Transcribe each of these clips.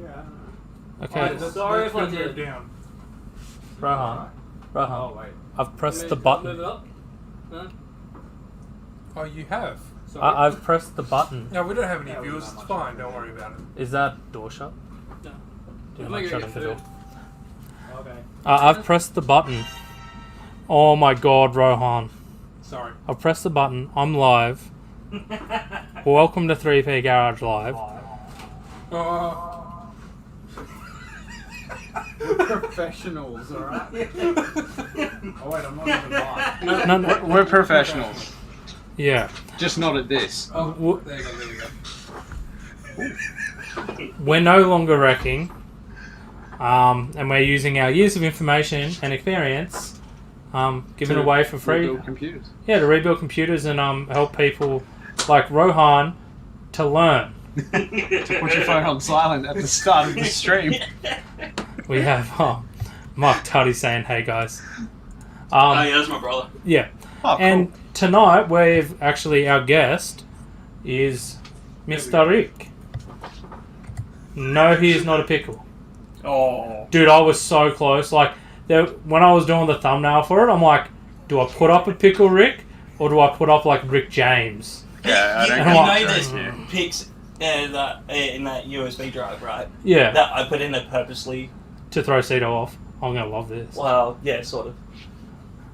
Yeah. Okay. Sorry if I move did. down. Rohan. Oh wait. I've pressed the Move button. it up. Huh? Oh, you have. Sorry. I've pressed the button. No, we don't have any Yeah, viewers. not It's much. fine. Don't worry about it. Is that door shut? No. Do you I'm mind gonna shutting get the door? food. Okay. I've pressed the button. Oh my god, Rohan. Sorry. I've pressed the button. I'm live. Welcome to 3P Garage Live. We're professionals, alright? Oh wait, I'm not even live. No, We're professionals. yeah. Just not at this. Oh, W- there you go. There you go. We're no longer wrecking. And we're using our years of information and experience given away for free. Rebuild computers. Yeah, to rebuild computers and help people like Rohan to learn. To put your phone on silent at the start of the stream. We have Mark Tuddy saying, "Hey guys." Oh yeah, that's my brother. Yeah. Oh, cool. And tonight we've actually our guest is Mr. Rick. No, he is not a pickle. Oh. Dude, I was so close. Like when I was doing the thumbnail for it, I'm like, do I put up a pickle Rick or do I put up like Rick James? Yeah, I you don't know get there's here. pics in that USB drive, right? Yeah. That I put in there purposely. To throw Cito off. I'm gonna love this. Well, yeah, sort of.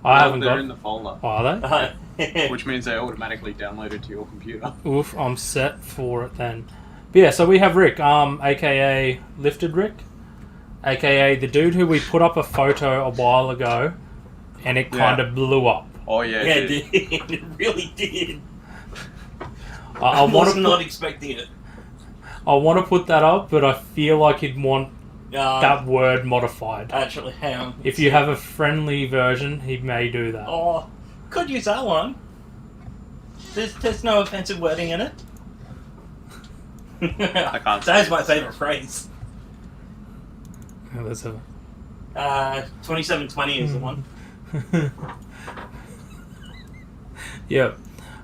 I haven't They're got. in the folder, Oh, are they? which means they automatically downloaded to your computer. Oof, I'm set for it then. But yeah, so we have Rick, aka Lifted Rick, aka the dude who we put up a photo a while ago, and it kind of blew up. Oh yeah, Yeah, dude. it really did. I I want was to not expecting it. I want to put that up, but I feel like he'd want that word modified. Actually, hang on. If you have a friendly version, he may do that. Oh, could use that one. There's no offensive wording in it. I can't That is say my it. favourite phrase. Yeah, let's have 2720 is the one. Yeah.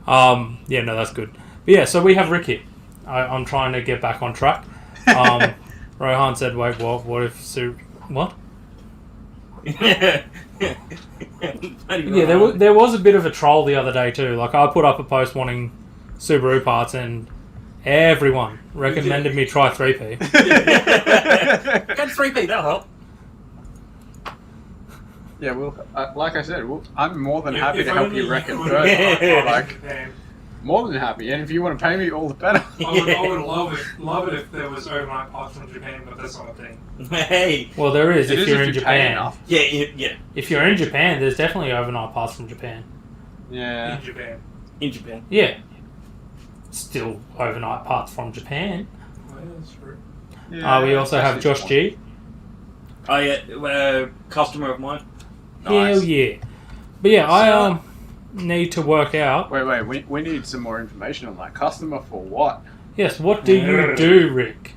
Yeah, no, that's good. But yeah, so we have Rick here. I'm trying to get back on track. Rohan said, wait, what if what? Yeah, Yeah, there was a bit of a troll the other day too. Like, I put up a post wanting Subaru parts and everyone recommended me try 3P. Get 3P, that'll help. Yeah, well, like I said, I'm more than happy If to help only you wreck it could further. Yeah. Like, more than happy. And if you want to pay me, all the better. I would love it if there was overnight parts from Japan, but that's not a thing. Hey. Well, there is It if is you're if in you pay Japan. enough. Yeah, yeah. If you're in Japan, there's definitely overnight parts from Japan. Yeah. In Japan. In Japan. Yeah. Still overnight parts from Japan. Oh, yeah, that's true. Yeah, We also have especially Josh G. Oh yeah, customer of mine. Nice. Hell yeah. But yeah, I need to work out. Wait, we need some more information on that. Customer for what? Yes, what do you do, Rick?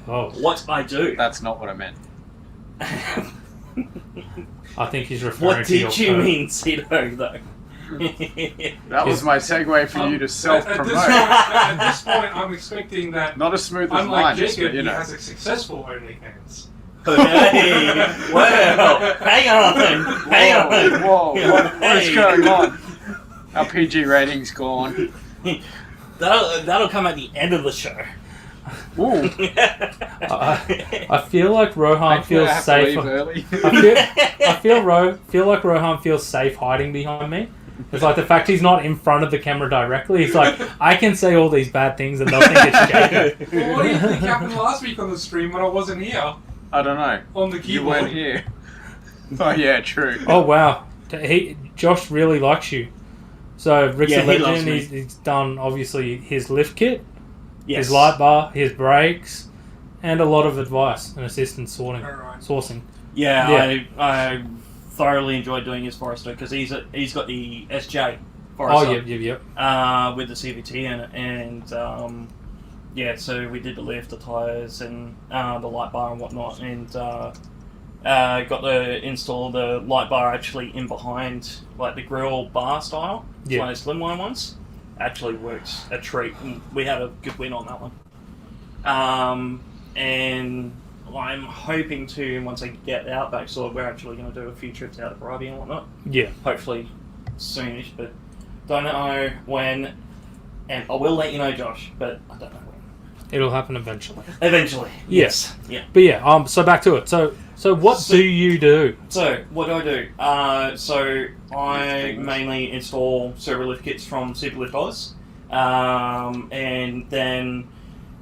Oh, What I do. That's not what I meant. I think he's referring What to your did you phone. mean, Cito, though? That was my segue for you to self-promote. At this point, I'm expecting that, Not as smooth as unlike mine, Jacob, but you he know. has a successful OnlyFans. Hey, well, hang on. Whoa, what is Hey. going on? Our PG rating's gone. That'll come at the end of the show. Ooh. I feel like Rohan Thankfully, I feels have to safe. leave early. I feel like Rohan feels safe hiding behind me. It's like the fact he's not in front of the camera directly. He's like, I can say all these bad things and they'll think it's Jacob. Well, what do you think happened last week on the stream when I wasn't here? I don't know. On the keyboard. You weren't here. Oh yeah, true. Oh wow, Josh really likes you. So Rick's Yeah, a he loves legend. me. He's done obviously his lift kit, Yes. his light bar, his brakes, and a lot of advice and assistance Alright. sourcing. Yeah, I thoroughly enjoyed doing his Forester because he's got the SJ Forester. Oh yep. With the CVT in it, and yeah, so we did the lift, the tyres, and the light bar and whatnot, and got the install the light bar actually in behind, like the grill bar style. It's Yeah. one of those slimline ones. Actually works a treat. And we had a good win on that one. And I'm hoping to, once I get the Outback sorted, we're actually going to do a few trips out of Bribey and whatnot. Yeah. Hopefully soonish, but don't know when. And I will let you know, Josh, but I don't know when. It'll happen eventually. Eventually. Yes. Yeah. But yeah, so back to it. So what do you do? So, what do I do? So, I mainly install Subaru lift kits from Superlift Oz. And then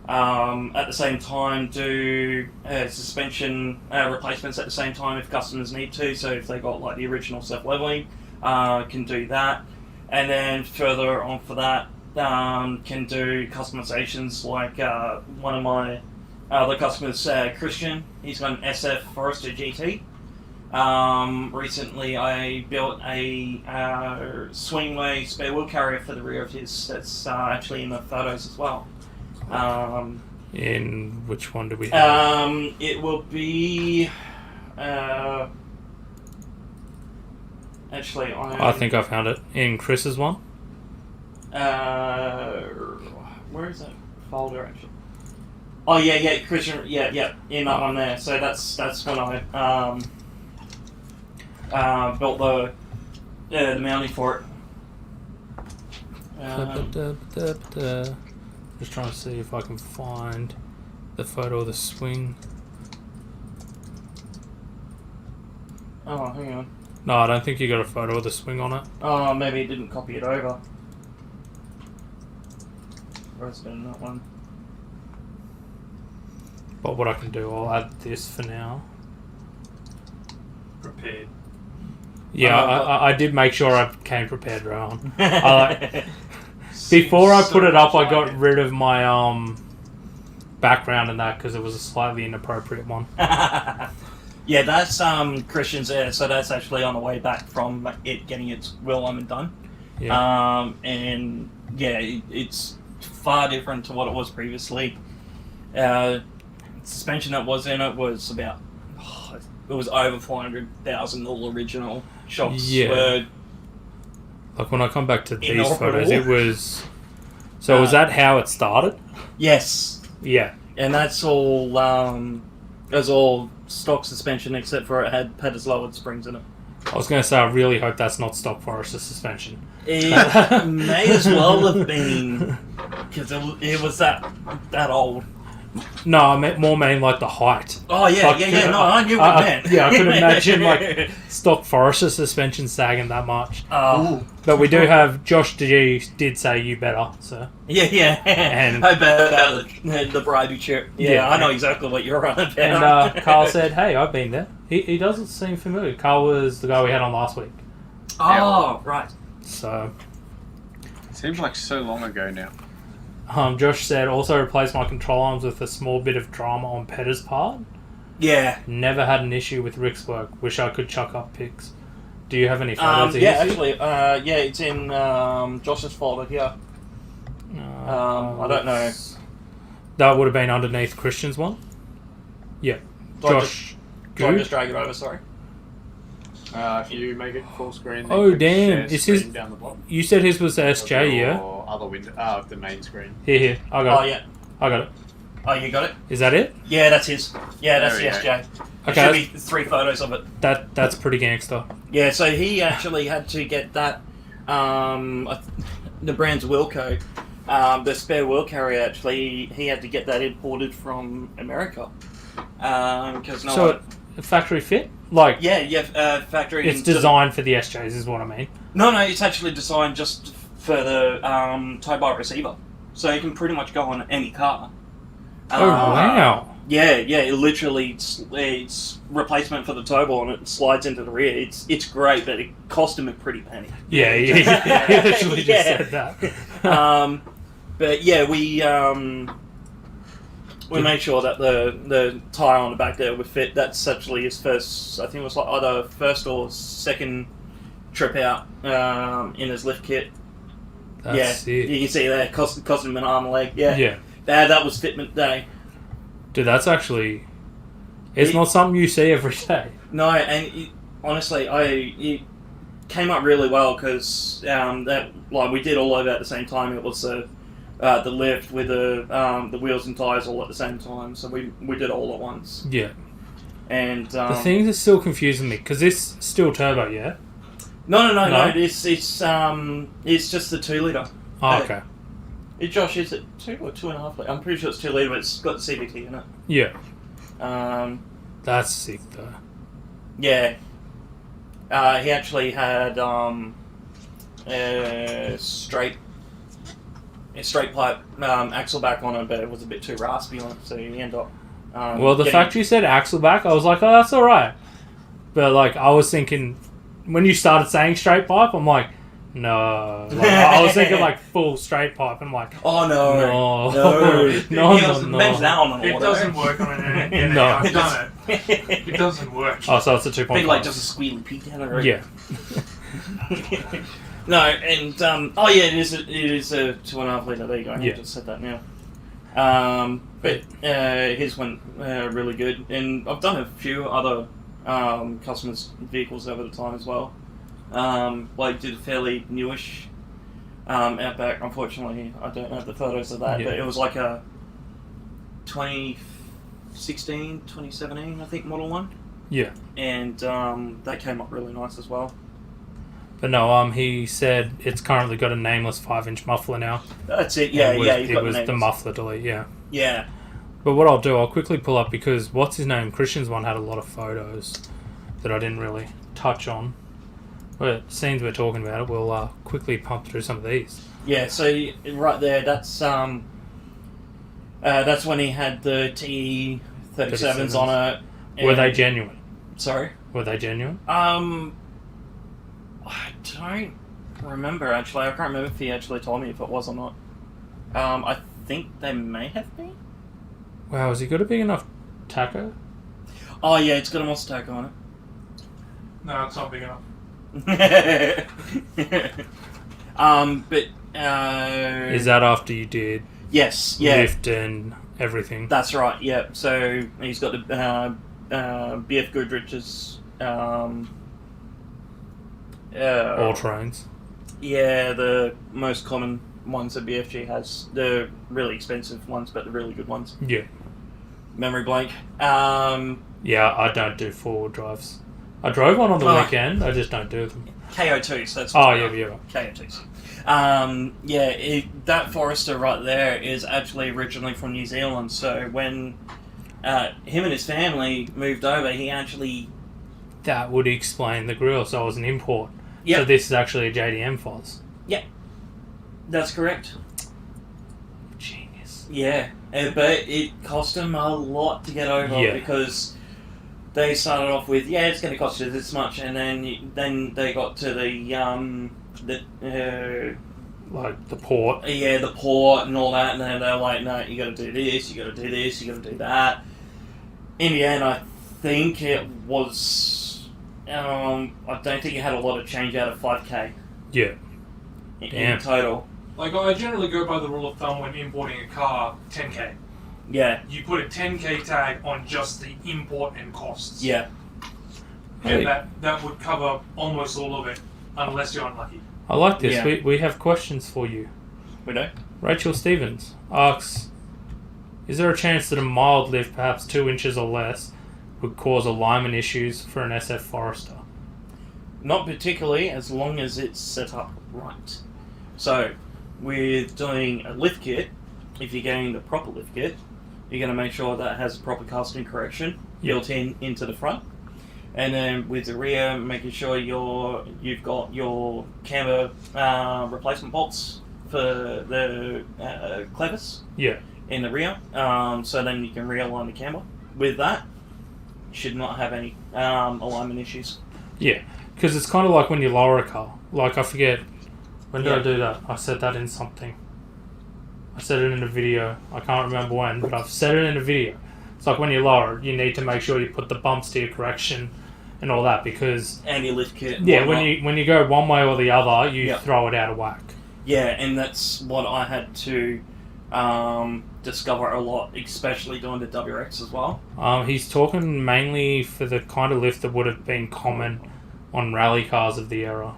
at the same time do suspension replacements at the same time if customers need to. So, if they got like the original self-leveling, can do that. And then further on for that, can do customizations like one of my other customers, Christian. He's got an SF Forester GT. Recently I built a swingway spare wheel carrier for the rear of his that's actually in the photos as well. In which one do we have? It will be actually I think I found it in Chris's one. Where is that folder actually? Oh yeah, Christian, yeah, in that one there. So that's when I built the mounting for it. Just trying to see if I can find the photo of the swing. Oh, hang on. No, I don't think you got a photo of the swing on it. Oh, maybe it didn't copy it over. Where's it in that one? But what I can do, I'll add this for now. Prepared. Yeah, I did make sure I came prepared, Rowan. Before I put it up, I got rid of my background and that because it was a slightly inappropriate one. Yeah, that's Christian's there, so that's actually on the way back from it getting its wheel alignment done. Yeah. And yeah, it's far different to what it was previously. Suspension that was in it was about it was over 400,000. All original shocks were. Like when I come back to these inoperable. photos, it was. So was that how it started? Yes. Yeah. And that's all. It was all stock suspension except for it had pedals-lowered springs in it. I was going to say, I really hope that's not stock Forester suspension. It may as well have been, because it was that old. No, I meant like the height. Oh yeah, like, no, I knew what you meant. Yeah, I could imagine like stock Forester suspension sagging that much. But we do have Josh G did say you better, so. Yeah. And I bet about the Bribey chip. Yeah, I know exactly what you're on about. And Carl said, hey, I've been there. He doesn't seem familiar. Carl was the guy we had on last week. Oh, right. So. Seems like so long ago now. Josh said, also replace my control arms with a small bit of drama on Petter's part. Yeah. Never had an issue with Rick's work. Wish I could chuck up pics. Do you have any photos of yeah, actually, it's in Josh's folder here. I don't know. That would have been underneath Christian's one? Yeah. Josh. Do I just drag it over, sorry? If you make it full screen, Oh, damn. Is his down the bottom. You said his was the SJ, yeah? Or other window, the main screen. Here. I got it. Yeah. I got it. Oh, you got it? Is that it? Yeah, that's his. Yeah, that's the There we SJ. Okay. There should be 3 photos of it. That's pretty gangster. Yeah, so he actually had to get that, the brand's Wilco, the spare wheel carrier, actually, he had to get that imported from America. Because Factory fit? Like, factory. it's designed for the SJs, is what I mean. No, it's actually designed just for the tow bar receiver. So it can pretty much go on any car. Oh, wow. Yeah, it literally, it's replacement for the tow bar and it slides into the rear. It's great, but it cost him a pretty penny. Yeah, he literally just said that. But yeah, we made sure that the tyre on the back there would fit. That's actually his first, I think it was like either first or second trip out in his lift kit. That's it. You can see there, cost him an arm and a leg. Yeah. That was fitment day. Dude, that's actually... It's not something you see every day. No, and honestly, it came up really well because we did all over at the same time. It was the lift with the wheels and tires all at the same time. So we did all at once. Yeah. And The things are still confusing me because this still turbo, yeah. No. No? It's just the 2 litre. Oh, okay. Josh, is it 2 or 2.5 litre? I'm pretty sure it's 2 litre, but it's got the CVT in it. Yeah. That's sick though. Yeah. He actually had a straight pipe axle back on it, but it was a bit too raspy on it, so he ended up. Well, the fact you said axle back, I was like, oh, that's all right. But like, I was thinking when you started saying straight pipe, I'm like, no. Like, I was thinking like full straight pipe. I'm like, oh no, no. Men's that on the It water. doesn't work on an NA. No. I've done it. It doesn't work. Oh, so it's a 2.5. Big like just a squealy peak down the road. Yeah. No, and it is a 2.5 litre. There you go. I just said that now. But his went really good, and I've done a few other customers' vehicles over the time as well. Like did a fairly newish Outback. Unfortunately, I don't have the photos of that, but it was like a 2016, 2017, I think, Model 1. Yeah. And that came up really nice as well. But no, he said it's currently got a nameless 5-inch muffler now. That's it. Yeah, It was the muffler delete. Yeah. Yeah. But what I'll do, I'll quickly pull up because what's his name? Christian's one had a lot of photos that I didn't really touch on. But since we're talking about it, we'll quickly pump through some of these. Yeah. So right there, that's when he had the T37s on it. Were they genuine? Sorry. Were they genuine? I don't remember actually. I can't remember if he actually told me if it was or not. I think they may have been. Wow, has he got a big enough tacho? Oh yeah, it's got a monster tacho on No, it's not big enough. it. Is that after you did Yes, yeah. lift and everything? That's right, yeah. So he's got the BF Goodrich's All trains. Yeah, the most common ones that BFG has. The really expensive ones, but the really good ones. Yeah. Memory blank. Yeah, I don't do forward drives. I drove one on the weekend. I just don't do them. KO2s. That's KO2s. That Forester right there is actually originally from New Zealand. So when him and his family moved over, he actually... That would explain the grill. So it was an import. Yep. So this is actually a JDM FOS. Yep. That's correct. Genius. Yeah, but it cost him a lot to get over because they started off with it's going to cost you this much, and then they got to like the port. The port and all that, and then they're like, no, you got to do this, you got to do this, you got to do that. In the end, I think it was. I don't think it had a lot of change out of 5k. Yeah. In total. Like, I generally go by the rule of thumb when importing a car, 10k. Yeah. You put a 10k tag on just the import and costs. Yeah. And that would cover almost all of it, unless you're unlucky. I like this. Yeah. We have questions for you. We do? Rachel Stevens asks, is there a chance that a mild lift, perhaps 2 inches or less, would cause alignment issues for an SF Forester? Not particularly, as long as it's set up right. So, with doing a lift kit, if you're getting the proper lift kit, you're going to make sure that it has a proper casting correction built into the front. And then with the rear, making sure you've got your camber replacement bolts for the clevers in the rear. So then you can realign the camber. With that, should not have any alignment issues. Yeah, because it's kind of like when you lower a car. Like, I forget, when did I do that? I said that in something. I said it in a video. I can't remember when, but I've said it in a video. It's like when you lower it, you need to make sure you put the bumps to your correction and all that, because... And your lift kit. Yeah, when you go one way or the other, you throw it out of whack. Yeah, and that's what I had to discover a lot, especially doing the WRX as well. He's talking mainly for the kind of lift that would have been common on rally cars of the era.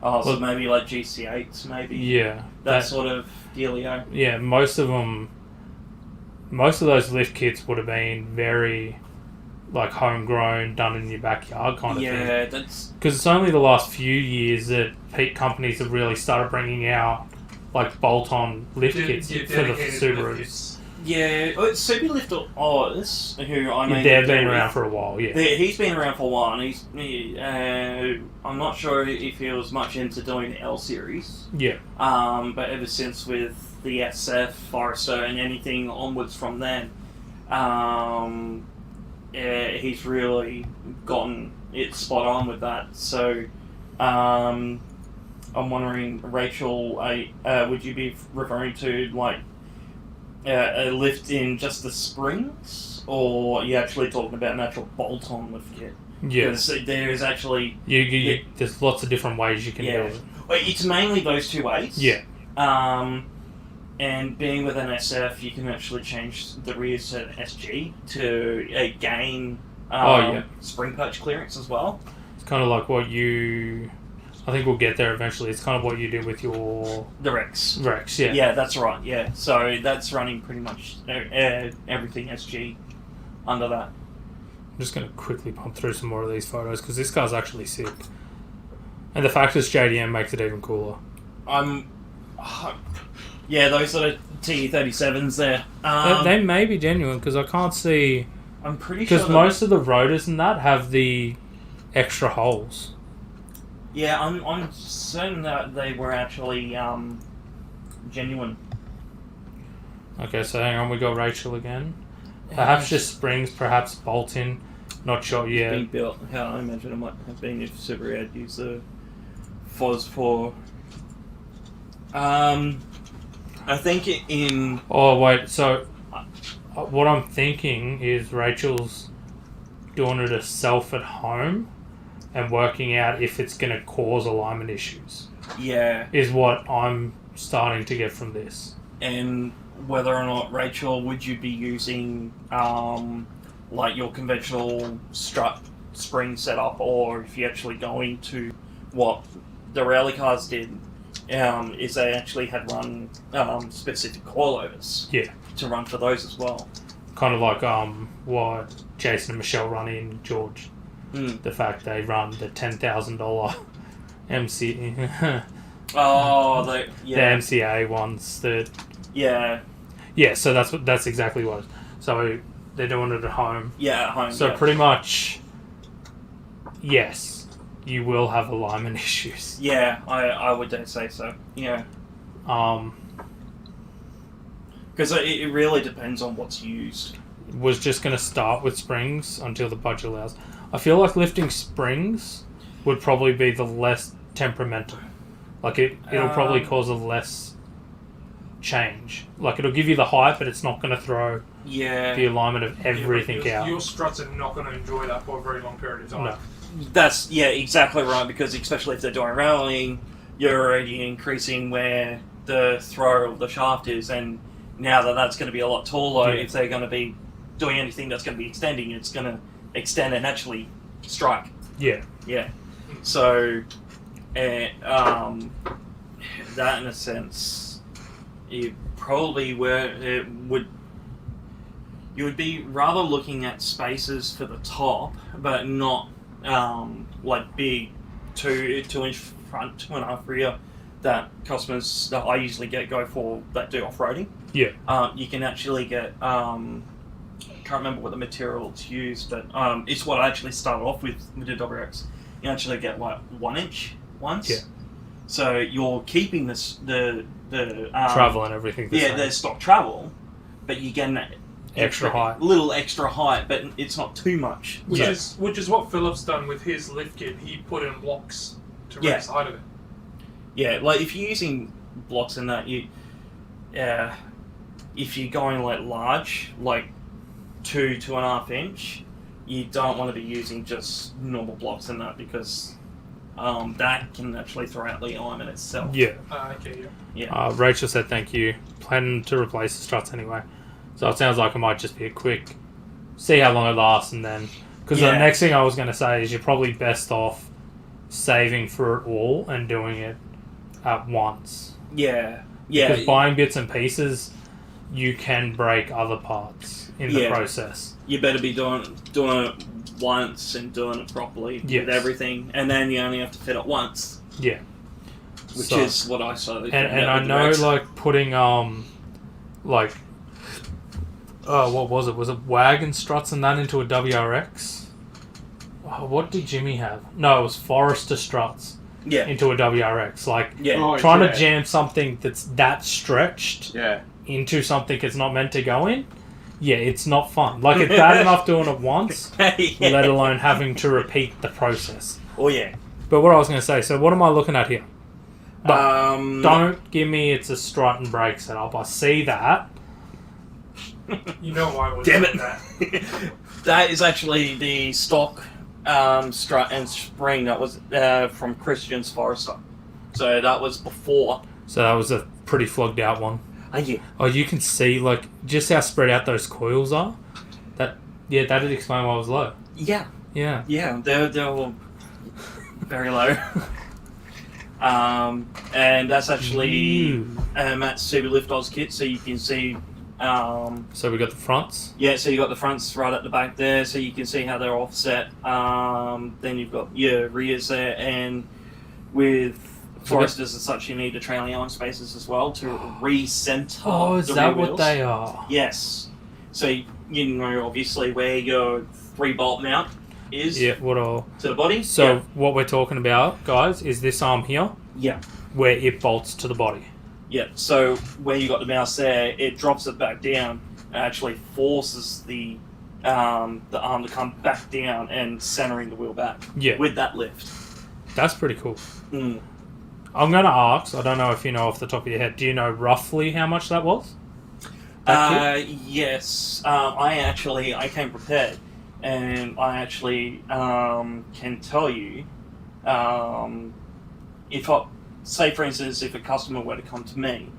Oh, so Well- maybe like GC8s, maybe. Yeah. That sort of dealio. Yeah, most of those lift kits would have been very, like, homegrown, done in your backyard kind of thing. Yeah, that's... Because it's only the last few years that peak companies have really started bringing out, like, bolt-on lift kits for the dedicated lift Subarus. kits. Yeah, Superlift Oz, who I mean... They've been around for a while, yeah. He's been around for a while, and I'm not sure if he was much into doing the L series. Yeah. But ever since with the SF, Forester, and anything onwards from then, he's really gotten it spot on with that. So, I'm wondering, Rachel, would you be referring to like a lift in just the springs, or are you actually talking about an actual bolt-on lift kit? Yeah. Because there is actually There's lots of different ways you can do it. Well, it's mainly those two ways. Yeah. And being with an SF, you can actually change the rears to an SG to gain spring perch clearance as well. It's kind of like what you... I think we'll get there eventually. It's kind of what you do with your... The Rex. Rex, yeah. Yeah, that's right, yeah. So that's running pretty much everything SG under that. I'm just going to quickly pump through some more of these photos because this car's actually sick. And the fact it's JDM makes it even cooler. Yeah, those sort of TE37s there. They may be genuine because I can't see... I'm pretty sure... Because most of the rotors and that have the extra holes. Yeah, I'm certain that they were actually genuine. Okay, so hang on, we got Rachel again. Perhaps just springs, perhaps bolt-in. Not sure yet. Being built, how I imagine it might have been if Subaru had used the FOS 4. I think in... Oh, wait, so... what I'm thinking is Rachel's doing it herself at home and working out if it's going to cause alignment issues. Yeah. Is what I'm starting to get from this. And whether or not, Rachel, would you be using like your conventional strut spring setup, or if you're actually going to what the rally cars did, is they actually had run specific coilovers. Yeah. To run for those as well. Kind of like what Jason and Michelle run in George. The fact they run the $10,000 MC. Oh, the MCA ones. Yeah, so that's exactly what. So they're doing it at home. Yeah, at home. So pretty much, yes, you will have alignment issues. Yeah, I would say so. Yeah. Because it really depends on what's used. Was just going to start with springs until the budget allows. I feel like lifting springs would probably be the less temperamental. Like it'll probably cause a less change. Like it'll give you the height, but it's not going to throw the alignment of everything out. Your struts are not going to enjoy that for a very long period of time. No. That's exactly right. Because especially if they're doing rallying, you're already increasing where the throw of the shaft is, and now that's going to be a lot taller. If they're going to be doing anything that's going to be extending, it's going to extend and actually strike. Yeah. So, that in a sense, you probably would be rather looking at spaces for the top, but not like big 2-inch front, 2.5 rear that customers that I usually go for that do off-roading. Yeah. You can actually get can't remember what the material it's used, but it's what I actually started off with the WX. You actually get like 1-inch ones. Yeah. So you're keeping the travel and everything. The stock travel, but you get an little extra height, but it's not too much. Which is what Philip's done with his lift kit. He put in blocks to raise the height of it. Yeah, like if you're using blocks in that, if you're going like large, like 2.5 inch, you don't want to be using just normal blocks in that because that can actually throw out the alignment itself. Yeah. Rachel said thank you. Planning to replace the struts anyway. So it sounds like it might just be a quick, see how long it lasts, and then... Because the next thing I was going to say is you're probably best off saving for it all and doing it at once. Yeah. Because buying bits and pieces, you can break other parts in the process. You better be doing it once and doing it properly with everything, and then you only have to fit it once. Yeah. Which is what I saw. And I know, like, putting, what was it? Was it wagon struts and that into a WRX? Oh, what did Jimmy have? No, it was Forester struts into a WRX. Like, trying to jam something that's that stretched into something it's not meant to go in, it's not fun. Like, it's bad enough doing it once, let alone having to repeat the process. Oh, yeah. But what I was going to say, so what am I looking at here? But don't give me it's a strut and brake setup. I see that. You know why was Damn it. that? That is actually the stock strut and spring that was from Christian's Forester. So that was before. So that was a pretty flogged out one. Yeah. Oh, you can see, like, just how spread out those coils are. That did explain why it was low. Yeah. Yeah. Yeah, they're all very low. And that's actually Matt's Subaru Lift Oz kit, so you can see. So we got the fronts. Yeah, so you got the fronts right at the back there, so you can see how they're offset. Then you've got your rears there, and with Foresters and such, you need the trailing arm spaces as well to recenter. Oh, is the that rear what wheels. they are? Yes. So you know obviously where your 3-bolt mount is. Yeah. What all? To the body. So what we're talking about, guys, is this arm here. Yeah. Where it bolts to the body. Yeah, so where you got the mouse there, it drops it back down and actually forces the arm to come back down and centering the wheel back. Yeah. With that lift. That's pretty cool. Mm. I'm going to ask, I don't know if you know off the top of your head, do you know roughly how much that was? Yes. I came prepared, and I actually can tell you if I... Say, for instance, if a customer were to come to me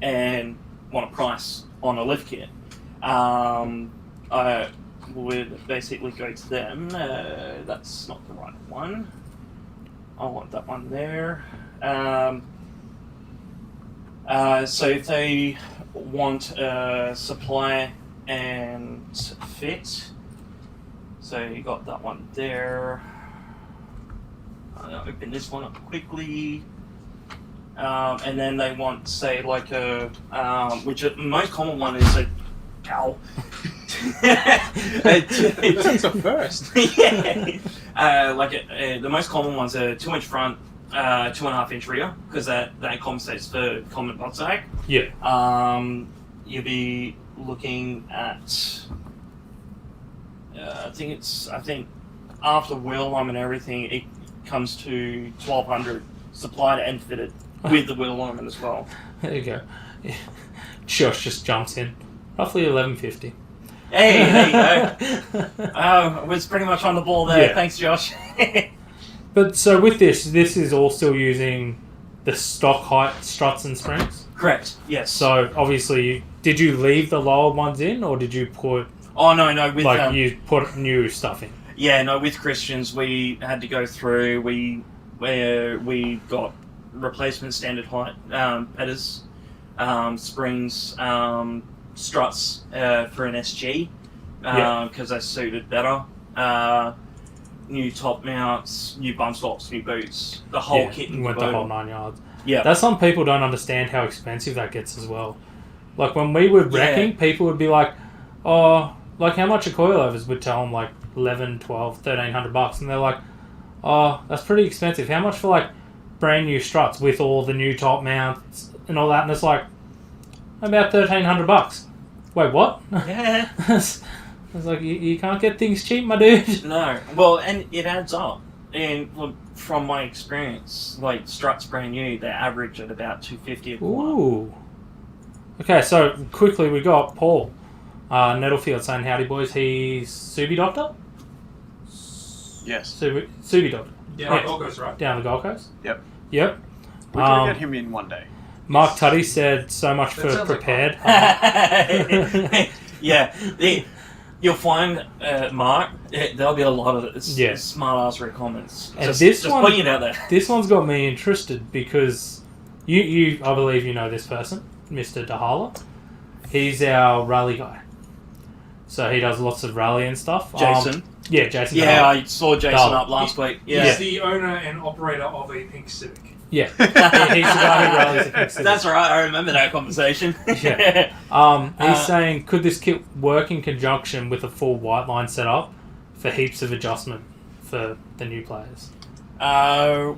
and want a price on a lift kit, I would basically go to them. That's not the right one. I want that one there. So if they want a supply and fit, so you got that one there. I'll open this one up quickly. And then they want, say, like a, which the most common one is a cow. That's a first. Yeah. The most common one's a 2-inch front, 2.5-inch rear, because that compensates for common butt sag. Yeah. You'll be looking at, I think after wheel line and everything, it comes to 1,200 supplied and fitted. With the wheel alignment as well. There you go. Josh just jumps in. Roughly $11.50. Hey, there you go. I was pretty much on the ball there. Yeah. Thanks, Josh. But so with this is all still using the stock height struts and springs? Correct, yes. So obviously, did you leave the lower ones in, or did you put... Oh, no, with... you put new stuff in? Yeah, no, with Christians, we had to go through, we got replacement standard height headers, springs, struts for an SG because they suited better. New top mounts, new bump stops, new boots, the whole kit and went caboodle. the whole 9 yards. Yeah, that's some people don't understand how expensive that gets as well. Like when we were wrecking, people would be like, "Oh, like how much are coilovers?" We'd tell them like 11, 12, $1,300, and they're like, "Oh, that's pretty expensive. How much for like brand new struts with all the new top mounts and all that?" And it's like about $1,300. Wait, what? Yeah. It's like you can't get things cheap, my dude. No. Well, and it adds up. And look, from my experience, like struts brand new, they average at about $250 a quarter. Ooh. Okay, so quickly we got Paul Nettlefield saying, "Howdy boys." He's Subi doctor. Yes. Subi doctor. Yeah, Gold Coast, right? Down the Gold Coast? Yep. Yep. We're going to get him in one day. Mark Tuddy said, "So much That for sounds like prepared." Yeah. You'll find, Mark, there'll be a lot of Yeah. smart-assery comments. And Just this one- putting it out there. This one's got me interested because you I believe you know this person, Mr. Dahala. He's our rally guy. So he does lots of rally and stuff. Jason. Yeah, Jason. Yeah, Dahala. I saw Jason Dahl. up last week. He's Yeah. the owner and operator of a pink Civic. Yeah. He's the guy who rallies the Pink Civic. That's right, I remember that conversation. Yeah. He's saying, could this kit work in conjunction with a full white line setup for heaps of adjustment for the new players?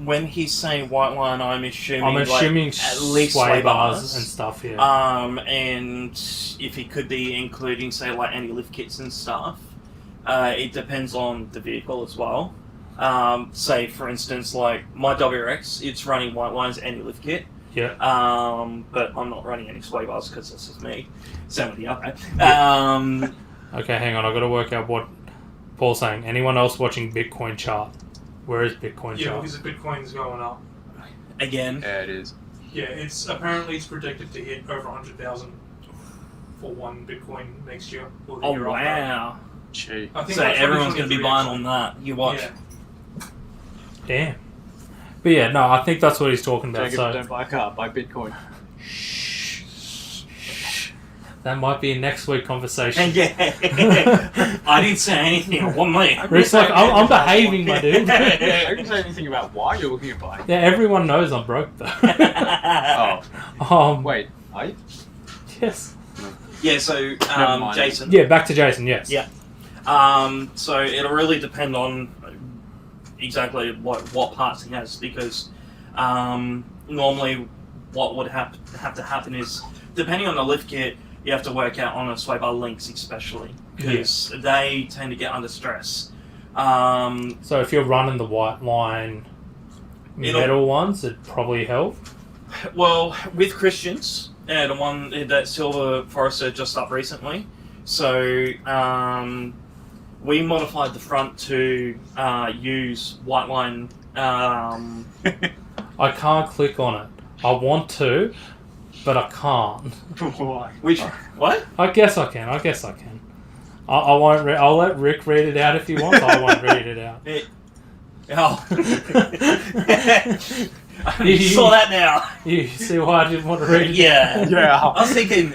When he's saying white line, I'm assuming at least sway bars and stuff, yeah. And if he could be including, say, like anti-lift kits and stuff, it depends on the vehicle as well. Say, for instance, like my WRX, it's running white lines anti-lift kit. Yeah. But I'm not running any sway bars because this is me. Same with the other. Okay, hang on. I've got to work out what Paul's saying. Anyone else watching Bitcoin chart? Where is Bitcoin Yeah, chart? because the Bitcoin's going up. Again. Yeah, it is. Yeah, it's predicted to hit over 100,000 for one Bitcoin next year. Or the Oh, year after. wow. Gee. I think So by everyone's going to be 2023, buying on that. You watch. Yeah. Damn. But yeah, no, I think that's what he's talking about. Jacob, So don't buy a car, buy Bitcoin. that might be a next week conversation. And yeah, I didn't say anything. It wasn't me. Rick's like, I'm behaving, my dude. I didn't say anything about why you're looking at buying. Yeah, everyone knows I'm broke though. Oh, wait, are you? Yes. Yeah, so Never mind. Jason. Yeah, back to Jason. Yes. Yeah. So it'll really depend on exactly what parts he has, because normally what would have to happen is, depending on the lift kit, you have to work out on a sway bar links especially, because they tend to get under stress. So if you're running the white line metal ones, it'd probably help. Well, with Christians, the one that Silver Forester just up recently, so we modified the front to use white line. I can't click on it. I want to, but I can't. Why? Which what? I guess I can. I won't. I'll let Rick read it out if he wants. I won't read it out. You saw that now. You see why I didn't want to read it? Yeah. Yeah. I was thinking.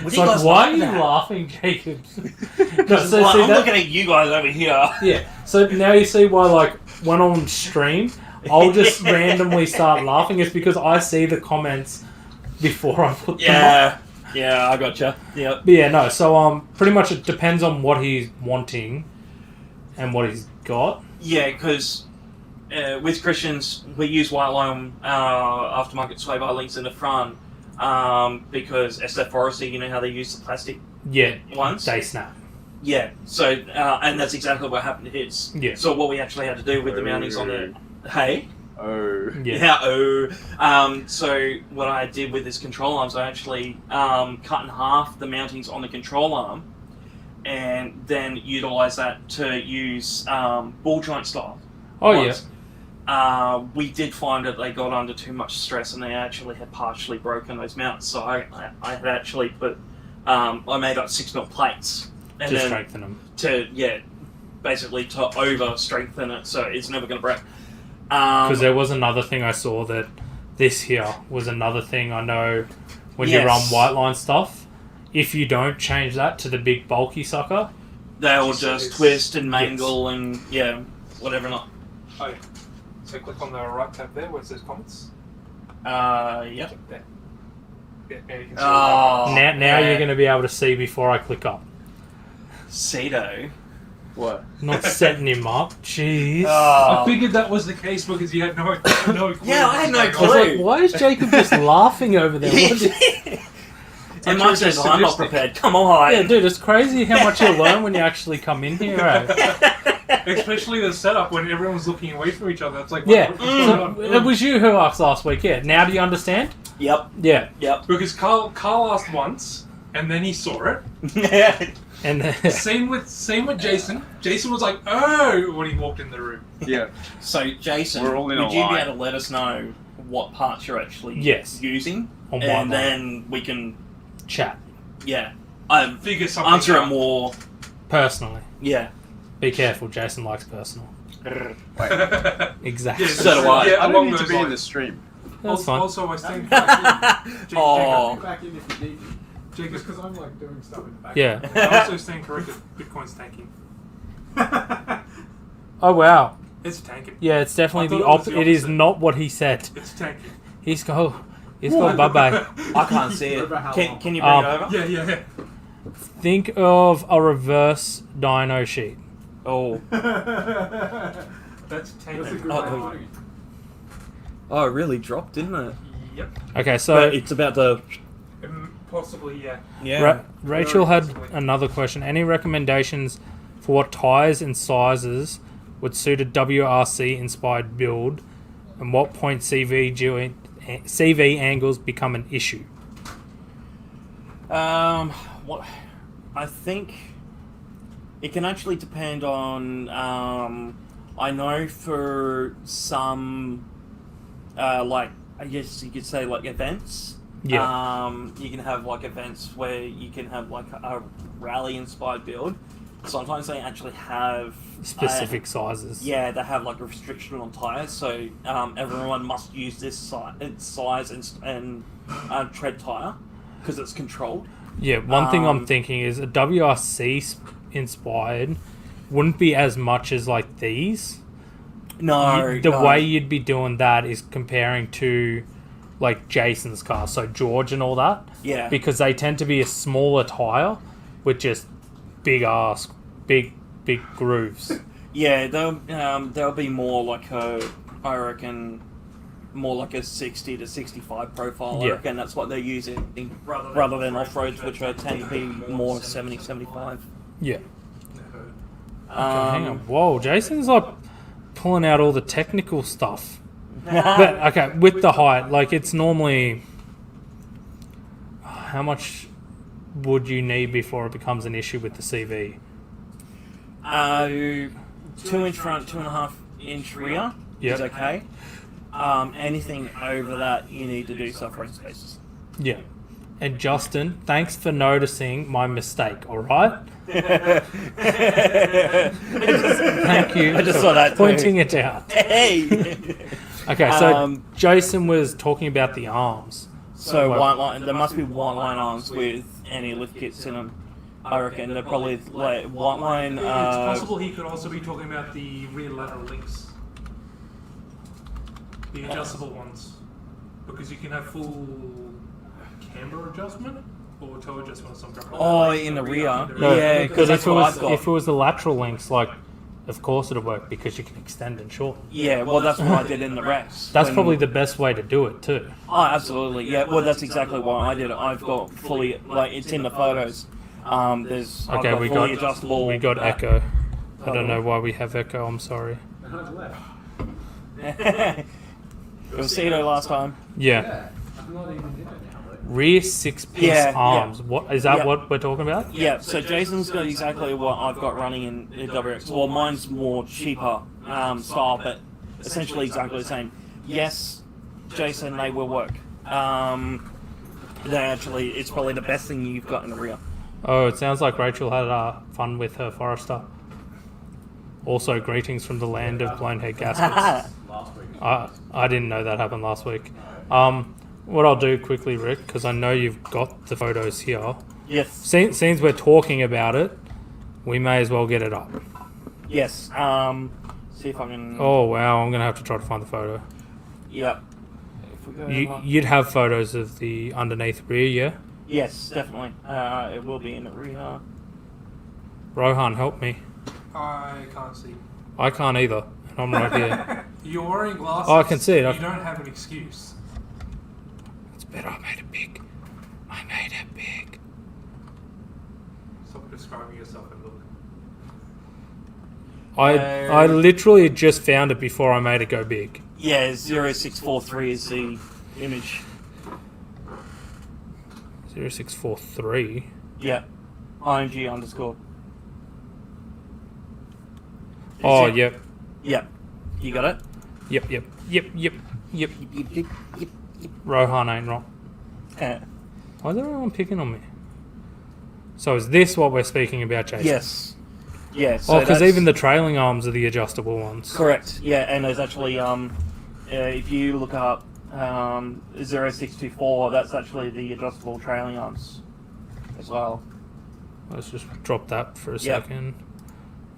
It's like, why are you laughing, Jacob? No, so Well, see I'm that- looking at you guys over here. Yeah. So now you see why, like, when on stream, I'll just randomly start laughing. It's because I see the comments before I put them up. Yeah, I gotcha. Yep. But yeah, no. So pretty much it depends on what he's wanting and what he's got. Yeah, because with Christians, we use white line aftermarket sway bar links in the front because SF Forester, you know how they use the plastic Yeah. ones? They snap. Yeah, so, and that's exactly what happened to his. Yeah. So what we actually had to do with the mountings on the... Hey? Oh. Yeah. So what I did with this control arms, I actually cut in half the mountings on the control arm and then utilize that to use ball joint style. Oh, ones. We did find that they got under too much stress and they actually had partially broken those mounts. So I had actually put, I made up 6mm plates. And To then strengthen them. Basically to over strengthen it so it's never going to break. Because there was another thing I saw that this here was another thing I know when you Yes. run white line stuff. If you don't change that to the big bulky sucker, They'll So just it's- twist and mangle and whatever not. Oh, yeah. So click on the right tab there where it says comments. Yep. Click there. Yeah, now you can see Oh, now you're going to be able to see before I click up. Cedo. What? Not setting him up. Jeez. I figured that was the case because you had no clue. Yeah, I had no I was clue. like, why is Jacob just laughing over there? What is- And Mike says, I'm not sadistic. prepared. Come on. Yeah, dude, it's crazy how much you learn when you actually come in here. Eh? Especially the setup when everyone's looking away from each other. It's like, Yeah, what's going so on? it was you who asked last week. Yeah, now do you understand? Yep. Yeah, Because Carl asked once, and then he saw it. and Same with Jason. Jason was like, "Oh," when he walked in the room. Yeah. So, Jason, We're all in would a you line. be able to let us know what parts you're actually Yes. using? On and one line. then we can, chat. yeah, Figure something answer out. it more Personally. Yeah. Be careful, Jason likes personal. Wait, Exactly. Yeah, So do I. Yeah, I along don't need to those be in lines. the stream. That's fine. Also, I stand corrected. Oh. Back in if you need me. Jacob, Just because I'm like doing stuff in the back. Yeah. I also stand corrected. Bitcoin's tanking. Oh, wow. It's tanking. Yeah, it's definitely I thought the it was opposite. the It is opposite. not what he said. It's tanking. He's gone bye-bye. I can't see it. Over how Can long? you bring it over? Yeah. Think of a reverse dyno sheet. Oh. That's That's a tanking. good Oh, way of oh. putting it. Oh, it really dropped, didn't it? Yep. Okay, so But it's about to... Possibly, yeah. Yeah. Rachel had another question. Any recommendations for what tyres and sizes would suit a WRC-inspired build, and what point CV angles become an issue? What I think it can actually depend on. I know for some, like I guess you could say like events. Yeah. You can have like events where you can have like a rally-inspired build. Sometimes they actually have Specific sizes. Yeah, they have like a restriction on tires, so everyone must use this size and tread tire because it's controlled. Yeah, one thing I'm thinking is a WRC inspired wouldn't be as much as like these. No, The way you'd be doing that is comparing to like Jason's car, so George and all that. Yeah. Because they tend to be a smaller tire with just big grooves. Yeah, they'll be more like I reckon, more like a 60 to 65 profile. I Yeah. reckon that's what they're using rather than off-roads, which are tend to be more 70, 75. Yeah. Hang on. Whoa, Jason's like pulling out all the technical stuff. But okay, with the height, like it's normally how much would you need before it becomes an issue with the CV? 2-inch front, 2.5-inch rear Yep. is okay. Anything over that, you need to do suffering spaces. Yeah. And Justin, thanks for noticing my mistake, alright? Thank you I just for saw that too. pointing it out. Hey. Okay, so Jason was talking about the arms. So white line, there must be white line arms with any lift kits in them. I reckon they're probably like white line. It's possible he could also be talking about the rear lateral links. The adjustable ones. Because you can have full camber adjustment or toe adjustment or something. Oh, in the rear. No, Yeah, because that's if it what was I've got. if it was the lateral links, like of course it'll work because you can extend and shorten. Yeah, well, that's what I did in the Rex. That's When- probably the best way to do it too. Oh, absolutely. Yeah, well, that's exactly why I did it. I've got fully, like, it's in the photos. I've Okay, got we fully got adjustable. echo. I don't know why we have echo. I'm sorry. And I've left. It was Cedo last time. Yeah, Yeah. I'm not even in it now. But rear 6-piece Yeah, arms. yeah. What is that? Yeah. What we're talking about? Yeah, so Jason's got exactly what I've got running in WX. Well, mine's more cheaper style, but essentially exactly the same. Yes, Jason, they will work. They actually, it's probably the best thing you've got in the rear. Oh, it sounds like Rachel had fun with her Forester. Also, greetings from the land of blown head gaskets. last week. I didn't know that happened last week. What I'll do quickly, Rick, because I know you've got the photos here. Yes. Since we're talking about it, we may as well get it up. Yes. See if I can. Oh wow, I'm gonna have to try to find the photo. Yep. If we go over- You'd have photos of the underneath rear, yeah? Yes, definitely. It will be in the rear. Rohan, help me. I can't see. I can't either, and I'm right here. You're wearing glasses. Oh, I can see it. You don't have an excuse. It's better. I made it big. I made it big. Stop describing yourself and look. I literally just found it before I made it go big. Yeah, 0643 is the image. 0643. Yeah. ING underscore. Oh, Is it- yep. Yep. You got it? Yep, yep, yep, yep, yep. Yep, yep, yep, Rohan ain't wrong. yep. Why is everyone picking on me? So is this what we're speaking about, Jason? Yes. Yeah. So Oh, because that's- even the trailing arms are the adjustable ones. Correct. Yeah, and there's actually if you look up 0624, that's actually the adjustable trailing arms as well. Let's just drop that for a Yep. second.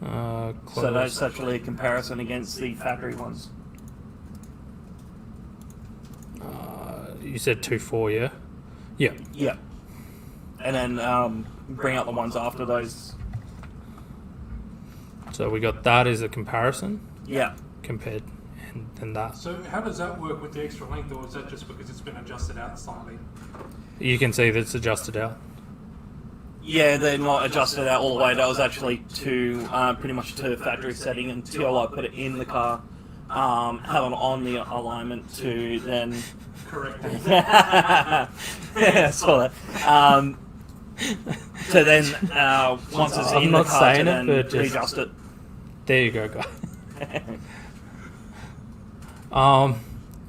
So Close. that's actually a comparison against the factory ones. You said 2.4, yeah? Yeah. Yeah. And then bring out the ones after those. So we got that as a comparison Yeah. compared, and that. So how does that work with the extra length, or is that just because it's been adjusted out slightly? You can see that it's adjusted out. Yeah, they're not adjusted out all the way. That was actually pretty much to factory setting until I put it in the car. Have it on the alignment to then. Correct. Yeah, saw that. So then, once it's I'm in not the car, saying to it, then but just- readjust it. There you go, guys.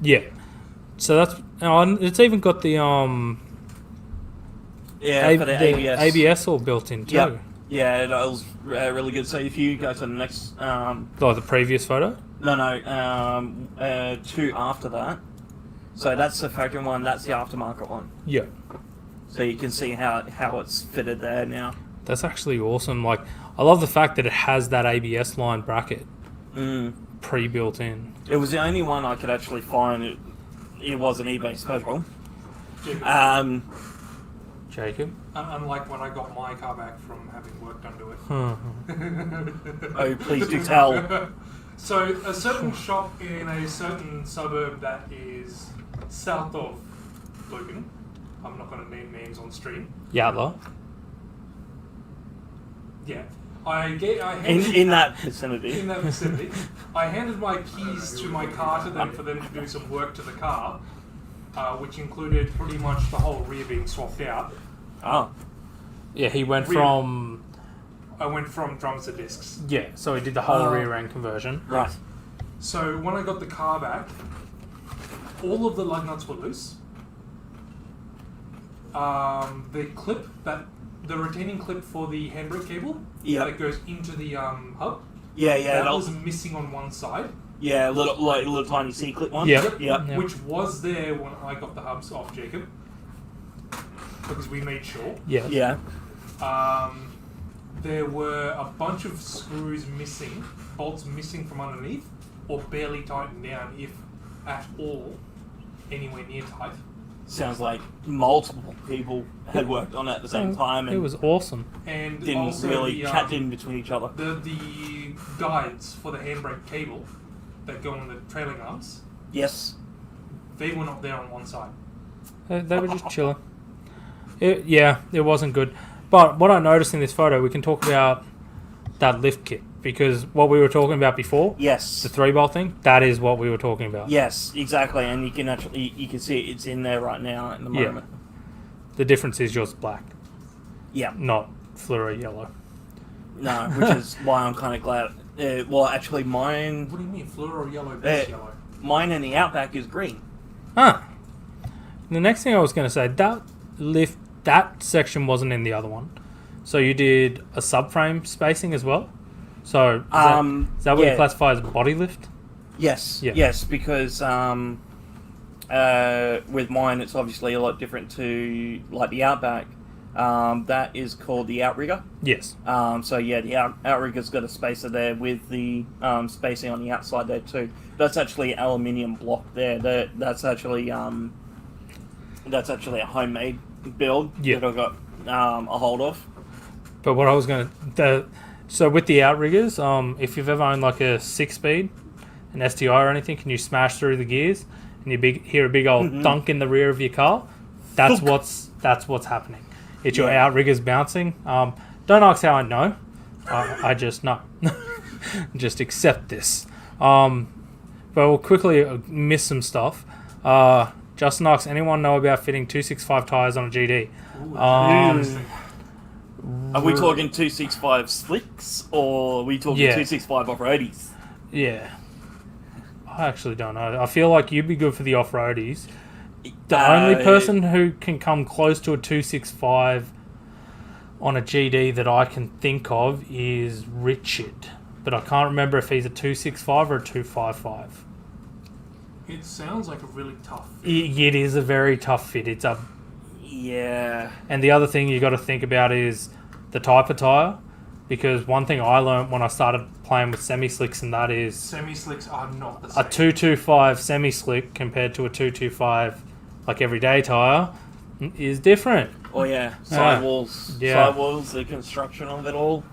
Yeah. So that's it's even got the Yeah, for the ABS. ABS all built in too. Yep. Yeah, that was really good. So if you go to the next, Like the previous photo. two after that. So that's the factory one. That's the aftermarket one. Yeah. So you can see how it's fitted there now. That's actually awesome. Like, I love the fact that it has that ABS line bracket pre-built in. It was the only one I could actually find. It was an eBay special. Jacob. Unlike when I got my car back from having work done to it. Oh, please do tell. So, a certain shop in a certain suburb that is south of Logan, I'm not going to name names on stream. Yatla. Yeah. I handed, In that vicinity. in that vicinity, I handed my keys to my car to them for them to do some work to the car, which included pretty much the whole rear being swapped out. Oh. Yeah, he went Rear. from... I went from drums to discs. Yeah, so he did the whole rear end conversion. Right. So when I got the car back, all of the lug nuts were loose. The clip the retaining clip for the handbrake cable that goes into the hub, Yeah, that was missing on one side. Yeah, little tiny C-clip one. Yep. Yep. Which was there when I got the hubs off Jacob, because we made sure. Yeah. Yeah. There were a bunch of screws missing, bolts missing from underneath, or barely tightened down, if at all, anywhere near tight. Sounds like multiple people had worked on it at the same time and It was awesome. And didn't also really the, chat in between each other. the guides for the handbrake cable that go on the trailing arms, Yes. they were not there on one side. They were just chilling. It wasn't good. But what I noticed in this photo, we can talk about that lift kit, because what we were talking about before, Yes. the 3-bolt thing, that is what we were talking about. Yes, exactly, and you can see it's in there right now at the Yeah. moment. The difference is yours black, Yeah. not fluoro yellow. No, which is why I'm kind of glad. Well, actually, mine What do you mean, fluoro yellow, base yellow? in the Outback is green. Huh. The next thing I was going to say, that section wasn't in the other one. So you did a subframe spacing as well? So is that what you yeah. classify as body lift? Yes. Yeah. Yes, because with mine it's obviously a lot different to like the Outback. That is called the Outrigger. Yes. So yeah, the Outrigger's got a spacer there with the spacing on the outside there too. That's actually aluminium block there. That's actually a homemade build Yeah. that I got a hold of. But what I was going to... So with the outriggers, if you've ever owned like a 6-speed, an STI or anything, and you smash through the gears and you hear a big old thunk in the rear of your car, that's what's happening. It's your outriggers bouncing. Don't ask how I know. I just know. Just accept this. But we'll quickly miss some stuff. Justin asks, anyone know about fitting 265 tyres on a GD? Are we talking 265 slicks or are we talking Yeah. 265 off-roadies? Yeah. I actually don't know. I feel like you'd be good for the off-roadies. The only person who can come close to a 265 on a GD that I can think of is Richard, but I can't remember if he's a 265 or a 255. It sounds like a really tough. It is a very tough fit. It's a Yeah. And the other thing you got to think about is the type of tyre, because one thing I learned when I started playing with semi-slicks and that is Semi-slicks are not the a same. 225 semi-slick compared to a 225 like everyday tyre is different. Oh yeah, Yeah. sidewalls. Yeah. Sidewalls, the construction of it all.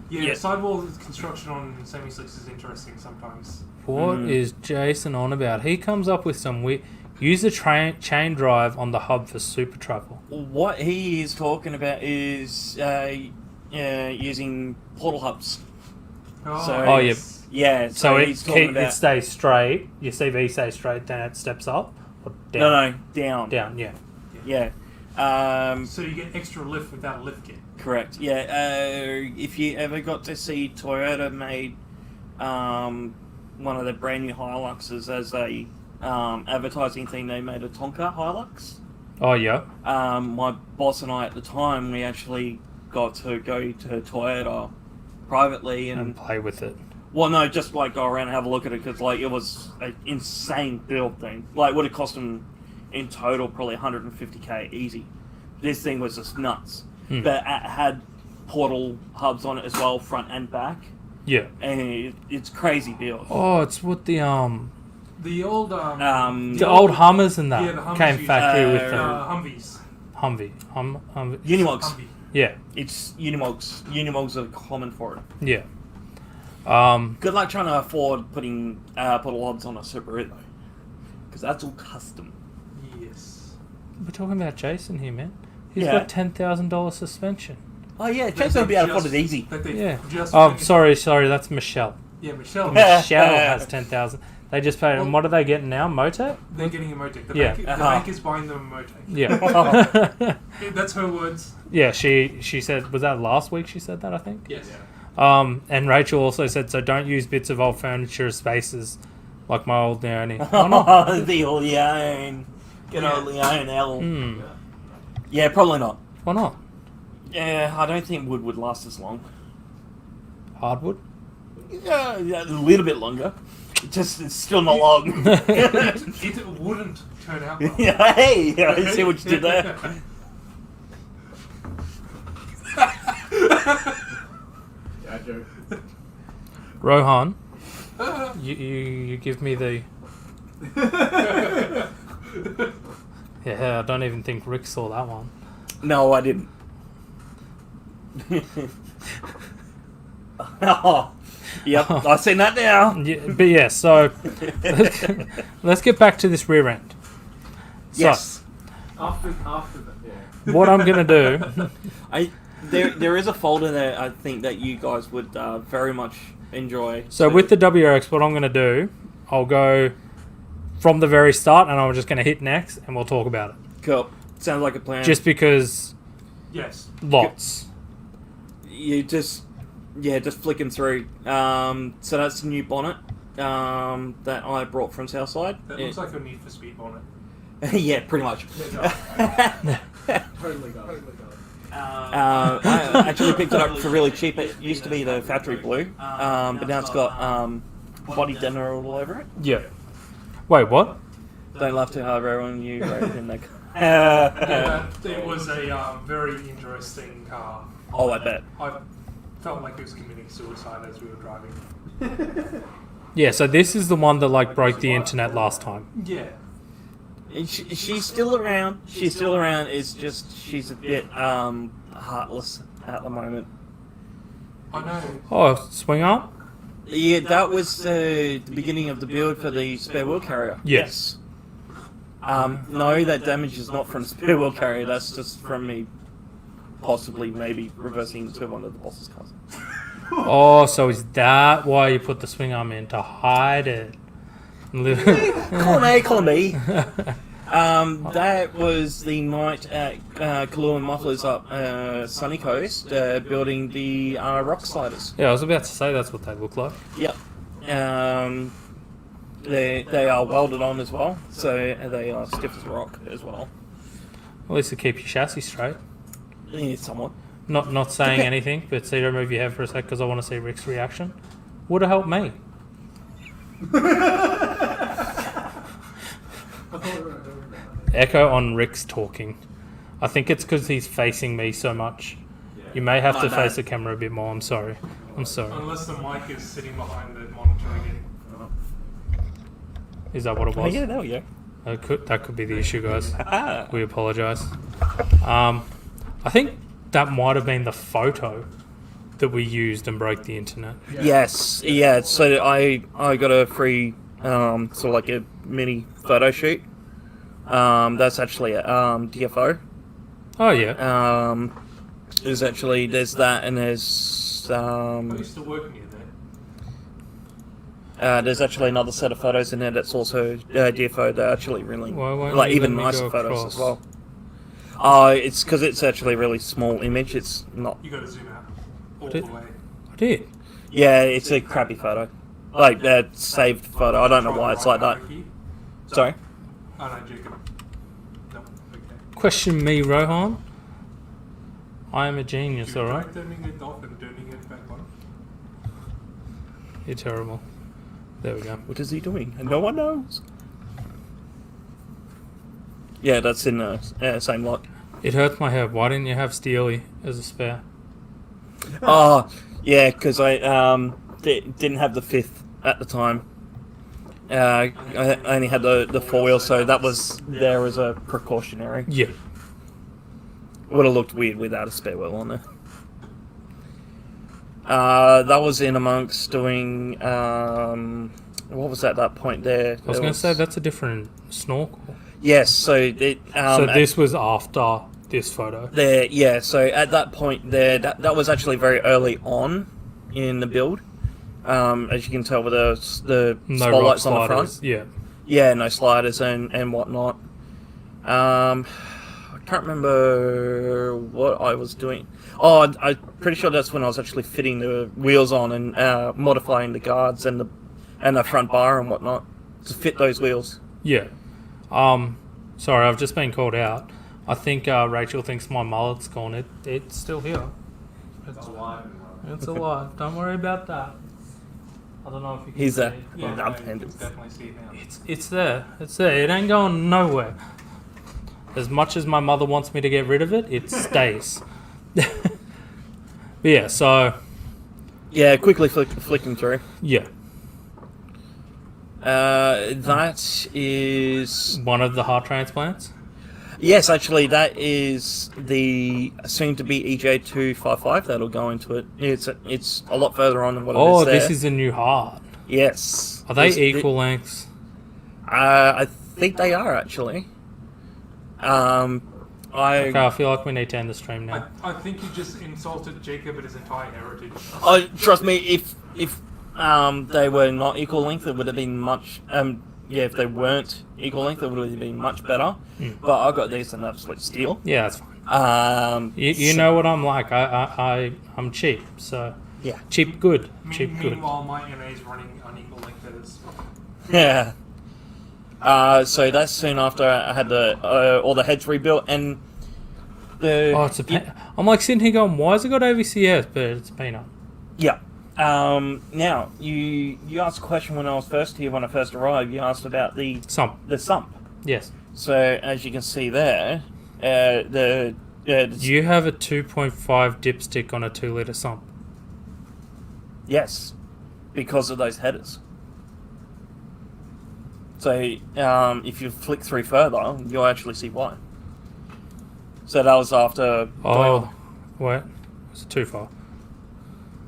Yeah, Yeah. sidewall construction on semi-slicks is interesting sometimes. What is Jason on about? He comes up with some weird... Use the chain drive on the hub for super travel. What he is talking about is using portal hubs. Oh, yeah. Yeah, So he's talking about... it stays straight. Your CV stays straight, then it steps up or down. No, down. Down, yeah. Yeah. So you get extra lift without a lift kit. Correct. Yeah. If you ever got to see Toyota made one of the brand new Hiluxes as a advertising thing, they made a Tonka Hilux. Oh, yeah. My boss and I at the time, we actually got to go to Toyota privately And play with it. well, no, just like go around and have a look at it because like it was an insane build thing. Like would have cost them in total probably 150k easy. This thing was just nuts, but it had portal hubs on it as well, front and back, Yeah. and it's crazy build. Oh, it's what the The old the old Hummers and that Yeah, the Hummers came used- factory with the Humvees. Humvee. Humvee. Unimogs. Humvee. Yeah. It's Unimogs. Unimogs are common for it. Yeah. Good luck trying to afford putting portal hubs on a Subaru though, because that's all custom. Yes. We're talking about Jason here, man. He's Yeah. got $10,000 suspension. Oh yeah, That Chase will they be able to afford just- it easy. That they Yeah. just Oh, finished- sorry, that's Michelle. Yeah, Michelle. Michelle has 10,000. They just paid. And what are they getting now? Motec? They're getting a Motec. The, Yeah. bank, the Uh-huh. bank is buying them a Motec. Yeah. Yeah, that's her words. Yeah. She said. Was that last week? She said that, I think. Yes. And Rachel also said, so don't use bits of old furniture as spaces, like my old Leone. Why not? The old Leone. Good old Leone L. Hmm. Yeah, probably not. Why not? Yeah, I don't think wood would last as long. Hardwood? Yeah, a little bit longer. It's still not long. It wouldn't turn out well. Yeah, hey, I see what you did there. Yeah, joke. Rohan, you give me the... Yeah, I don't even think Rick saw that one. No, I didn't. Oh, yep, I've seen that now. Yeah, but yeah, so let's get back to this rear end. So, Yes. After that, yeah. what I'm going to do... There is a folder there, I think, that you guys would very much enjoy. So with the WRX, what I'm going to do, I'll go from the very start and I'm just going to hit next and we'll talk about it. Cool. Sounds like a plan. Just because Yes. lots. You just flicking through. So that's the new bonnet that I brought from Southside. That looks like a Need for Speed bonnet. Yeah, pretty much. Totally got it. I actually picked it up for really cheap. It used to be the factory blue, but now it's got body denim all over it. Yeah. Wait, what? Don't laugh too hard, everyone. You wrote it in there. Yeah, it was a very interesting car. Oh, I bet. I felt like it was committing suicide as we were driving. Yeah, so this is the one that like broke the internet last time. Yeah. She's still around. She's still around. It's just she's a bit heartless at the moment. I know. Oh, swing up? Yeah, that was the beginning of the build for the spare wheel carrier. Yes. No, that damage is not from spare wheel carrier. That's just from me possibly maybe reversing into one of the boss's cars. Oh, so is that why you put the swing arm in? To hide it? Call me. That was the night at Kahlua and Mufflers up Sunny Coast building the rock sliders. Yeah, I was about to say that's what they look like. Yep. They are welded on as well, so they are stiff as rock as well. At least to keep your chassis straight. Yeah, somewhat. Not saying anything, but Cedar, move your head for a sec because I want to see Rick's reaction. Would have helped me. Echo on Rick's talking. I think it's because he's facing me so much. You may have to face the camera a bit more. I'm sorry. Unless the mic is sitting behind the monitor again. Is that what it Oh, was? yeah, there we go. That could be the issue, guys. We apologise. I think that might have been the photo that we used and broke the internet. Yes, yeah. So I got a free sort of like a mini photo shoot. That's actually a DFO. Oh yeah. There's that, and there's Are you still working here there? there's actually another set of photos in there that's also DFO. They're actually really Why won't like you even let me nicer go photos across? as well. It's because it's actually a really small image. It's not. You got to zoom out all Did- the way. I did. Yeah, it's a crappy photo. Like that saved photo. I don't know why it's like that. Sorry. Oh no, Jacob. No, okay. Question me, Rohan. I am a genius, You're alright? turning it off and turning it back on. You're terrible. There we go. What is he doing? And no one knows. Yeah, that's in the same lot. It hurts my head. Why didn't you have Steely as a spare? Oh, yeah, because I didn't have the 5th at the time. I only had the 4-wheel, so that was there as a precautionary. Yeah. Would have looked weird without a spare wheel on there. That was in amongst doing what was at that point there? I was going to say that's a different snorkel. Yes, so it. So this was after this photo. There, yeah. So at that point there, that was actually very early on in the build. As you can tell with the No rock spotlights on the sliders. front. Yeah. Yeah, no sliders and whatnot. I can't remember what I was doing. Oh, I'm pretty sure that's when I was actually fitting the wheels on and modifying the guards and the front bar and whatnot to fit those wheels. Yeah. Sorry, I've just been called out. I think Rachel thinks my mullet's gone. It's still here. It's alive. Don't worry about that. I don't know if you can He's see a it. Yeah, I'm no, you handed. can definitely see it now. It's there. It's there. It ain't going nowhere. As much as my mother wants me to get rid of it, it stays. But yeah, so Yeah, quickly flicking through. yeah, That is one of the heart transplants. yes, actually, that is the soon to be EJ255 that'll go into it. It's a lot further on than what it Oh, is there. this is a new heart. Yes. Are they This- equal lengths? I think they are actually. Okay, I feel like we need to end the stream now. I think you just insulted Jacob and his entire heritage. Trust me, if they were not equal length, it would have been much. If they weren't equal length, it would have been much better. But I got these in absolute steel. Yeah, that's fine. You So- know what I'm like. I'm cheap, so Yeah. cheap good, cheap good. Meanwhile, my NA is running unequal length headers. Yeah. So that's soon after I had all the heads rebuilt and the. Oh, it's a pain. I'm like sitting here going, why has it got AVCS? But it's a peanut. Yeah. Now you asked a question when I was first here when I first arrived. You asked about the Some, sump. yes. So as you can see there, the You have a 2.5 dipstick on a 2-litre sump. yes, because of those headers. So if you flick through further, you'll actually see why. So that was after. Oh, wait. It's too far.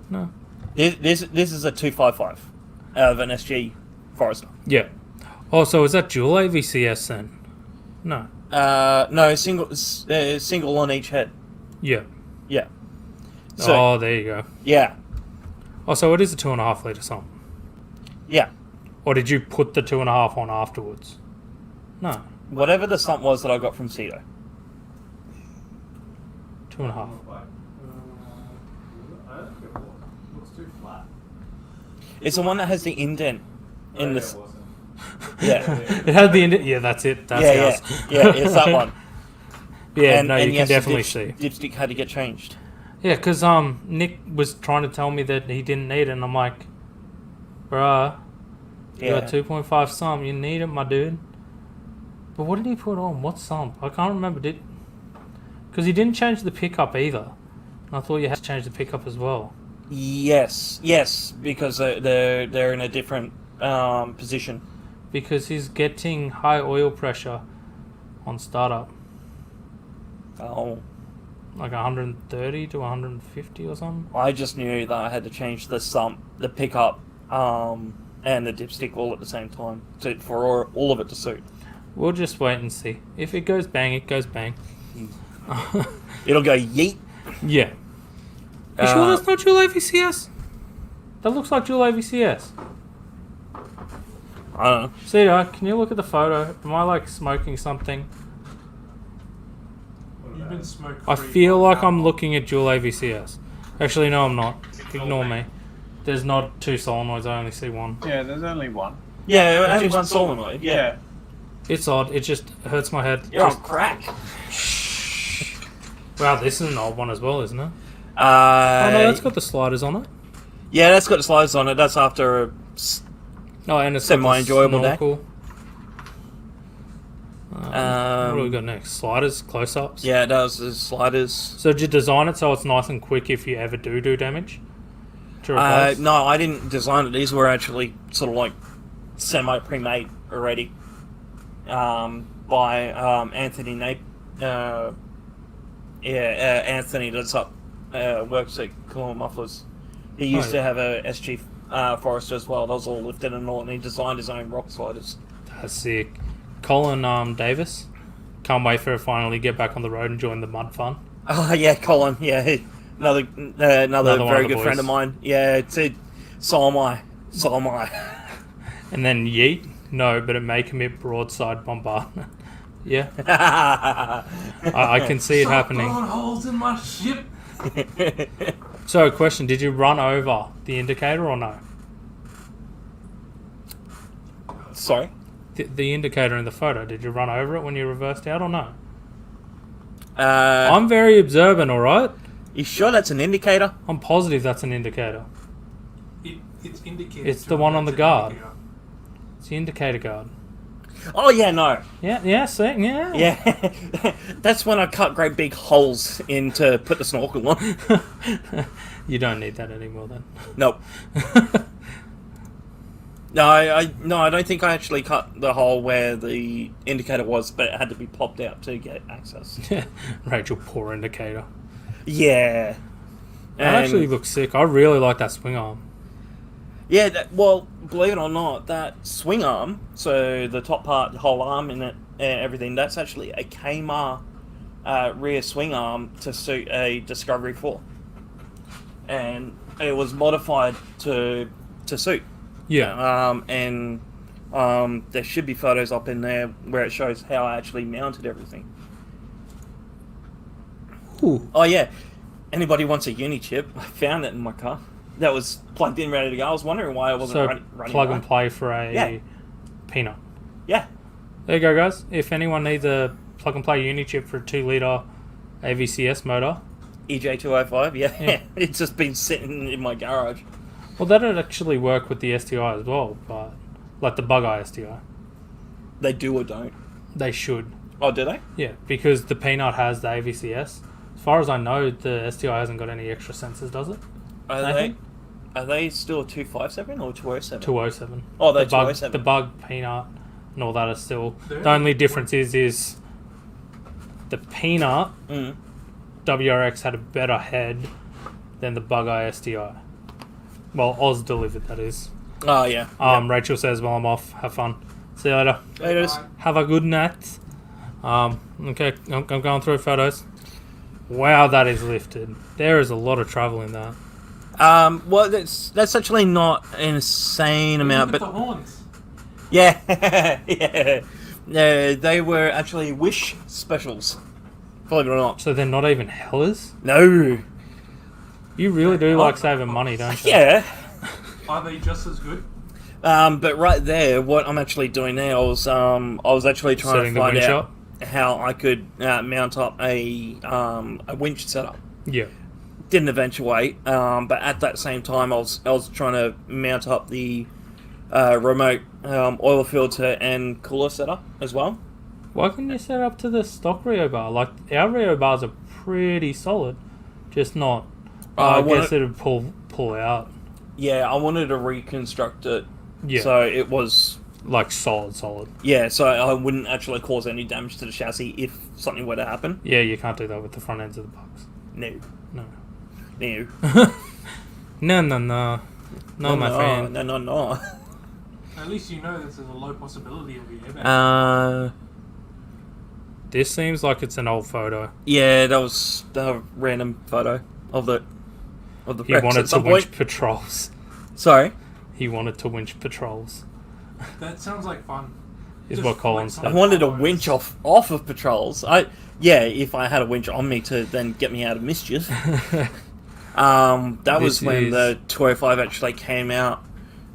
No. This is a 255 out of an SG Forester. Yeah. Oh, so is that dual AVCS then? No. No, single on each head. Yeah. Yeah. So Oh, there you go. yeah, Oh, so it is a 2.5 litre sump. yeah. Or did you put the 2.5 on afterwards? No. Whatever the sump was that I got from Cedo. 2.5. I don't think it was. It looks too flat. It's the one that has the indent in Oh, the. yeah, it wasn't. Yeah. It had the yeah, that's it. That's Yeah, ours. yeah, it's that one. Yeah, And no, you can yes, the definitely see. dipstick had to get changed. Yeah, because Nick was trying to tell me that he didn't need it, and I'm like, bruh, you got 2.5 sump, you need it, my dude. But what did he put on? What sump? I can't remember. Because he didn't change the pickup either. And I thought you had to change the pickup as well. Yes, because they're in a different position. Because he's getting high oil pressure on startup. Oh. Like 130 to 150 or something. I just knew that I had to change the sump, the pickup, and the dipstick all at the same time for all of it to suit. We'll just wait and see. If it goes bang, it goes bang. It'll go yeet. Yeah. You sure that's not dual AVCS? That looks like dual AVCS. I don't know. Cedar, can you look at the photo? Am I like smoking something? You've been smoke I feel like I'm looking at dual AVCS. Actually, no, I'm not. Ignore me. There's not 2 solenoids, I only see 1. Yeah, there's only one. Yeah, only one solenoid. Yeah. It's odd, it just hurts my head. You're on crack. Wow, this is an old one as well, isn't it? Oh Oh no, that's got the sliders on it. Yeah, that's got the sliders on it. That's after a Oh, and it's got the Semi-enjoyable day. snorkel. What do we got next? Sliders, close-ups? Yeah, it does. The sliders. So did you design it so it's nice and quick if you ever do damage? To replace? No, I didn't design it. These were actually sort of like semi-pre-made already by Anthony Nape. Anthony that's up works at Cool Mufflers. He used to have a SG Forester as well. That was all lifted and all, and he designed his own rock sliders. That's sick. Colin Davis. Can't wait for it to finally get back on the road and join the mud fun. Oh yeah, Colin. Yeah, another very good friend of mine. Yeah, so am I. And then Yeet. No, but it may commit broadside bombardment. Yeah. I can see it happening. Stop blowing holes in my ship. So, question, did you run over the indicator or no? Sorry? The indicator in the photo, did you run over it when you reversed out or no? I'm I'm very observant, alright? You sure that's an indicator? I'm positive that's an indicator. It's indicated. It's to the me one on that's the an guard. indicator. It's the indicator guard. Oh yeah, no. Yeah, see? Yeah. Yeah, that's when I cut great big holes in to put the snorkel on. You don't need that anymore then. Nope. No, I don't think I actually cut the hole where the indicator was, but it had to be popped out to get access. Rachel, poor indicator. Yeah. That actually looks sick. I really like that swing arm. Yeah, well, believe it or not, that swing arm, so the top part, the whole arm in it, everything, that's actually a Kmart rear swing arm to suit a Discovery 4. And it was modified to suit. Yeah. There should be photos up in there where it shows how I actually mounted everything. Ooh. Oh yeah, anybody wants a uni chip? I found it in my car. That was plugged in, ready to go. I was wondering why I wasn't running. Plug right. and play for a peanut. Yeah. There you go, guys. If anyone needs a plug and play uni chip for a 2-litre AVCS motor, EJ205. Yeah. It's just been sitting in my garage. well, that'd actually work with the STI as well, but like the Bug-Eye STI. They do or don't. They should. Oh, do they? Yeah, because the peanut has the AVCS. As far as I know, the STI hasn't got any extra sensors, does it? Are they still a 257 or 207? 207. Oh, they're the bug, 207. The bug, peanut, and all that are still. They're- The only difference is the peanut Mm. WRX had a better head than the Bug-Eye STI. Well, Oz delivered, that is. Oh, yeah. Rachel says, well, I'm off. Have fun. See you later. It is. Have a good night. Okay, I'm going through photos. Wow, that is lifted. There is a lot of travel in that. Well, that's actually not an insane amount, Look at but the horns. yeah, yeah. They were actually Wish specials. Believe it or not. So they're not even Hellers? No. You really do like saving money, don't you? Yeah. Are they just as good? But right there, what I'm actually doing now is I was actually trying Setting to the find winch out up? how I could mount up a winch setup. Yeah. didn't eventuate. But at that same time, I was trying to mount up the remote oil filter and cooler setup as well. Why couldn't you set up to the stock Rio bar? Like, our Rio bars are pretty solid, just not. I guess it'd pull out. Yeah, I wanted to reconstruct it. Yeah. So it was Like solid. Yeah, so I wouldn't actually cause any damage to the chassis if something were to happen. Yeah, you can't do that with the front ends of the bucks. No. No. No. No, my friend. No. At least you know there's a low possibility of the airbag. This seems like it's an old photo. Yeah, that was a random photo of the He Rex wanted at to some winch point. patrols. Sorry. He wanted to winch patrols. That sounds like fun. Is Just what Colin like said. I wanted a winch off of patrols. If I had a winch on me to then get me out of mischief. That was when the 205 actually came out.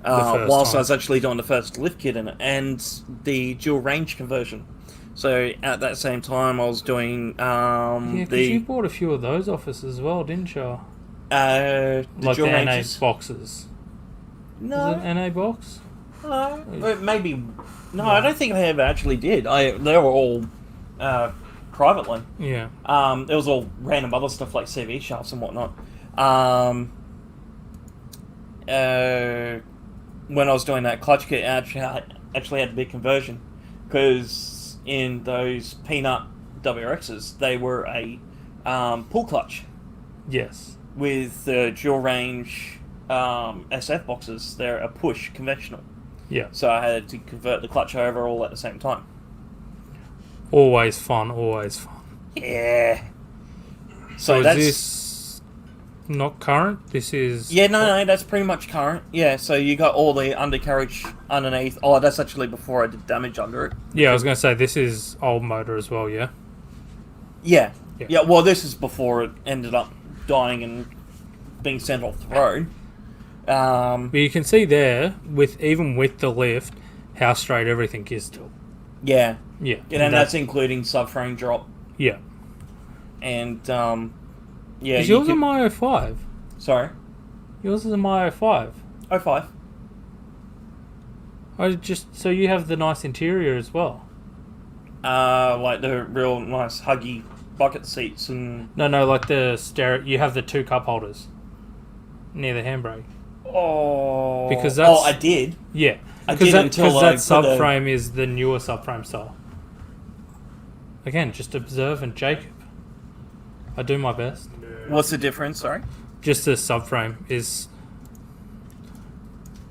Whilst I was actually doing the first lift kit in it, and the dual range conversion. So at that same time, I was doing Yeah, because you bought a few of those off us as well, didn't you? the Like dual the NA ranges. boxes. No, Was it NA box? maybe. No, I don't think I ever actually did. They were all privately. Yeah. There was all random other stuff like CV shafts and whatnot. When I was doing that clutch kit, I actually had a big conversion because in those Peanut WRXs, they were a pull clutch. Yes. With the dual range SF boxes, they're a push conventional. Yeah. So I had to convert the clutch over all at the same time. Always fun. Yeah. So is that's this not current? This is... Yeah, no, that's pretty much current. Yeah, so you got all the undercarriage underneath. Oh, that's actually before I did damage under it. Yeah, I was going to say, this is old motor as well, yeah? Yeah. Yeah. Yeah, well, this is before it ended up dying and being sent off the road. But you can see there, even with the lift, how straight everything is still. Yeah. Yeah. And that's including subframe drop. Yeah. And, yeah. Is yours a My 05? Sorry? Yours is a My 05. 05. So you have the nice interior as well? Like the real nice huggy bucket seats and... No, like the stereo. You have the 2 cup holders near the handbrake. Oh. Because that's... Oh, I did. Yeah. I did until that I put subframe is the newer subframe style. Again, just observant Jacob. I do my best. What's the difference, sorry? Just the subframe is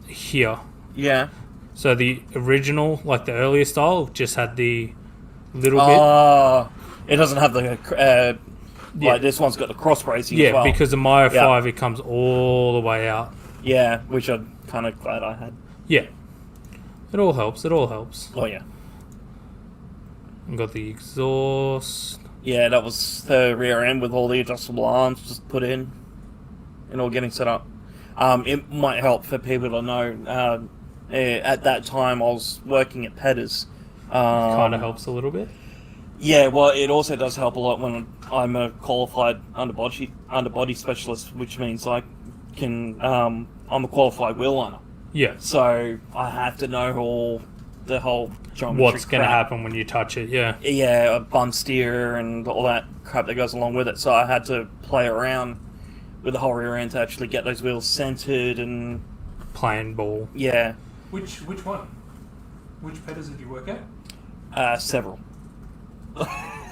here. Yeah. So the original, like the earlier style, just had the little It doesn't have the... Yeah. Like this one's got the cross bracing bit. as Yeah, well. because the My 05, Yeah. it comes all the way out. Yeah, which I'm kind of glad I had. Yeah. It all helps. Oh, yeah. And got the exhaust. Yeah, that was the rear end with all the adjustable arms just put in and all getting set up. It might help for people to know. At that time, I was working at Petters. Kind of helps a little bit. Yeah, well, it also does help a lot when I'm a qualified underbody specialist, which means I can I'm a qualified wheel liner. Yeah. So I have to know the whole geometry What's going to crap. happen when you touch it, yeah. Yeah, a bun steer and all that crap that goes along with it. So I had to play around with the whole rear end to actually get those wheels centered and Playing ball. yeah, Which one? Which Petters did you work at? several.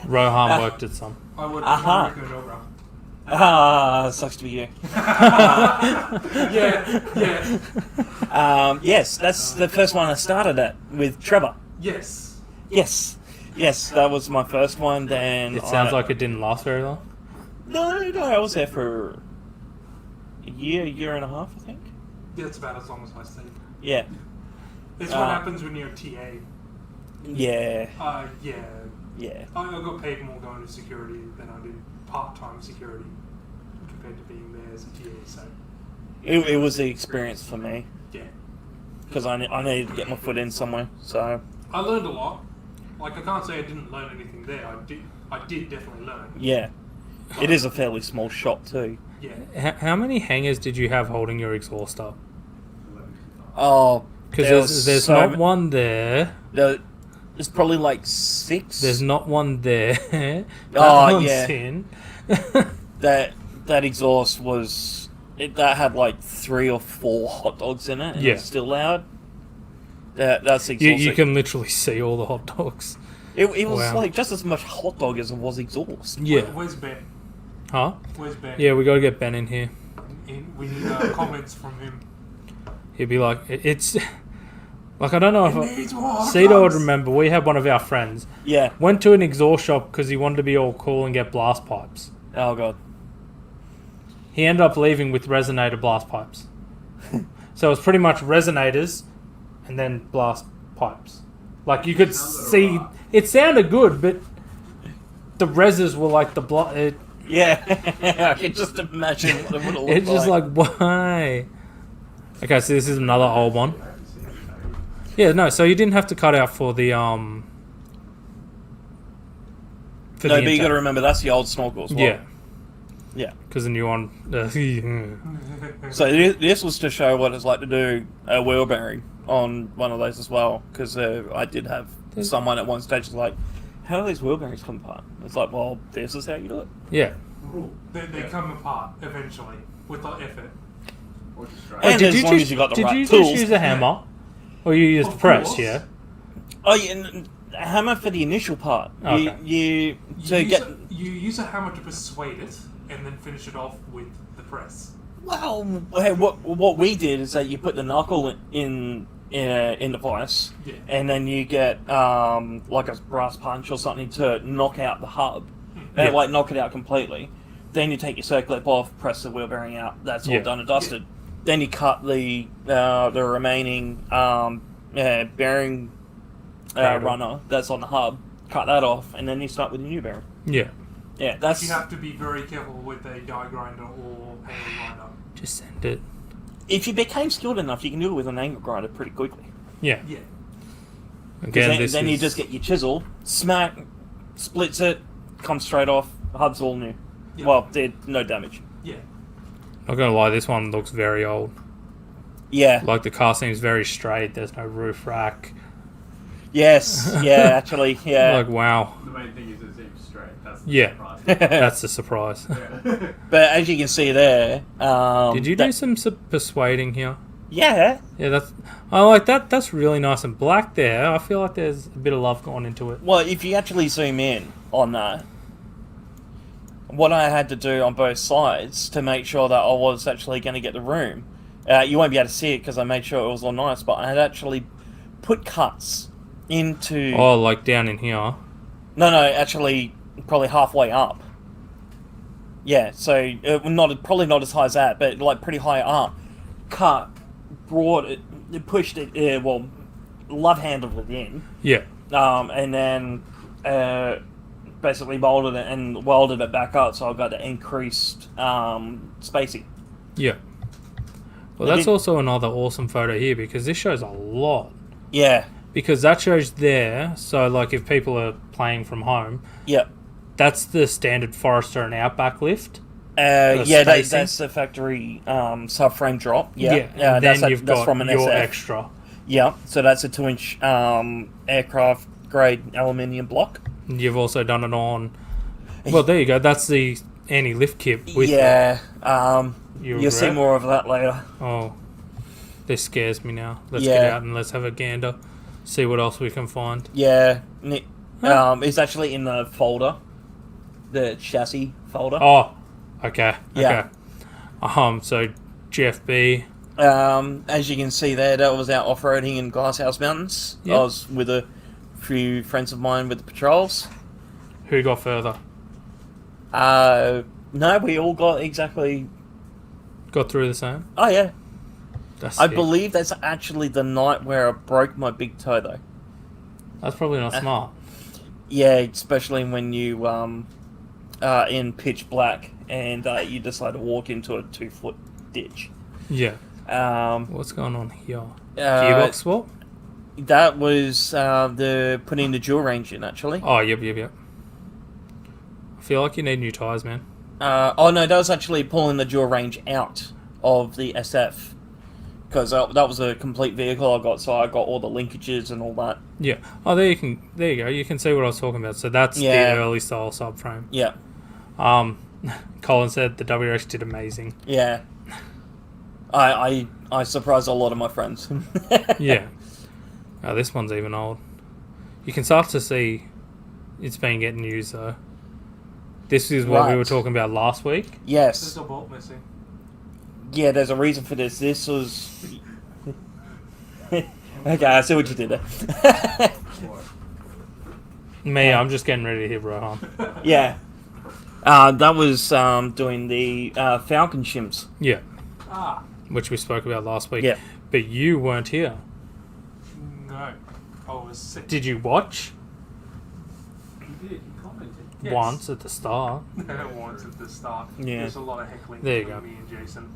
Rohan worked at some. I would Aha. recommend Ogra. Sucks to be you. Yeah. Yes, that's the first one I started at with Trevor. Yes. Yes, that was my first one. Then It sounds like it didn't last very long. no, I was there for a year and a half, I think. That's about as long as I stayed. Yeah, It's what happens when you're a TA. yeah. Yeah. I got paid more going to security than I did part-time security compared to being there as a TA, so It was the experience for me yeah. because I needed to get my foot in somewhere. So I learned a lot. Like, I can't say I didn't learn anything there. I did definitely learn. yeah, it is a fairly small shop too. Yeah. How many hangers did you have holding your exhaust up? Oh, Because there's so not one there. there's probably like 6. There's not one there. that Oh, one's yeah. in. that exhaust was that had like 3 or 4 hot dogs in it, and Yeah. it's still loud. That's you exhausting. can literally see all the hot dogs. It was Wow. like just as much hot dog as it was exhaust. Yeah. Where's Ben? Huh? Where's Ben? Yeah, we got to get Ben in here. We need comments from him. He'd be like, it's like, I don't know It if needs more hot Cedar would dogs. remember. We had one of our friends Yeah. went to an exhaust shop because he wanted to be all cool and get blast pipes. Oh god. He ended up leaving with resonator blast pipes. So it was pretty much resonators and then blast pipes. Like you could see, it sounded good, but the reses were like the blast. Yeah. I can just imagine what it would have looked It's just like, why? Okay, so this is another old one. Yeah, no, so you didn't have to cut out for the No, but you intake. got to remember that's the old snorkel as well. Yeah, Yeah. because the new one. So this was to show what it's like to do a wheel bearing on one of those as well, because I did have someone at one stage was like, "How do these wheel bearings come apart?" It's like, well, this is how you do it. Yeah. They come apart eventually with the effort. Or just straight. And did as you long just, as you got the did right you tools. just use a hammer? Or you used Of press, course. yeah? Oh, yeah, a hammer for the initial part. Okay. You to use get you use a hammer to persuade it, and then finish it off with the press. well. What we did is that you put the knuckle in the vice, Yeah. and then you get like a brass punch or something to knock out the hub, Yeah. like knock it out completely. Then you take your circlip off, press the wheel bearing out. That's all Yeah. done and dusted. Then you cut the remaining bearing Cradle. runner that's on the hub. Cut that off, and then you start with a new bearing. Yeah. Yeah, that's You have to be very careful with a die grinder or angle grinder. Just send it. if you became skilled enough, you can do it with an angle grinder pretty quickly. Yeah. Yeah. 'Cause Again, then, this then is, you just get your chisel, smack, splits it, comes straight off. Hub's all new. Yeah. Well, did no damage. Yeah. not gonna lie, this one looks very old. Yeah. Like the car seems very straight. There's no roof rack. Yes. Yeah. Actually. Yeah. Like wow. The main thing is it seems straight. That's the Yeah. surprise. That's the surprise. Yeah. But as you can see there, Did you do some persuading here? Yeah. Yeah, that's. I like that. That's really nice and black there. I feel like there's a bit of love gone into it. Well, if you actually zoom in on that, what I had to do on both sides to make sure that I was actually going to get the room, you won't be able to see it because I made sure it was all nice, but I had actually put cuts into... Oh, like down in here. No, actually probably halfway up. Yeah, so probably not as high as that, but like pretty high up. Cut, brought it, pushed it, love handled it in, Yeah. and then basically molded it and welded it back up, so I've got the increased spacing. Yeah. Well, I that's did- also another awesome photo here because this shows a lot. Yeah, Because that shows there, so like if people are playing from home, yep. that's the standard Forester and Outback lift. Yeah, spacing? that's the factory subframe drop. Yeah, and then that's you've that's got from an your SF. extra. Yeah, so that's a 2-inch aircraft grade aluminium block. You've also done it on. Well, there you go. That's the anti-lift kit with Yeah, your you'll see rep. more of that later. Oh, this scares me now. Let's Yeah. get out and let's have a gander. See what else we can find. Yeah, Huh. it's actually in the folder, the chassis folder. Oh, okay. Yeah. Okay. So GFB. As you can see there, that was out off-roading in Glasshouse Mountains. Yep. I was with a few friends of mine with the patrols. Who got further? No, we all got exactly... Got through the same. Oh, yeah. That's I sick. believe that's actually the night where I broke my big toe, though. That's probably not smart. Yeah, especially when you in pitch black and you decide to walk into a 2-foot ditch. Yeah. Um, What's going on here? Gearbox swap? That was the putting the dual range in, actually. Oh, yep. I feel like you need new tyres, man. Oh no, that was actually pulling the dual range out of the SF. Because that was a complete vehicle I got, so I got all the linkages and all that. Yeah. Oh, there you go. You can see what I was talking about. So that's Yeah. the early style subframe. Yeah, Colin said the WRX did amazing. yeah. I surprised a lot of my friends. Yeah. Oh, this one's even old. You can start to see it's been getting used though. This is what we Right. were talking about last week. There's Yes. a bolt missing. Yeah, there's a reason for this. This was... Okay, I see what you did there. Me, I'm just getting ready to hit Rohan. Yeah. That was doing the Falcon shims. Yeah. Ah, Which we spoke about last week. Yeah. But you weren't here. no. I was sick. Did you watch? You did. You commented. Yes. Once at the start. Once at the start. Yeah. There's a lot of heckling There you between go. me and Jason.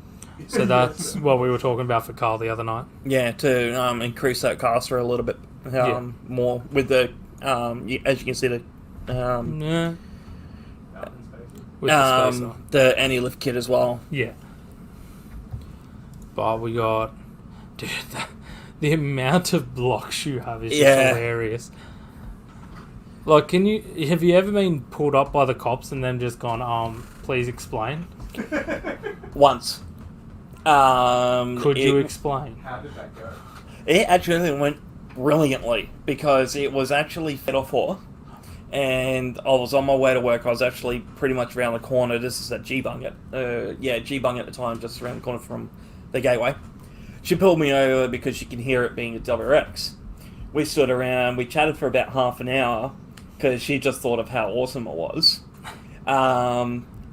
So that's what we were talking about for Carl the other night. Yeah, to increase that caster a little bit more with the as you can see the Yeah. Falcon spaces. With the spacer. the anti-lift kit as well. Yeah. But we got... Dude, the amount of blocks you have is just Yeah. hilarious. Like, have you ever been pulled up by the cops and then just gone, please explain? Once. Could you it, explain? How did that go? it actually went brilliantly because it was actually fed off for, and I was on my way to work. I was actually pretty much around the corner. This is at G-Bung G-Bung at the time, just around the corner from the gateway. She pulled me over because she can hear it being a WRX. We stood around, we chatted for about half an hour because she just thought of how awesome it was.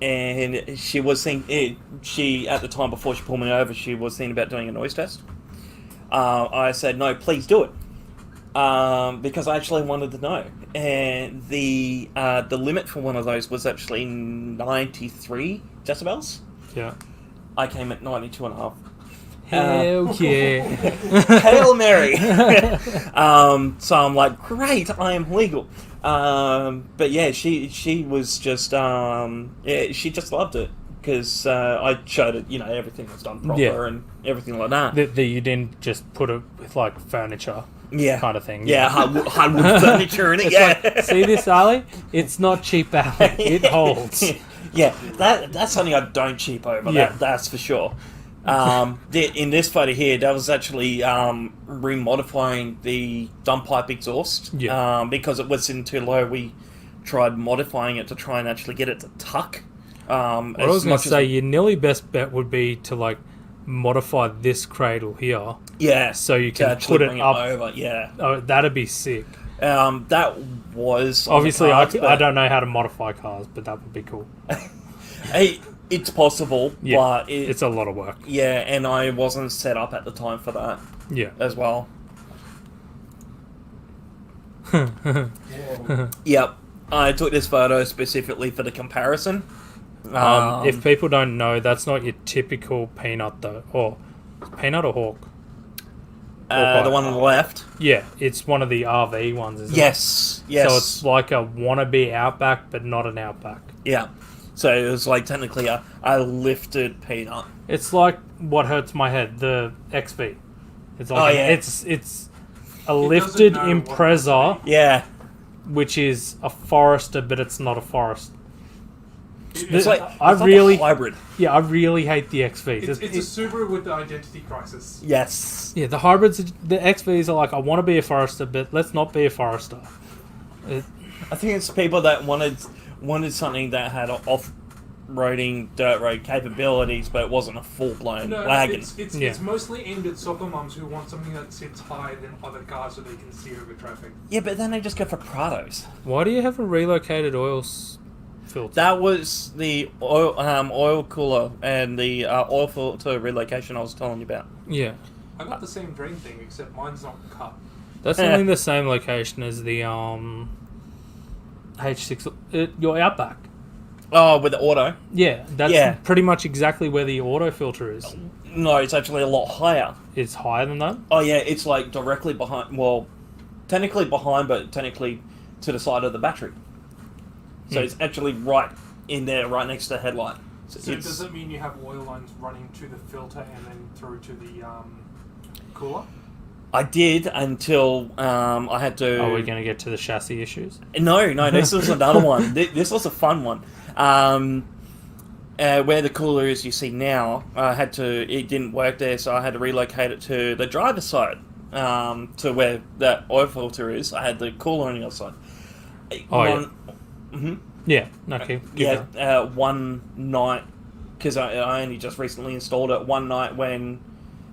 And she was thinking, she, at the time before she pulled me over, she was thinking about doing a noise test. I said, no, please do it. Because I actually wanted to know. And the limit for one of those was actually 93 decibels. Yeah. I came at 92 and a half. Hell yeah. Hail Mary! So I'm like, great, I am legal. But yeah, she was just, she just loved it. Because I showed it, everything was done proper Yeah. and everything like that. That you didn't just put it with, like, furniture Yeah. kind of thing. Yeah, hardwood furniture in it, It's yeah. like, see this alley? It's not cheap alley. It holds. Yeah, that's something I don't cheap over. Yeah. That's for sure. In this photo here, that was actually remodifying the dump pipe exhaust. Yeah. Because it was sitting too low, we tried modifying it to try and actually get it to tuck. What I was going to say, your nearly best bet would be to, like, modify this cradle here. Yeah. So you to can actually put it bring up. over, yeah. Oh, that'd be sick. That was on the Obviously, cards, I don't know how to modify cars, but that would be cool. Hey, it's possible, Yeah, but it's a lot of work. yeah, and I wasn't set up at the time for that Yeah. as well. Whoa. Yep, I took this photo specifically for the comparison. If people don't know, that's not your typical peanut, though. Or peanut or hawk? The one on the left. Yeah, it's one of the RV ones, isn't Yes, it? yes. So it's like a wannabe Outback, but not an Outback. Yeah. So it was like technically a lifted peanut. It's like what hurts my head, the XV. It's like Oh, yeah. it's a doesn't lifted know what Impreza, Yeah. which is a Forester, but it's not a Forest. It's like, I it's really- like a hybrid. Yeah, I really hate the XVs. It's a Subaru with the identity crisis. Yes. Yeah, the hybrids, the XVs are like, I want to be a Forester, but let's not be a Forester. I think it's people that wanted something that had off-roading dirt road capabilities, but it wasn't a full-blown No, wagon. it's mostly aimed at soccer mums who want something that sits higher than other cars so they can see over traffic. Yeah, but then they just go for Prados. Why do you have a relocated oil filter? That was the oil cooler and the oil filter relocation I was telling you about. Yeah. I got the same drain thing, except mine's not cut. That's only the same location as the H6, your Outback. Oh, with the auto? Yeah, that's Yeah. pretty much exactly where the auto filter is. No, it's actually a lot higher. It's higher than that? Oh yeah, it's like directly behind. Well, technically behind, but technically to the side of the battery. So it's actually right in there right next to the headlight. So does it mean you have oil lines running to the filter and then through to the cooler? I did until I had to... Are we going to get to the chassis issues? No, this was another one. This was a fun one. Where the cooler is you see now, it didn't work there, so I had to relocate it to the driver's side, to where that oil filter is. I had the cooler on the other side. Yeah, okay. One night, because I only just recently installed it, one night when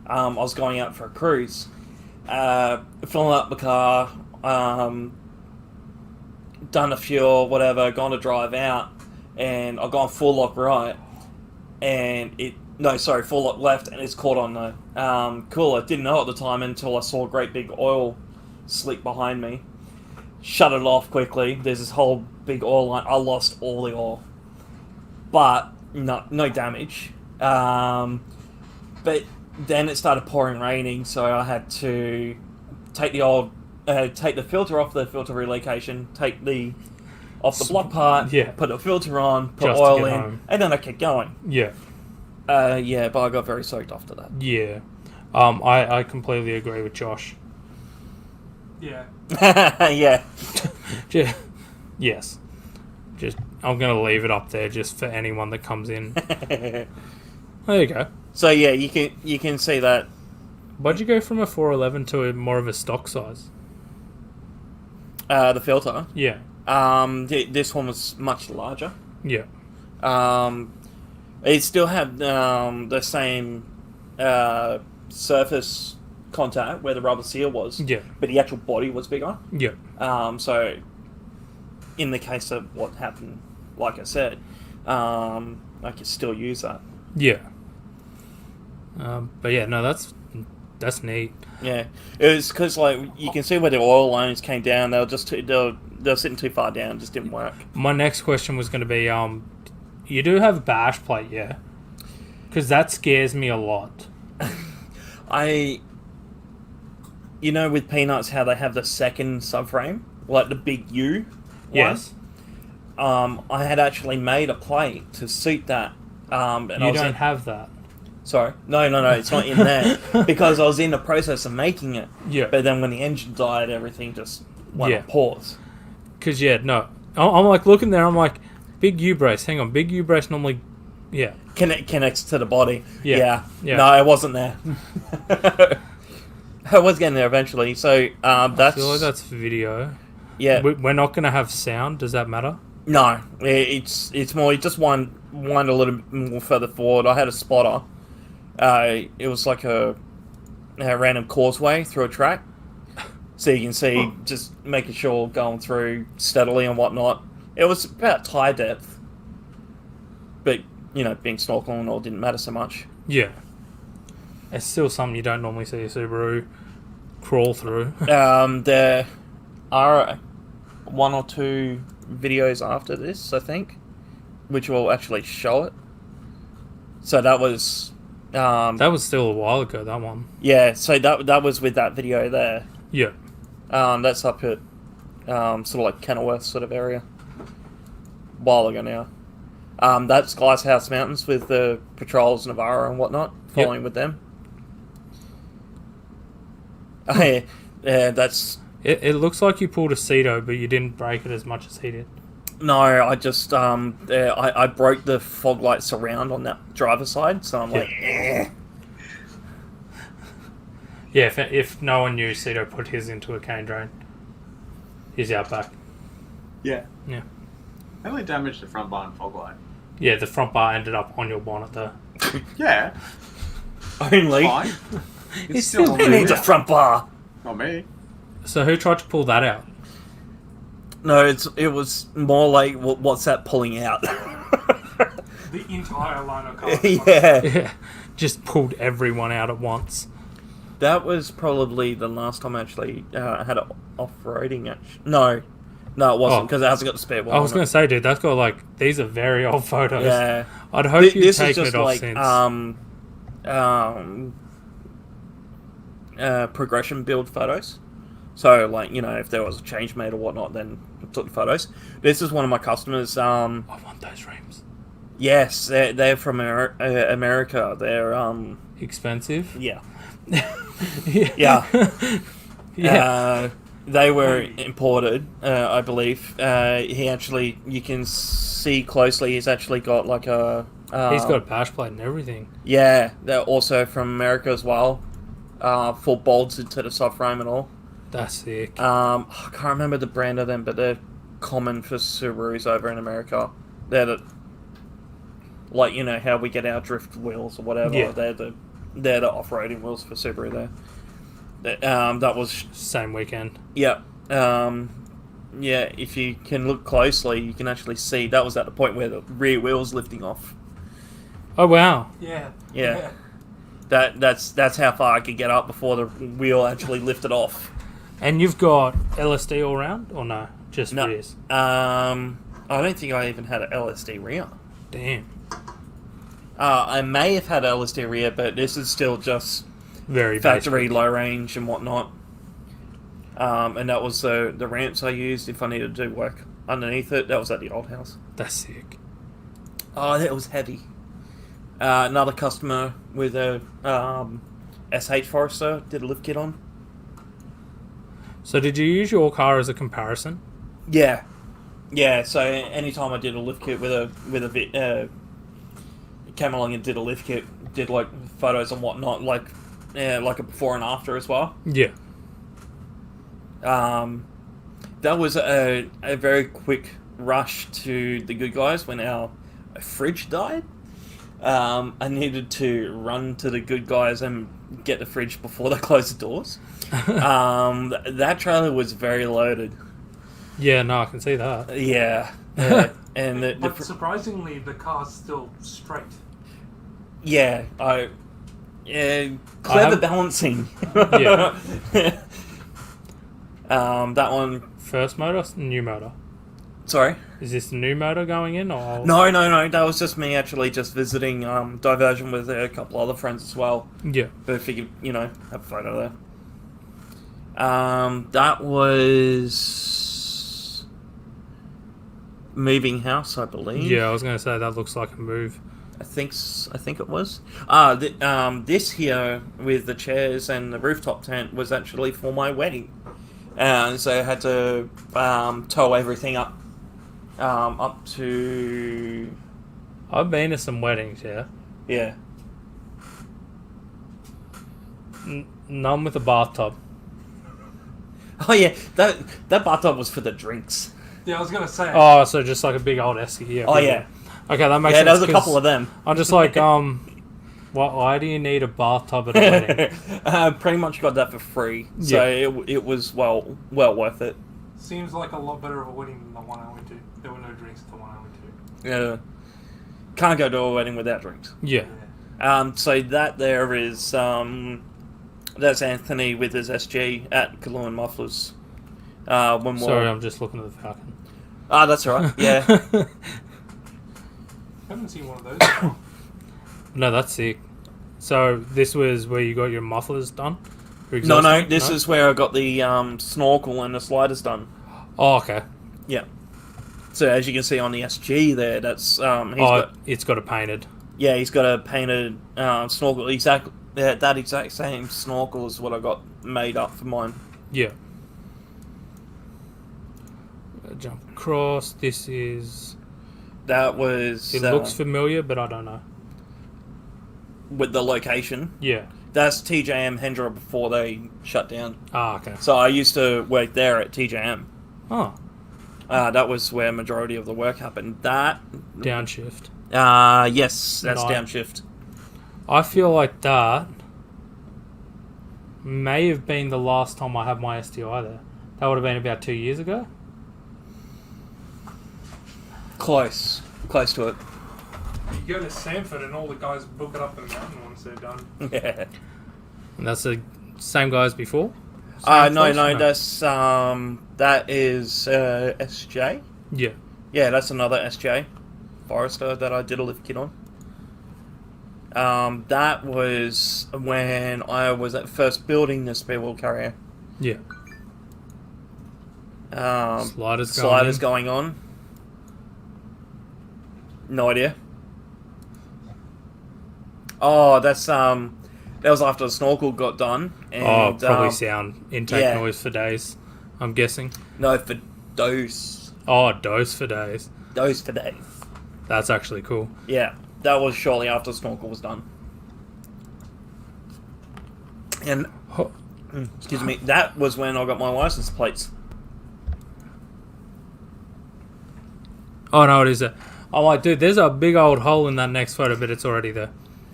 I was going out for a cruise, filling up the car, done a fuel, whatever, gone to drive out, and I've gone full lock right, and full lock left, and it's caught on the cooler. Didn't know at the time until I saw a great big oil slick behind me. Shut it off quickly. There's this whole big oil line. I lost all the oil, but no damage. But then it started pouring raining, so I had to take the filter off the filter relocation, off the block part, put a filter on, put Just to oil get in, home. and then I kept going. Yeah. But I got very soaked after that. Yeah. I completely agree with Josh. Yeah. Yeah. Yes. Just I'm going to leave it up there just for anyone that comes in. There you go. So yeah, you can see that. Why'd you go from a 411 to more of a stock size? The filter. Yeah. This one was much larger. Yeah. It still had the same surface contact where the rubber seal was. Yeah. But the actual body was bigger. Yeah. So, in the case of what happened, like I said, I could still use that. Yeah. But yeah, no, that's neat. Yeah, it was because you can see where the oil lines came down. They were just they were sitting too far down. It just didn't work. My next question was going to be, you do have a bash plate, yeah? Because that scares me a lot. With Peanuts, how they have the second subframe, like the big U. Yes. I had actually made a plate to suit that. And You don't have that. Sorry. No, it's not in there. Because I was in the process of making it. Yeah. But then when the engine died, everything just went on pause. Because, no. I'm like looking there, I'm like, big U-brace. Hang on, big U-brace normally, Connects to the body. Yeah. No, it wasn't there. I was getting there eventually. So, that's... I feel like that's video. Yeah. We're not going to have sound. Does that matter? No. It's more, you just wind a little bit more further forward. I had a spotter. It was like a random causeway through a track. So you can see, just making sure going through steadily and whatnot. It was about tire depth. But, being snorkeling and all didn't matter so much. Yeah. It's still something you don't normally see a Subaru crawl through. There are one or two videos after this, I think, which will actually show it. So that was... that was still a while ago, that one. Yeah, so that was with that video there. Yeah. That's up at sort of like Kenilworth sort of area. While ago now. That's Glasshouse Mountains with the patrols, Navarro and whatnot, following with them. Yeah, that's... It looks like you pulled a Cedo, but you didn't break it as much as he did. No, I just... I broke the fog light surround on that driver's side, so I'm like... Eh. Yeah, if no one knew, Cedo put his into a cane drain. He's out back. Yeah. Yeah. I only damaged the front bar and fog light. Yeah, the front bar ended up on your bonnet, though. Yeah. Only? Fine. It's still on Who the needs a rear. front bar? Not me. So who tried to pull that out? No, it was more like, what's that pulling out? The entire line of cars. Yeah. Yeah, just pulled everyone out at once. That was probably the last time I actually had it off-roading. No, it wasn't, because it hasn't got the spare wheel. I was going to say, dude, that's got these are very old photos. Yeah. I'd hope you'd This is taken just it off like, since. progression build photos. So, like, you know, if there was a change made or whatnot, then I took the photos. This is one of my customers. I want those rims. Yes, they're from America. They're Expensive. yeah. Yeah. Yeah. They were imported, I believe. He actually, you can see closely, he's actually got like a... He's got a bash plate and everything. Yeah, they're also from America as well. Full bolts into the subframe and all. That's sick. I can't remember the brand of them, but they're common for Subarus over in America. They're the... Like, you know, how we get our drift wheels or whatever. Yeah. They're the off-roading wheels for Subaru there. That was... Same weekend. Yeah. Yeah, if you can look closely, you can actually see that was at the point where the rear wheel's lifting off. Oh, wow. Yeah. Yeah. That's how far I could get up before the wheel actually lifted off. And you've got LSD all round, or no? Just No. rears? I don't think I even had an LSD rear. Damn. I may have had LSD rear, but this is still just Very factory basic. low range and whatnot. And that was the ramps I used if I needed to do work underneath it. That was at the old house. That's sick. Oh, that was heavy. Another customer with a SH Forester did a lift kit on. So did you use your car as a comparison? Yeah, so anytime I did a lift kit with a bit, came along and did a lift kit, did like photos and whatnot, like a before and after as well. Yeah. That was a very quick rush to the good guys when our fridge died. I needed to run to the good guys and get the fridge before they closed the doors. That trailer was very loaded. Yeah, no, I can see that. Yeah. And But surprisingly, the car's still straight. yeah, clever have- balancing. Yeah. That one. First motor, new motor. Sorry. Is this the new motor going in, or No. That was just me actually just visiting Diversion with a couple other friends as well. Yeah. But if you could, have a photo there. That was Moving House, I believe. Yeah, I was going to say that looks like a move. I think it was. This here with the chairs and the rooftop tent was actually for my wedding, so I had to tow everything up to I've been to some weddings, yeah. None with a bathtub. Oh yeah, that bathtub was for the drinks. Yeah, I was gonna say. Oh, so just like a big old Esky. Yeah. Oh yeah, Okay, that makes yeah. sense. There was a 'cause couple of them. I'm just like, why do you need a bathtub at a wedding? Pretty much got that for free, so it was well worth it. Seems like a lot better of a wedding than the one I went to. There were no drinks at the one I went to. Yeah, can't go to a wedding without drinks. Yeah. So that there is that's Anthony with his SG at Cologne Mufflers. One more. Sorry, I'm just looking at the Falcon. Ah, that's all right. Yeah. Haven't seen one of those before. No, that's sick. So this was where you got your mufflers done? Your No, exhaust tank? this is where I got the snorkel and the sliders done. Oh, okay. Yeah. So as you can see on the SG there, that's It's got it painted. he's got a painted snorkel. That exact same snorkel is what I got made up for mine. Yeah. Jump across. This is... That was It looks familiar, but I don't know. with the location. Yeah. That's TJM Hendra before they shut down. Ah, okay. So I used to work there at TJM. Oh, That was where majority of the work happened. That downshift. yes, that's Right. downshift. I feel like that may have been the last time I had my STI there. That would have been about 2 years ago. Close to it. You go to Sanford and all the guys book it up the mountain once they're done. Yeah. And that's the same guy as before? No, Same place? that's that is SJ. Yeah. Yeah, that's another SJ Forester that I did a lift kit on. That was when I was at first building the spare wheel carrier. Yeah. Sliders going on. No idea. Oh, that's that was after the snorkel got done. And, probably sound intake yeah. noise for days, I'm guessing. No, for dose. Oh, dose for days. Dose for days. That's actually cool. Yeah, that was shortly after the snorkel was done. And, excuse me, that was when I got my license plates. Oh, no, it is. I'm like, dude, there's a big old hole in that next photo, but it's already there.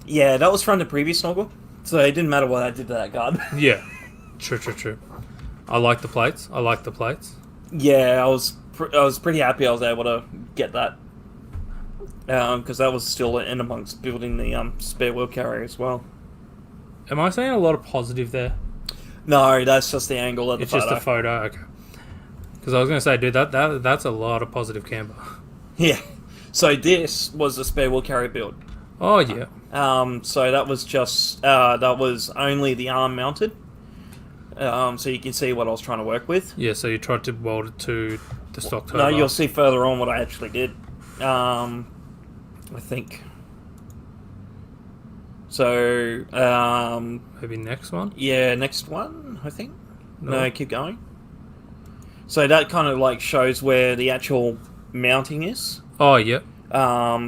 Yeah, that was from the previous snorkel, so it didn't matter what I did to that guard. Yeah. True. I like the plates. Yeah, I was pretty happy I was able to get that. Because that was still in amongst building the spare wheel carrier as well. Am I saying a lot of positive there? No, that's just the angle of the It's photo. just a photo, okay. Because I was going to say, dude, that's a lot of positive camber. Yeah. So this was the spare wheel carrier build. Oh, yeah. So that was just that was only the arm mounted. So you can see what I was trying to work with. Yeah, so you tried to weld it to the stock toe No, bar. you'll see further on what I actually did. I think. So, Maybe next one? yeah, next one, I think. No. No, keep going. So that kind of like shows where the actual mounting is. Oh, yeah.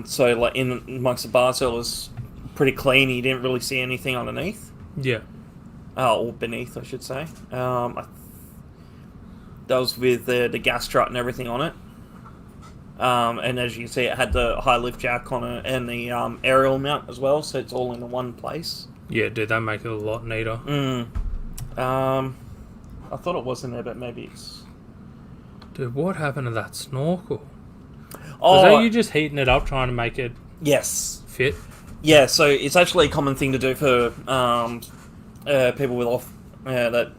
So like in amongst the bars, it was pretty clean. You didn't really see anything underneath. Yeah. Or beneath, I should say. That was with the gas strut and everything on it. And as you can see, it had the high lift jack on it and the aerial mount as well, so it's all in one place. Yeah, dude, that make it a lot neater. I thought it was in there, but maybe it's... Dude, what happened to that snorkel? Oh, Was that you just heating it up trying to make it yes. fit? Yeah, so it's actually a common thing to do for people with that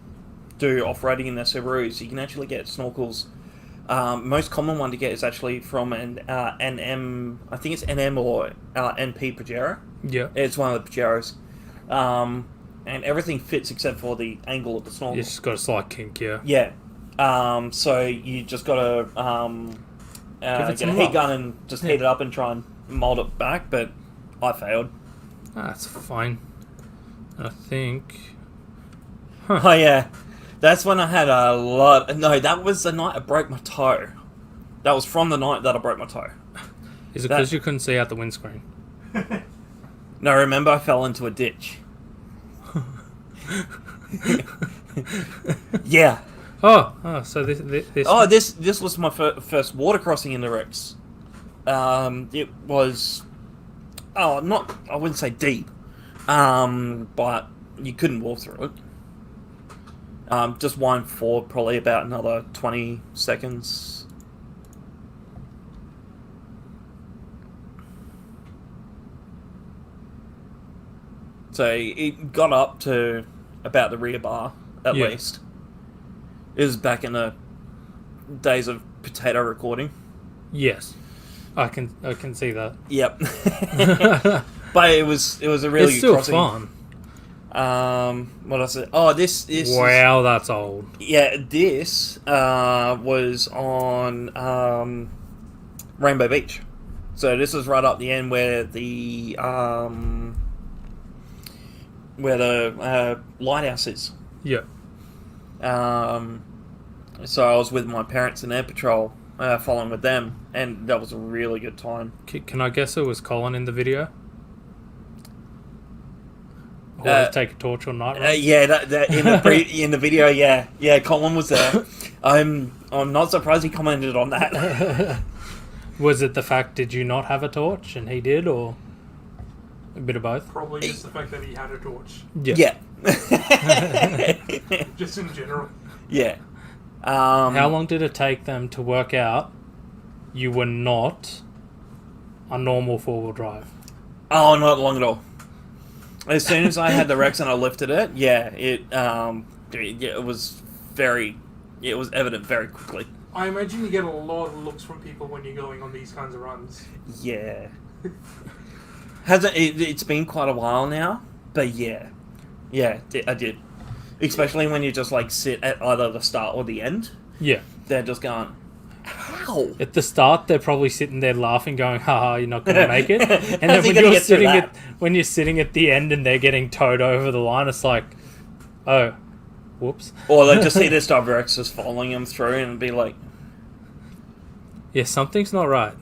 do off-roading in their Subarus. You can actually get snorkels. Most common one to get is actually from an NM, I think it's NM or NP Pajero. Yeah. It's one of the Pajeros. And everything fits except for the angle of the snorkel. You just got a slight kink, yeah. Yeah. So you just got to get a some heat love. gun and just heat it up and try and mold it back, but I failed. That's fine. I think... Oh yeah, that's when I had a lot... No, that was the night I broke my toe. That was from the night that I broke my toe. Is it because you couldn't see out the windscreen? No, remember I fell into a ditch. Yeah. So this... Oh, this was my first water crossing in the Rex. It was... Oh, not... I wouldn't say deep. But you couldn't walk through it. Just wind forward probably about another 20 seconds. So it got up to about the rear bar, at Yeah. least. It was back in the days of potato recording. Yes. I can see that. Yep. But it was a really It's still good crossing. fun. What else? Oh, this Wow, that's old. Yeah, this was on Rainbow Beach. So this was right up the end where the lighthouse is. Yeah. So I was with my parents in Air Patrol, following with them, and that was a really good time. Can I guess it was Colin in the video? Or take a torch all night, right? Yeah, that in the video, yeah, Colin was there. I'm not surprised he commented on that. Was it the fact did you not have a torch and he did, or a bit of both? Probably just the fact that he had a torch. Yeah. Just in general. Yeah. How long did it take them to work out you were not a normal four-wheel drive? Oh, not long at all. As soon as I had the Rex and I lifted it, it was evident very quickly. I imagine you get a lot of looks from people when you're going on these kinds of runs. Yeah. It's been quite a while now, but yeah, I did. Especially when you just like sit at either the start or the end. Yeah. they're just going, how? At the start, they're probably sitting there laughing, going, "Haha, you're not going to make it." And How's then he when gonna you're get through sitting that? when you're sitting at the end and they're getting towed over the line, it's like, oh, whoops. Or they just see this WRX just following them through and be like, Yeah, something's not right.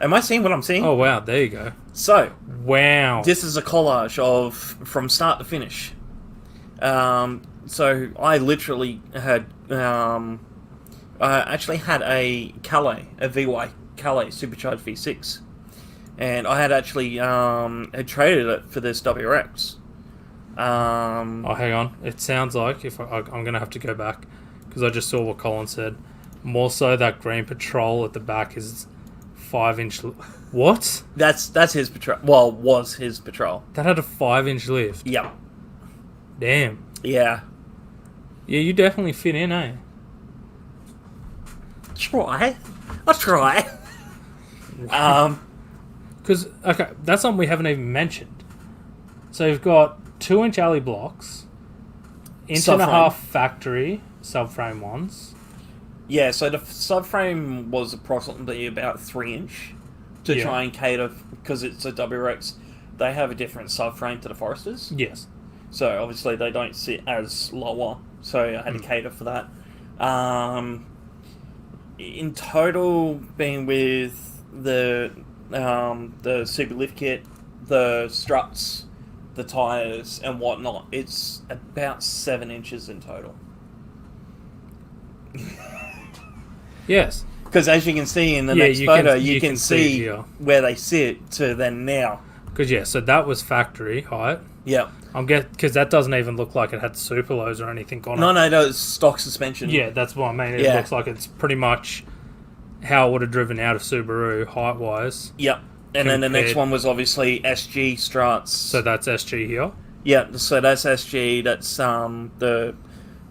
am I seeing what I'm seeing? Oh wow, there you go. So, Wow. this is a collage of from start to finish. So I literally had, I actually had a Calais, a VY Calais supercharged V6, and I had actually had traded it for this WRX. Oh, hang on. It sounds like I'm going to have to go back because I just saw what Colin said. More so, that green patrol at the back is 5-inch. What? That's his patrol. Well, was his patrol. That had a 5-inch lift. Yep. Damn. Yeah. Yeah, you definitely fit in, eh? I'll try. Because okay, that's something we haven't even mentioned. So you've got 2-inch alley blocks, inch and a Subframe. half factory subframe ones. Yeah, so the subframe was approximately about 3-inch to Yeah. try and cater, because it's a WRX, they have a different subframe to the Foresters. Yes. So obviously they don't sit as lower, so I had to cater for that. In total, being with the super lift kit, the struts, the tyres and whatnot, it's about 7 inches in total. Yes. Because as you can see in the Yeah, next you can- photo, you you can can see see here. where they sit to then now. Because yeah, so that was factory height. Yeah. Because that doesn't even look like it had super lows or anything on No, it. no, it's stock suspension. Yeah, that's what I mean. It Yeah. looks like it's pretty much how it would have driven out of Subaru height wise. Yep. And then the next Compared- one was obviously SG struts. So that's SG here. Yeah, so that's SG, that's the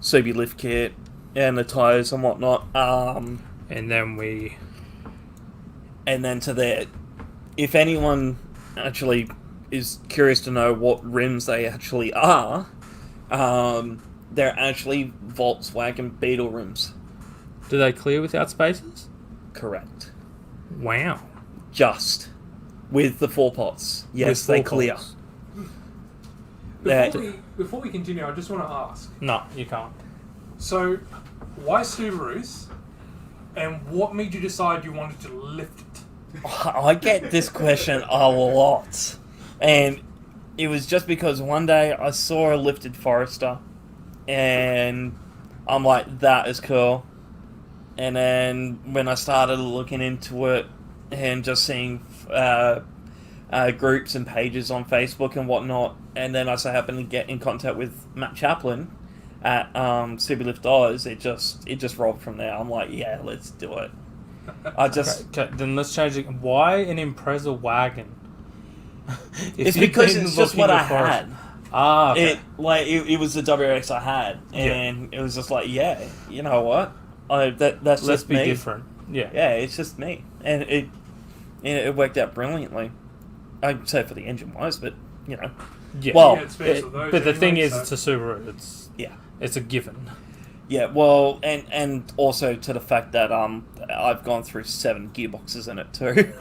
Subi lift kit and the tyres and whatnot. And then we. And then to there. If anyone actually is curious to know what rims they actually are, they're actually Volkswagen Beetle rims. Do they clear without spaces? Correct. Wow. Just. With the 4 pots. Yes, With they 4 clear. pots. Before we continue, I just want to ask. No, you can't. So, why Subarus? And what made you decide you wanted to lift it? I get this question a lot. And it was just because one day I saw a lifted Forester and I'm like, that is cool. And then when I started looking into it and just seeing groups and pages on Facebook and whatnot, and then I so happened to get in contact with Matt Chaplin at Superlift Oz, it just rolled from there. I'm like, yeah, let's do it. I just Okay, then let's change it. Why an Impreza wagon? If it's you've because been it's just looking what I at Forest- had. Ah, okay. It was the WRX I had, and it was just like, yeah, you know what? That's Let's just be me. different. Yeah. Yeah, it's just me, and it worked out brilliantly. I'd say for the engine wise, but you know, Yeah. Well, Yeah, it's special those but the thing anyway, is, so- it's a Subaru. yeah, It's a given. yeah. Well, and also to the fact that I've gone through 7 gearboxes in it too.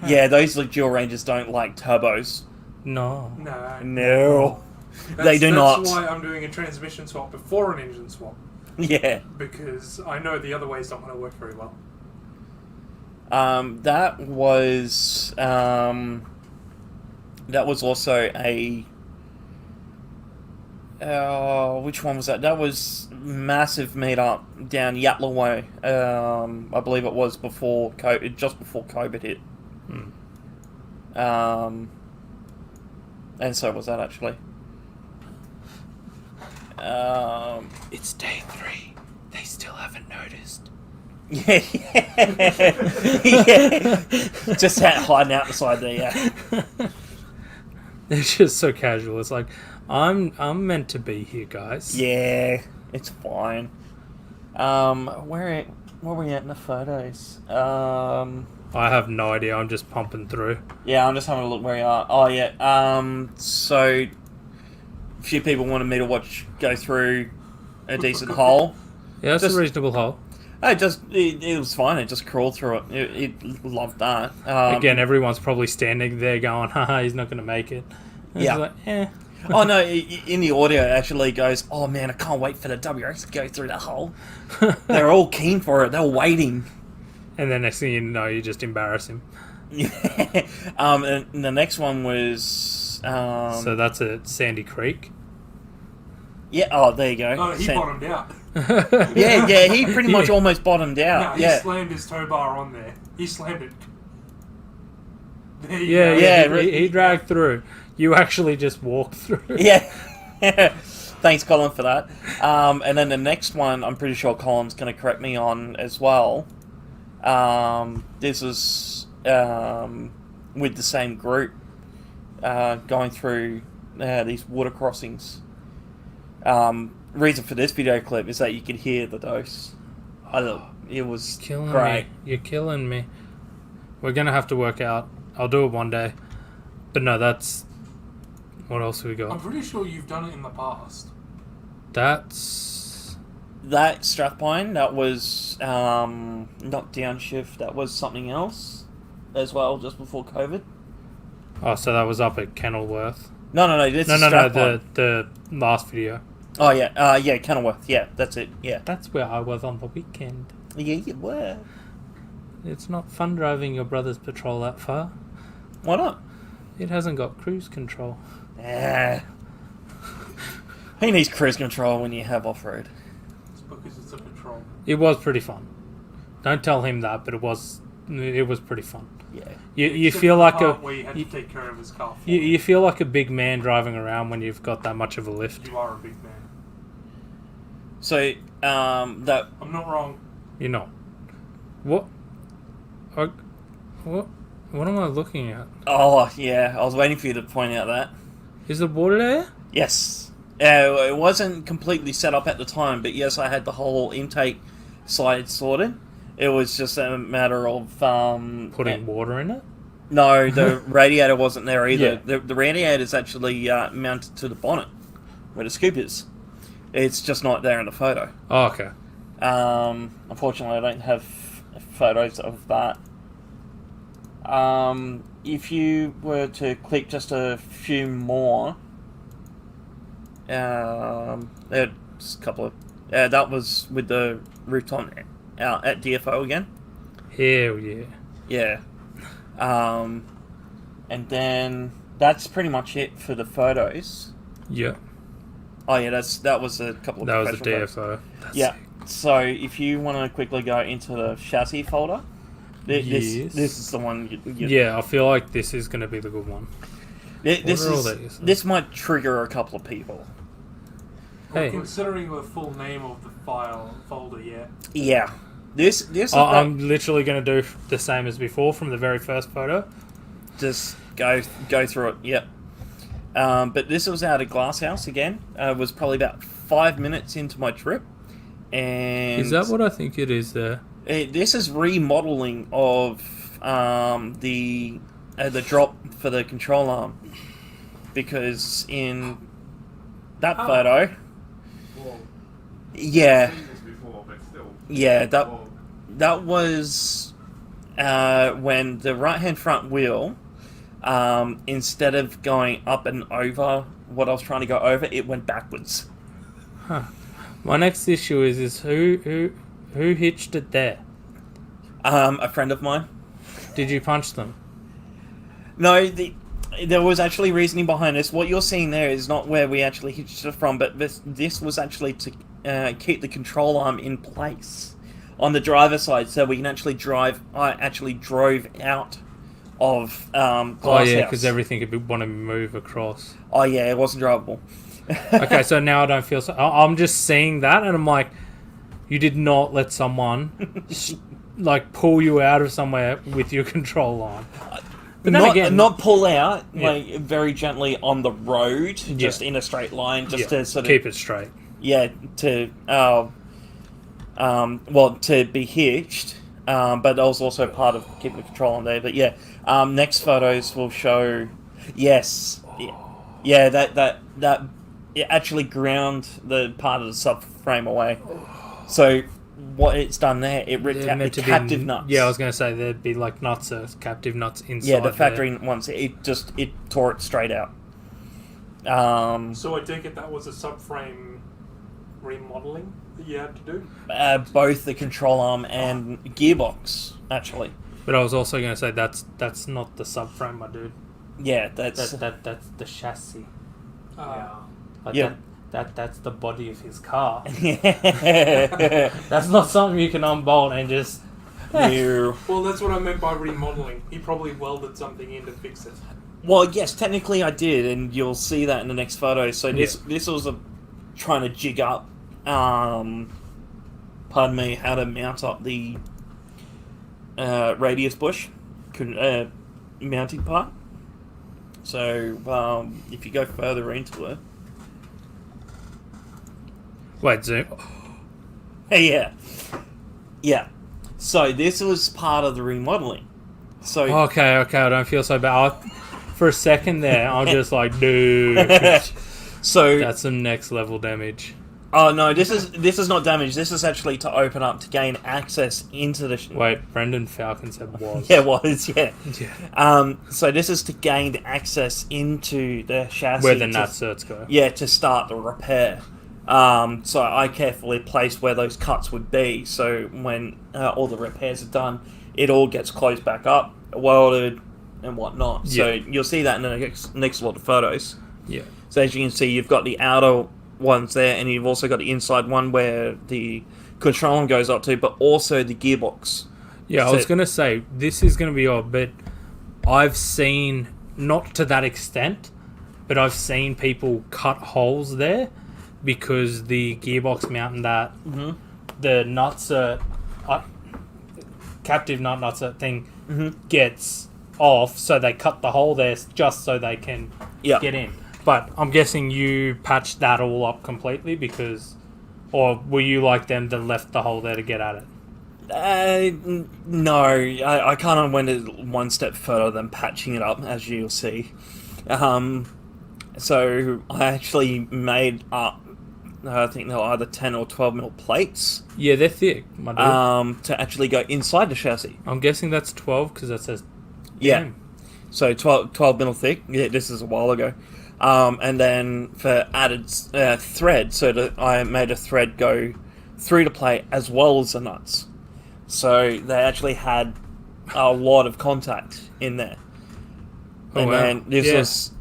Yeah, those like dual ranges don't like turbos. No. No. No, they do not. That's why I'm doing a transmission swap before an engine swap. Yeah. Because I know the other way is not going to work very well. That was also a. Which one was that? That was massive meetup down Yatla Way. I believe it was before COVID, just before COVID hit. And so was that actually. It's day 3. They still haven't noticed. Yeah, yeah. Just hiding out beside there. Yeah. They're just so casual. It's like, I'm meant to be here, guys. Yeah, it's fine. Where were we at in the photos? I have no idea. I'm just pumping through. Yeah, I'm just having a look where you are. Oh yeah. So a few people wanted me to go through a decent hole. Yeah, that's Just- a reasonable hole. It was fine. It just crawled through it. It loved that. Again, everyone's probably standing there going, haha, he's not going to make it. And Yeah. It's like, eh. Oh no! In the audio, it actually goes, "Oh man, I can't wait for the WRX to go through the hole." They're all keen for it. They're waiting. And then next thing you know, you just embarrass him. And the next one was. So that's at Sandy Creek. Yeah. Oh, there you go. Oh, he bottomed out. Yeah. He pretty much Yeah. almost bottomed No, out. he Yeah. slammed his tow bar on there. He slammed it. There you Yeah, go. yeah, Yeah, he dragged through. You actually just walked through. Yeah. Thanks, Colin, for that. And then the next one, I'm pretty sure Colin's going to correct me on as well. This is with the same group going through these water crossings. Reason for this video clip is that you could hear the dose. It was Killing great. me. You're killing me. We're going to have to work out. I'll do it one day. But no, that's... What else have we I'm got? pretty sure you've done it in the past. That's... That Strathpine, that was not downshift, that was something else as well, just before COVID. Oh, so that was up at Kenilworth. No, this No, is no, no, Strathpine. the last video. Oh, yeah, Kenilworth, yeah, that's it, yeah. That's where I was on the weekend. Yeah, you were. It's not fun driving your brother's patrol that far. Why not? It hasn't got cruise control. Who needs cruise control when you have off-road? It's because it's a patrol. It was pretty fun. Don't tell him that, but it was pretty fun. Yeah. You Except feel for the like part a where you had to take care of his car. For you feel like a big man driving around when you've got that much of a lift. You are a big man. So, that... I'm not wrong. You're not. What? What am I looking at? Oh, yeah, I was waiting for you to point out that. Is the water there? Yes. It wasn't completely set up at the time, but yes, I had the whole intake side sorted. It was just a matter of... Putting water in it? No, the radiator wasn't there either. Yeah. The radiator's actually mounted to the bonnet, where the scoop is. It's just not there in the photo. Oh, okay. Unfortunately, I don't have photos of that. If you were to click just a few more... there's a couple of... that was with the rooftop out at DFO again. Hell yeah. Yeah. And then that's pretty much it for the photos. Yeah. Oh yeah, that was a couple of That was the professional photos. DFO. That's Yeah. sick. So if you want to quickly go into the chassis folder, this is the one. Yeah, I feel like this is going to be the good one. This What are all is these? this might trigger a couple of people. Hey. Considering the full name of the folder, yeah. Yeah. This I'm literally going to do the same as before from the very first photo. just go through it. Yep. But this was out of Glasshouse again. It was probably about 5 minutes into my trip, and Is that what I think it is there? this is remodeling of the drop for the control arm, because in that Oh. photo, Well, yeah, I've seen this before, but still. yeah, Well, that was when the right hand front wheel, instead of going up and over what I was trying to go over, it went backwards. My next issue is who hitched it there? A friend of mine. Did you punch them? No, there was actually reasoning behind this. What you're seeing there is not where we actually hitched it from, but this was actually to keep the control arm in place on the driver's side, so we can actually drive. I actually drove out of Glasshouse. Oh yeah, because everything could want to move across. Oh yeah, it wasn't drivable. Okay, so now I don't feel so. I'm just seeing that, and I'm like, you did not let someone like pull you out of somewhere with your control arm. But then again, not pull out, Yeah. like very gently on the road, just Yeah. in a straight line, just yeah, to sort of keep it straight. yeah, to well, to be hitched, but that was also part of keeping the control on there. But yeah, next photos will show. Yes, yeah, that it actually ground the part of the subframe away. So what it's done there, it ripped They're out the meant to be captive nuts. Yeah, I was going to say there'd be like nuts, captive nuts inside. Yeah, the factory there. ones. It tore it straight out. So I take it that was a subframe remodeling that you had to do? Both the control arm and gearbox, actually. But I was also going to say that's not the subframe, my dude. Yeah, that's That's the chassis. Like Yeah. That's the body of his car. yeah. That's not something you can unbolt and just. Well, that's what I meant by remodeling. He probably welded something in to fix it. Well, yes, technically I did, and you'll see that in the next photo. So this was trying to jig up, pardon me, how to mount up the radius bush mounting part. So if you go further into it, Wait, zoom. yeah. So this was part of the remodeling. So Okay, I don't feel so bad. For a second there, I'm just like, dude, so that's some next level damage. oh no, this is not damage. This is actually to open up to gain access into the. Wait, Brendan Falcon said was. Yeah, it was, yeah. Yeah. So this is to gain access into the chassis. Where the nutserts go. Yeah, to start the repair. So I carefully placed where those cuts would be, so when all the repairs are done, it all gets closed back up, welded, and whatnot. So you'll see that in the next lot of photos. Yeah. So as you can see, you've got the outer ones there, and you've also got the inside one where the control arm goes up to, but also the gearbox. Yeah, I So- was going to say, this is going to be odd, but I've seen, not to that extent, but I've seen people cut holes there because the gearbox mounting that, the nutsert, captive nutsert thing gets off, so they cut the hole there just so they can get in. But I'm guessing you patched that all up completely because, or were you like them that left the hole there to get at it? No, I kind of went one step further than patching it up, as you'll see. So I actually made up, I think they were either 10 or 12 mil plates Yeah, they're thick, my dude. to actually go inside the chassis. I'm guessing that's 12 because that says. Yeah. Damn. So 12 mil thick. Yeah, this is a while ago. And then for added thread, so that I made a thread go through the plate as well as the nuts. So they actually had a lot of contact in there. Oh, And wow. then this Yeah. was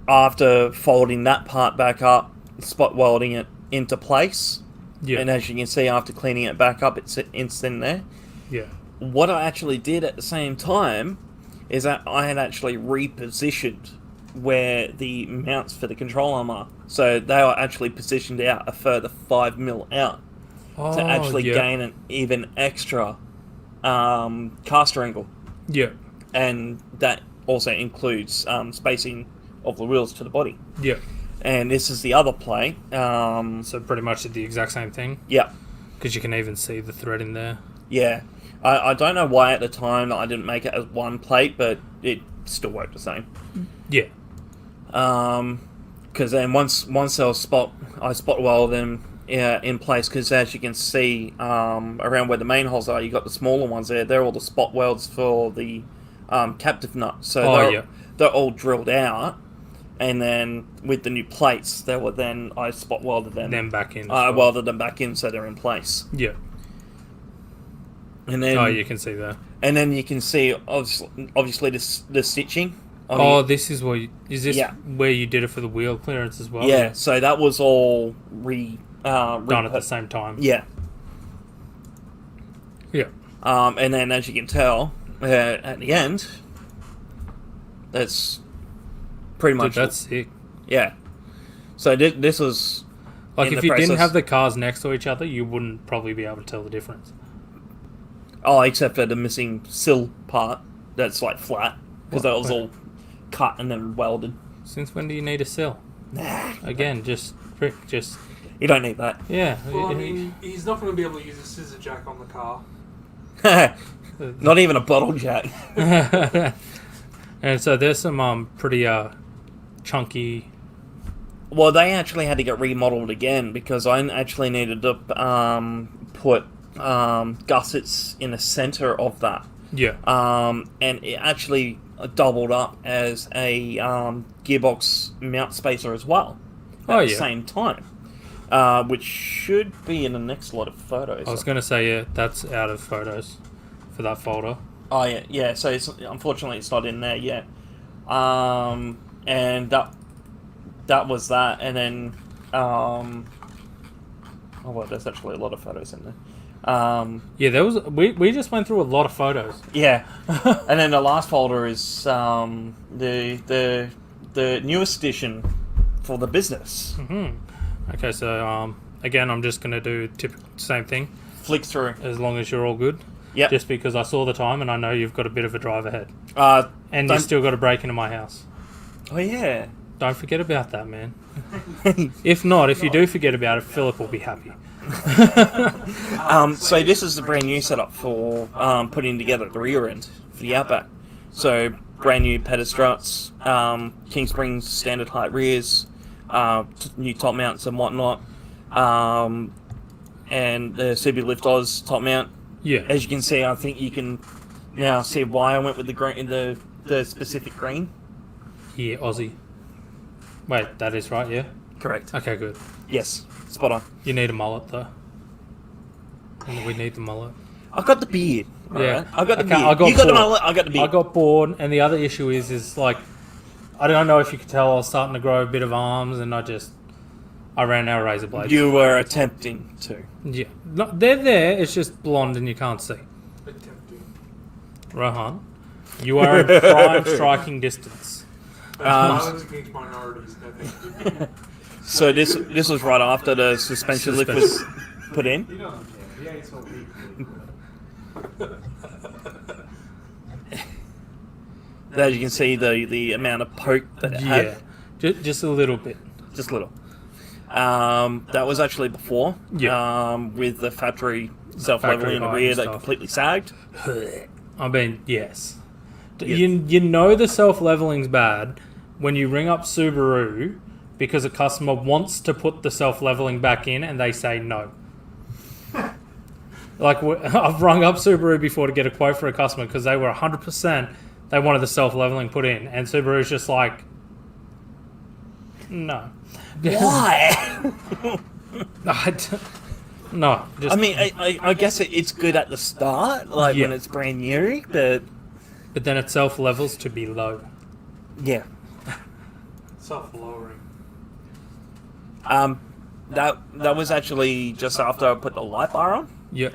after folding that part back up, spot welding it into place. Yeah. And as you can see, after cleaning it back up, it's in there. Yeah. What I actually did at the same time is that I had actually repositioned where the mounts for the control arm are. So they are actually positioned out a further 5 mil out Oh, to actually yeah. gain an even extra caster angle. Yeah. And that also includes spacing of the wheels to the body. Yeah. And this is the other plate. So pretty much the exact same thing Yeah. because you can even see the thread in there. Yeah. I don't know why at the time I didn't make it as one plate, but it still worked the same. Yeah. Because then once they were I spot welded them in place, because as you can see around where the main holes are, you got the smaller ones there. They're all the spot welds for the captive nut. So they're all drilled out, and then with the new plates, I spot welded them. Then back in. I welded them back in so they're in place. Yeah. And then You can see that. and then you can see obviously the stitching. on Oh, the- this is is this Yeah. where you did it for the wheel clearance as well? yeah. So that was all Done at the same time. Yeah. Yeah. And then, as you can tell, at the end, that's pretty Dude, much that's sick. yeah. So this was Like in if the you didn't process- have the cars next to each other, you wouldn't probably be able to tell the difference. except for the missing sill part that's like flat because that was all cut and then welded. Since when do you need a sill? Nah, Again, just you don't need that. yeah. Well, I mean, he's not going to be able to use a scissor jack on the car. Not even a bottle jack. And so there's some pretty chunky. Well, they actually had to get remodeled again because I actually needed to put gussets in the center of that. Yeah. And it actually doubled up as a gearbox mount spacer as well at the same time, which should be in the next lot of photos. I was going to say, yeah, that's out of photos for that folder. Oh yeah. So unfortunately, it's not in there yet. And that was that, and then oh well, there's actually a lot of photos in there. Yeah, there was. We just went through a lot of photos. Yeah, and then the last folder is the newest edition for the business. Okay, so again, I'm just gonna do same thing. Flick through As long as you're all good. Yep. Just because I saw the time and I know you've got a bit of a drive ahead. And you still got to break into my house. Oh yeah. Don't forget about that, man. If not, if you do forget about it, Philip will be happy. So this is the brand new setup for putting together the rear end for the Outback. So brand new pedestruts, King Springs standard height rears, new top mounts and whatnot, and the Subaru Lift Oz top mount. Yeah. As you can see, I think you can now see why I went with the green, the specific green. Yeah, Aussie. Wait, that is right, yeah? Correct. Okay, good. Yes, spot on. You need a mullet, though. And we need the mullet. I got the beard. Yeah. Right? I got the Okay, beard. I got You got the bored. mullet. I got the beard. I got bored, and the other issue is like, I don't know if you could tell I was starting to grow a bit of arms, and I ran out of razor blades. You were attempting to. Yeah. No, they're there, it's just blonde and you can't see. Attempting. Rohan, you are in prime striking distance. Violence against minorities, no thank you. So this was right after the suspension lift was put in. He doesn't care. He ain't so big. As you can see, the amount of poke that it Yeah. had. Just a little bit. Just a little. That was actually before. Yeah. With the factory self-leveling in the height rear and that stuff. completely sagged. I mean, yes. Yes. You know the self-leveling's bad when you ring up Subaru because a customer wants to put the self-leveling back in and they say no. Like, I've rung up Subaru before to get a quote for a customer because they were 100% they wanted the self-leveling put in, and Subaru's just like, no. Why? No. Just, I mean, I guess it's good at the start, like Yeah. when it's brand new, but but then it self-levels to be low. yeah. Self-lowering. That was actually just after I put the light bar on. Yeah.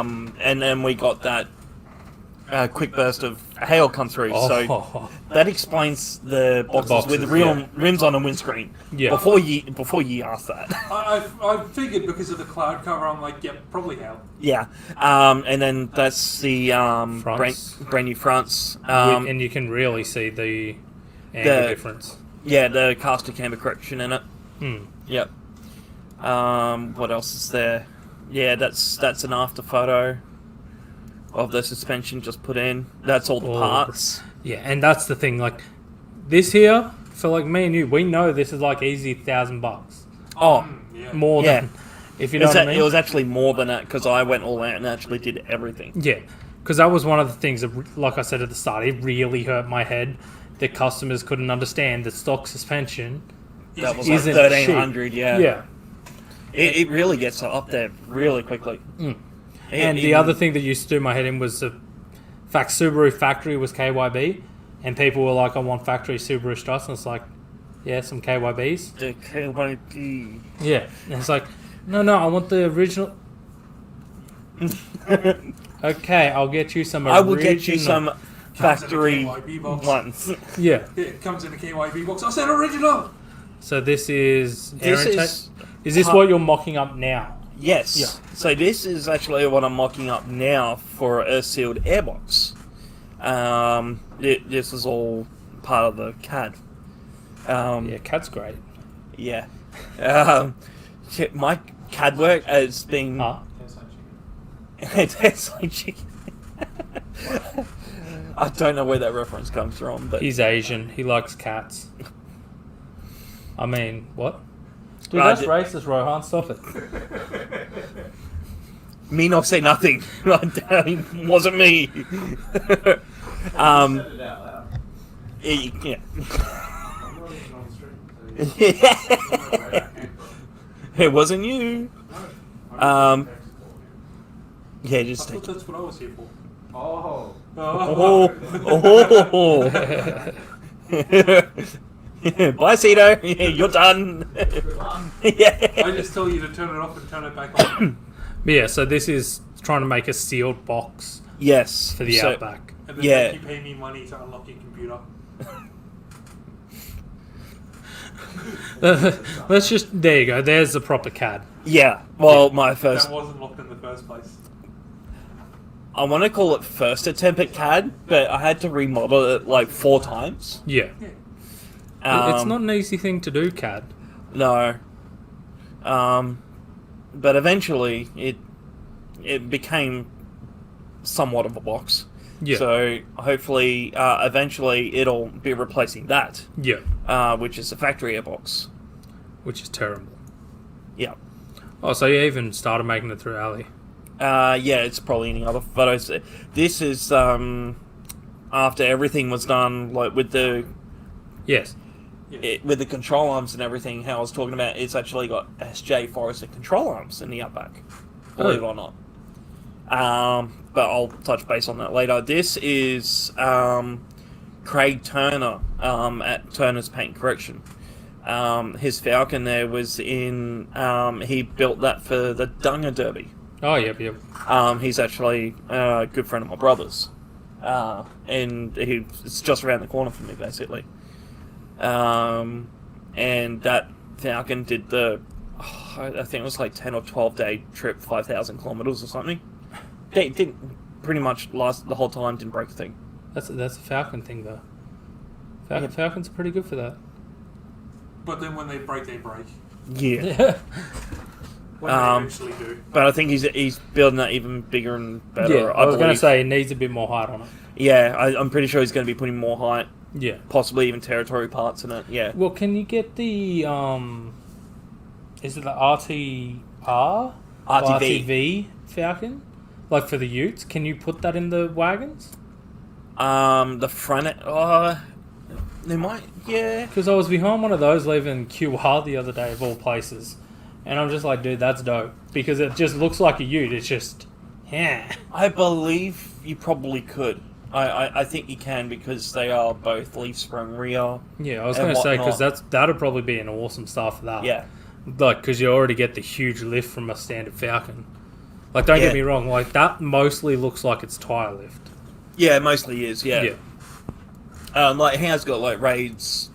And then we got that quick burst of hail come through. So that explains the boxes with the real rims on the windscreen. Yeah. Before you asked that. I figured because of the cloud cover, I'm like, yep, probably hell. Yeah. And then that's the Fronts. brand new fronts. And you can really see the angle difference. Yeah, the caster camber correction in it. Hmm. Yep. What else is there? Yeah, that's an after photo of the suspension just put in. That's all the parts. Yeah, and that's the thing. Like this here, for like me and you, we know this is like easy $1,000. Oh, Yeah. More Yeah. than, if you know what I mean. It was actually more than that because I went all out and actually did everything. Yeah, because that was one of the things that, like I said at the start, it really hurt my head that customers couldn't understand that stock suspension. That was like Isn't 1,300. Yeah. Yeah. It really gets up there really quickly. And the other thing that used to do my head in was the fact Subaru factory was KYB, and people were like, I want factory Subaru struts, and it's like, yeah, some KYBs. The KYB. Yeah, and it's like, no, I want the original. Okay, I'll get you some original. I will get you some factory KYB box. ones. Yeah, Yeah, it comes in a KYB box. I said original! so this is... This is this what you're mocking up now? Yes. Yeah. So this is actually what I'm mocking up now for a sealed airbox. This is all part of the CAD. Yeah, CAD's great. Yeah. My CAD work has been... Huh? It tastes like chicken. I don't know where that reference comes from, but He's Asian. He likes cats. I mean, what? Dude, I that's did- racist, Rohan. Stop it. Me not say nothing. It wasn't me. Said it out loud. Yeah. I'm not even on stream. So yeah. It wasn't you. No. Yeah, I just thought take it. that's what I was here for. Oh. Oh. Bye, Cito. You're done. Yeah. I just tell you to turn it off and turn it back on. But yeah, so this is trying to make a sealed box Yes. for the so, Outback. And then Yeah. make you pay me money to unlock your computer. Let's just there you go. There's the proper CAD. Yeah. Well, my first. That wasn't locked in the first place. I want to call it first attempt at CAD, but I had to remodel it like 4 times. Yeah, Yeah. it's not an easy thing to do CAD. No. But eventually it became somewhat of a box. Yeah, So hopefully, eventually it'll be replacing that, yeah, which is a factory airbox. which is terrible. Yeah. Oh, so you even started making it through Ali? Yeah, it's probably any other photos. This is after everything was done, like with the Yes. with the control arms and everything. How I was talking about, it's actually got SJ Forrester control arms in the Outback. Believe it or not. But I'll touch base on that later. This is Craig Turner at Turner's Paint Correction. His Falcon there was in. He built that for the Dunga Derby. Oh, yep. He's actually a good friend of my brother's. And it's just around the corner from me, basically. And that Falcon did I think it was like 10 or 12 day trip, 5,000 kilometers or something. It didn't pretty much last the whole time, didn't break a thing. That's a Falcon thing, though. Yeah. Falcons are pretty good for that. But then when they break, they break. Yeah. When they eventually do. But I think he's building that even bigger and better. Yeah, I was going to believe. say it needs a bit more height on it. Yeah, I'm pretty sure he's going to be putting more height, Yeah. possibly even territory parts in it. Yeah. Well, can you get the is it the RTR? RTV. Falcon? Like for the Utes? Can you put that in the wagons? The front. They might. Yeah. Because I was behind one of those leaving QR the other day, of all places. And I'm just like, dude, that's dope. Because it just looks like a Ute. It's just, yeah. I believe you probably could. I think you can because they are both leaf sprung rear. Yeah, I was And going to say, because whatnot. that'd probably be an awesome start for that. Yeah. Like, because you already get the huge lift from a standard Falcon. Like, don't get me wrong, like, that mostly looks like it's tyre lift. Yeah, it mostly is. Yeah. Yeah. Like he has got like raids,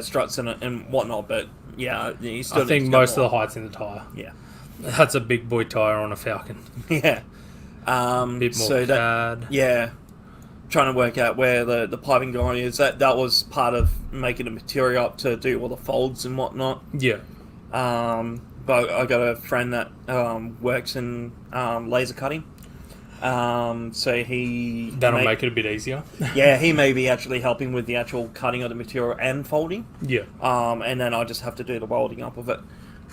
struts in it and whatnot, but yeah, he still. I think most of the height's in the tyre. Yeah. That's a big boy tyre on a Falcon. Yeah. Bit more so CAD. yeah, trying to work out where the piping going is. That was part of making the material up to do all the folds and whatnot. Yeah. But I got a friend that works in laser cutting. So he That'll make it a bit easier. yeah, he may be actually helping with the actual cutting of the material and folding. Yeah. And then I just have to do the welding up of it.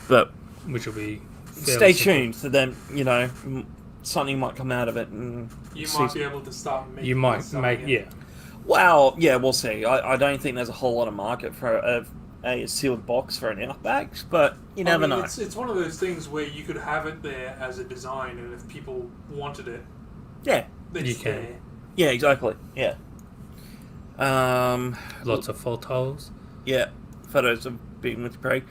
But Which will be stay fairly simple. tuned. So then something might come out of it. And You see- might be able to start making You might stuff make, again. yeah. Well, yeah, we'll see. I don't think there's a whole lot of market for a sealed box for an Outback, but you never know. It's one of those things where you could have it there as a design, and if people wanted it, Yeah, then You it's can. there. yeah, exactly. Yeah. Lots of fault holes. Yeah, photos of being with Craig.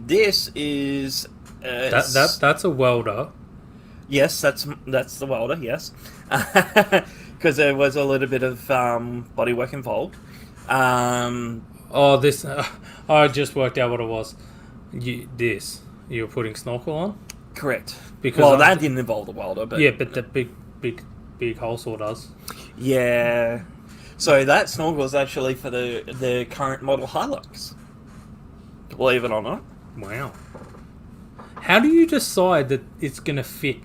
This is That's a welder. yes, that's the welder. Yes, because there was a little bit of bodywork involved. Oh, this. I just worked out what it was. You were putting snorkel on? Correct. Because Well, I- that didn't involve the welder, but Yeah, but the big hole saw does. yeah. So that snorkel is actually for the current model Hilux. Believe it or not. Wow. How do you decide that it's going to fit?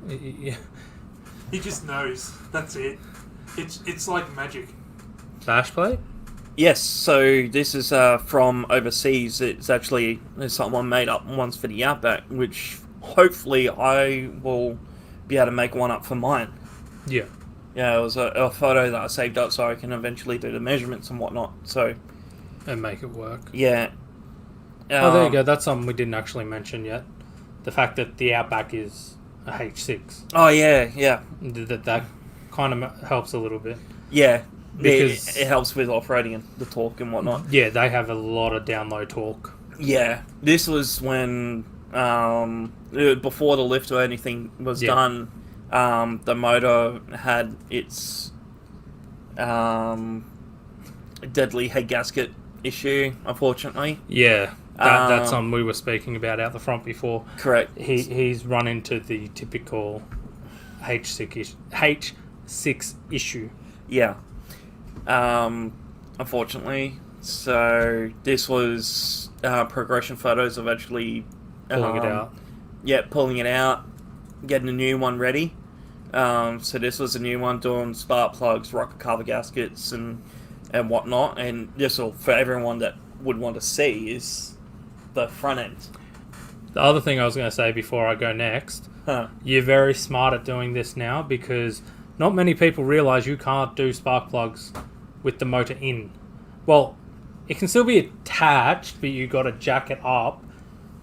He just knows. That's it. It's like magic. Flash plate? Yes, so this is from overseas. It's actually someone made up once for the Outback, which hopefully I will be able to make one up for mine. Yeah. Yeah, it was a photo that I saved up so I can eventually do the measurements and whatnot. So, And make it work. yeah. Oh, there you go. That's something we didn't actually mention yet. The fact that the Outback is a H6. Oh, yeah, yeah. That kind of helps a little bit. Yeah. Because- it helps with operating and the torque and whatnot. Yeah, they have a lot of down-low torque. Yeah. This was when, before the lift or anything was Yeah. done, the motor had its deadly head gasket issue, unfortunately. Yeah, that's Um, something we were speaking about out the front before. Correct. He's run into the typical H6 issue. Yeah. Unfortunately. So this was progression photos of actually Pulling it out. Yeah, pulling it out, getting a new one ready. So this was a new one, doing spark plugs, rocker cover gaskets, and whatnot. And this will, for everyone that would want to see, is the front end. The other thing I was going to say before I go next, Huh. you're very smart at doing this now because not many people realise you can't do spark plugs with the motor in. Well, it can still be attached, but you got to jack it up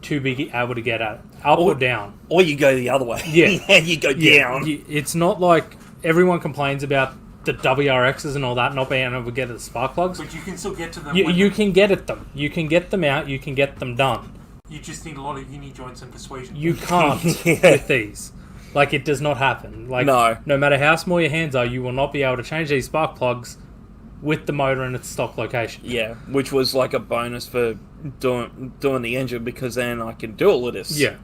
to be able to get at it. Up or down. Or you go the other way. Yeah. You go down. It's not like everyone complains about the WRXs and all that not being able to get at the spark plugs. But you can still get to them. You can get at them. You can get them out. You can get them done. You just need a lot of uni joints and persuasion. You can't Yeah. with these. Like, it does not happen. Like, No matter how small your hands are, you will not be able to change these spark plugs with the motor in its stock location. Yeah, which was like a bonus for doing the engine, because then I can do all of this. Yeah.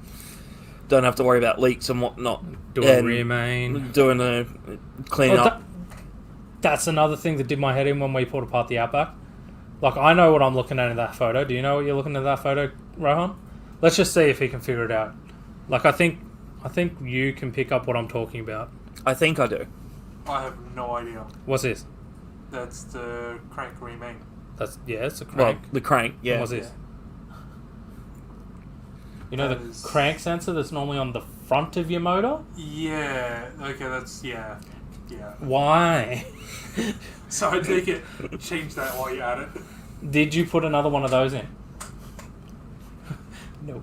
Don't have to worry about leaks and whatnot. Doing And rear main. Doing a clean Well, up. that's another thing that did my head in when we pulled apart the Outback. Like, I know what I'm looking at in that photo. Do you know what you're looking at in that photo, Rohan? Let's just see if he can figure it out. Like, I think you can pick up what I'm talking about. I think I do. I have no idea. What's this? That's the crank remain. It's a Well, crank. the crank, yeah. What's this? You know That the is- crank sensor that's normally on the front of your motor? Yeah. Okay. That's yeah. Why? So I take it. Change that while you're at it. Did you put another one of those in? No.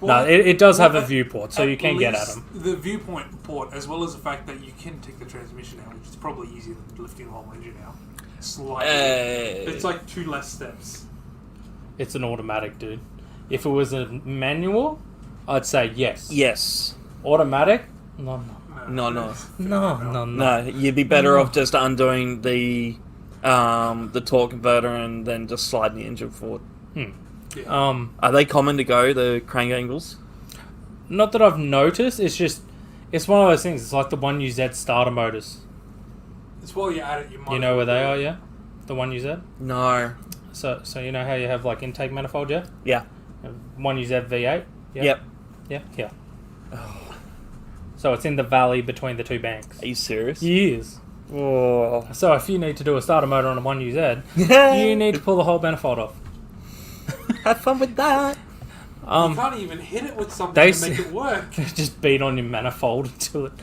Well, No, it does have a well, viewport, so you can get at least them. The viewpoint port, as well as the fact that you can take the transmission out, which is probably easier than lifting the whole engine out. Slightly. It's like 2 less steps. It's an automatic, dude. If it was a manual, I'd say yes. Yes. Automatic? No. No. No. You'd be better off just undoing the torque converter and then just sliding the engine forward. Yeah. Are they common to go, the crank angles? Not that I've noticed. It's one of those things. It's like the 1UZ starter motors. It's while you're at it, you might. You know where they are, yeah? The 1UZ. No. So you know how you have like intake manifold, yeah? Yeah. 1UZ V8. Yeah? Yep. Yeah. Yeah. So it's in the valley between the two banks. Are you serious? Years. Oh. So if you need to do a starter motor on a 1UZ, you need to pull the whole manifold off. Have fun with that. You can't even hit it with something they to make it work. Just beat on your manifold until it.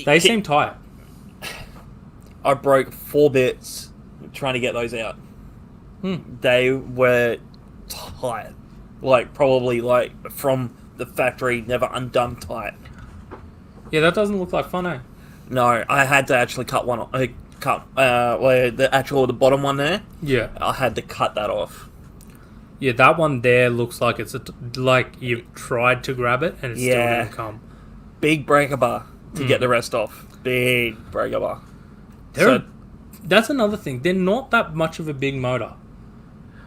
They seem tight. I broke 4 bits trying to get those out. They were tight. Like, probably, like, from the factory, never undone tight. Yeah, that doesn't look like fun, eh? No, I had to actually cut one. Where the bottom one there. Yeah. I had to cut that off. Yeah, that one there looks like it's like you've tried to grab it and it still Yeah. didn't come. Big breaker bar to get the rest off. Big breaker bar. That's another thing. They're not that much of a big motor.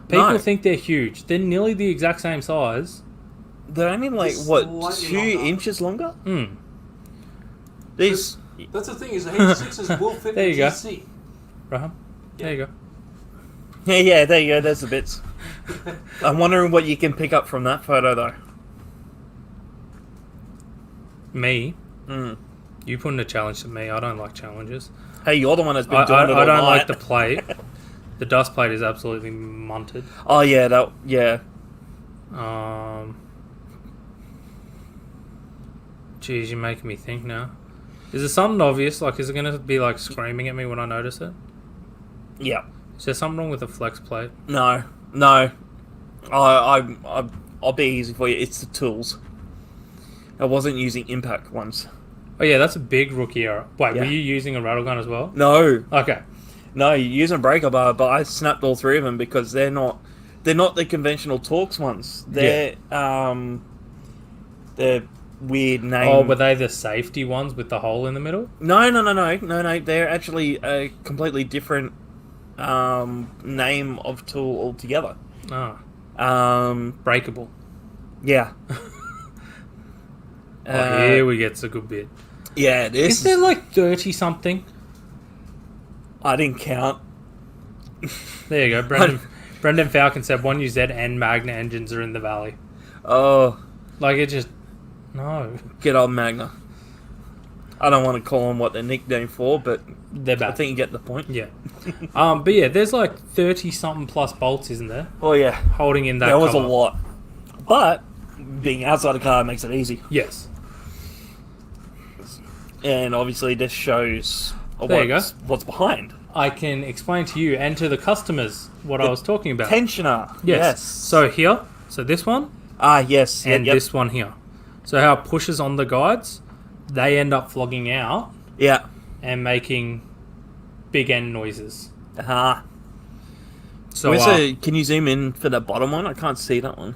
People No. think they're huge. They're nearly the exact same size. They're only like, Just what, slightly 2 longer. inches longer? Hmm. These. That's the thing, is the H6s will fit There in you go. GC. Right? There you go. Yeah, there you go. There's the bits. I'm wondering what you can pick up from that photo, though. Me? Mm. You putting a challenge to me. I don't like challenges. Hey, you're the one that's been I doing it all don't like night. the plate. The dust plate is absolutely munted. Oh, yeah, yeah. Jeez, you're making me think now. Is there something obvious? Like, is it going to be, like, screaming at me when I notice it? Yeah. Is there something wrong with the flex plate? No. I'll be easy for you. It's the tools. I wasn't using impact ones. Oh, yeah, that's a big rookie error. Wait, Yeah. were you using a rattle gun as well? No. Okay. No, you're using a breaker bar, but I snapped all three of them because they're not the conventional Torx ones. They're weird name. Oh, were they the safety ones with the hole in the middle? No. They're actually a completely different name of tool altogether. Oh. Breakable. Yeah. Here we get a good bit. Yeah, Is there like 30 something? I didn't count. There you go. Brendan Falcon said 1UZ and Magna engines are in the valley. Oh, Like, it just... No. get on Magna. I don't want to call them what they're nicknamed for, but They're bad. I think you get the point. Yeah. But yeah, there's like 30 something plus bolts, isn't there? Oh yeah, Holding in that there was cover. a lot. But being outside the car makes it easy. Yes. And obviously this shows There you go. what's behind. I can explain to you and to the customers what I was talking about. Tensioner. Yes. So here, this one, Yes. and Yep. this one here. So how it pushes on the guides, they end up flogging out Yeah. and making big end noises. Uh-huh. So Can you zoom in for the bottom one? I can't see that one.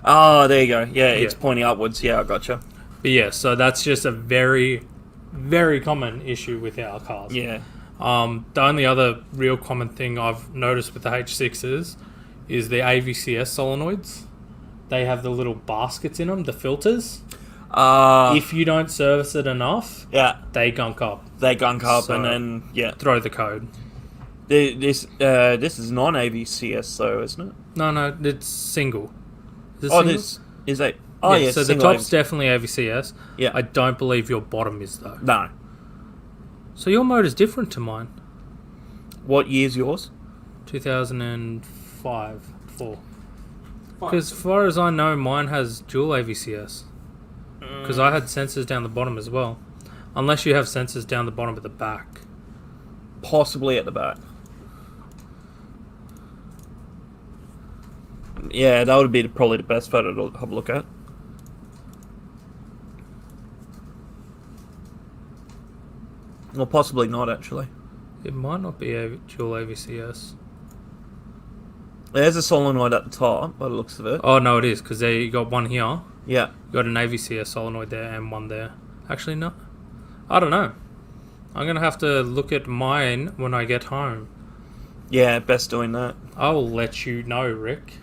Oh, there you go. Yeah, it's Yeah. pointing upwards. Yeah, I gotcha. but yeah, so that's just a very, very common issue with our cars. Yeah. The only other real common thing I've noticed with the H6s is the AVCS solenoids. They have the little baskets in them, the filters. If you don't service it enough, Yeah, they gunk up. they gunk up So- and then, yeah. Throw the code. This is non-AVCS though, isn't it? No, it's single. Is it Oh, single? this is a... Oh, yeah, so the single top's definitely AVCS. Yeah. I don't believe your bottom is, though. No. So your motor's different to mine. What year's yours? 2005, 4. Fine. Because as far as I know, mine has dual AVCS. Because I had sensors down the bottom as well. Unless you have sensors down the bottom at the back. Possibly at the back. Yeah, that would be probably the best photo to have a look at. Or possibly not, actually. It might not be a dual AVCS. There's a solenoid at the top, by the looks of it. Oh, no, it is. Because there you got one here. Yeah. You got an AVCS solenoid there and one there. Actually, no. I don't know. I'm going to have to look at mine when I get home. Yeah, best doing that. I'll let you know, Rick.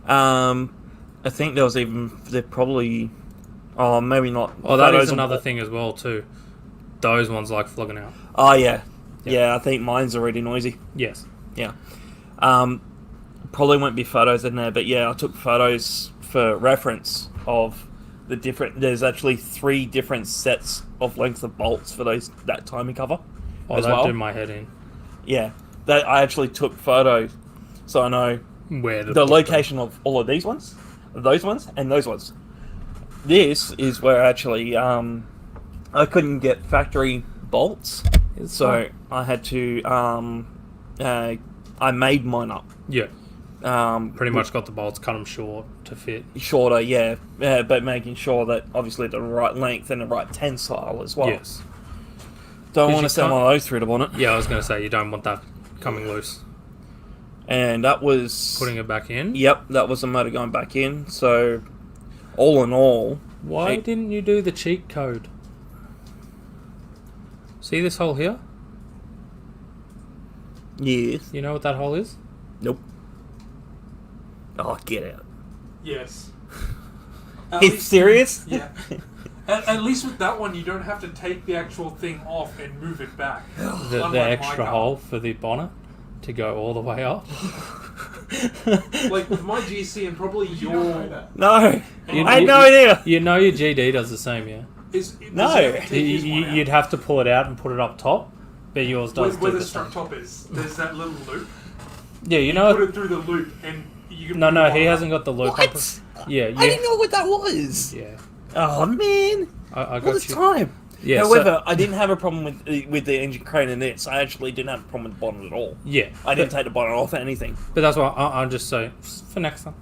I think there was even... They're probably... Oh, maybe not. Oh, that Photos is of- another thing as well, too. Those ones like flogging out. Oh, yeah. Yeah. Yeah, I think mine's already noisy. Yes. Yeah. Probably won't be photos in there, but yeah, I took photos for reference of the different... There's actually 3 different sets of lengths of bolts for that timing cover. Oh, as that well. did my head in. Yeah. That I actually took photos, so I know Where to the put location of all of these ones, those ones, and those ones. This is where actually I couldn't get factory bolts, them. so I had to I made mine up. Yeah. Pretty much got the bolts, cut them short to fit. Shorter, yeah, but making sure that obviously the right length and the right tensile as well. Yes. Don't 'Cause want you to send can't- one of those through the bonnet. Yeah, I was going to say, you don't want that coming loose. And that was Putting it back in. Yep, that was the motor going back in. So all in all, Why didn't you do the cheat code? See this hole here? yes. You know what that hole is? Nope. Oh, get out. Yes. It's serious? Yeah. At least with that one, you don't have to take the actual thing off and move it back. The Unlike my extra car. hole for the bonnet to go all the way up. Like with my GC and probably Did you not know your... that? No, You- I had you- no idea. You know your GD does the same, yeah? No. You'd have to pull it out and put it up top, but yours does Where do the the same. strut top is, there's that little loop. Yeah, you You know... put it through the loop and You can No, move he on. hasn't got the loop. What? Yeah, I didn't know what that was. Yeah, Oh man, I all got this you. time. Yeah, However, I didn't have a problem with the engine crane in this. I actually didn't have a problem with the bonnet at all. yeah. I didn't take the bonnet off or anything. But that's why I'm just saying for next time.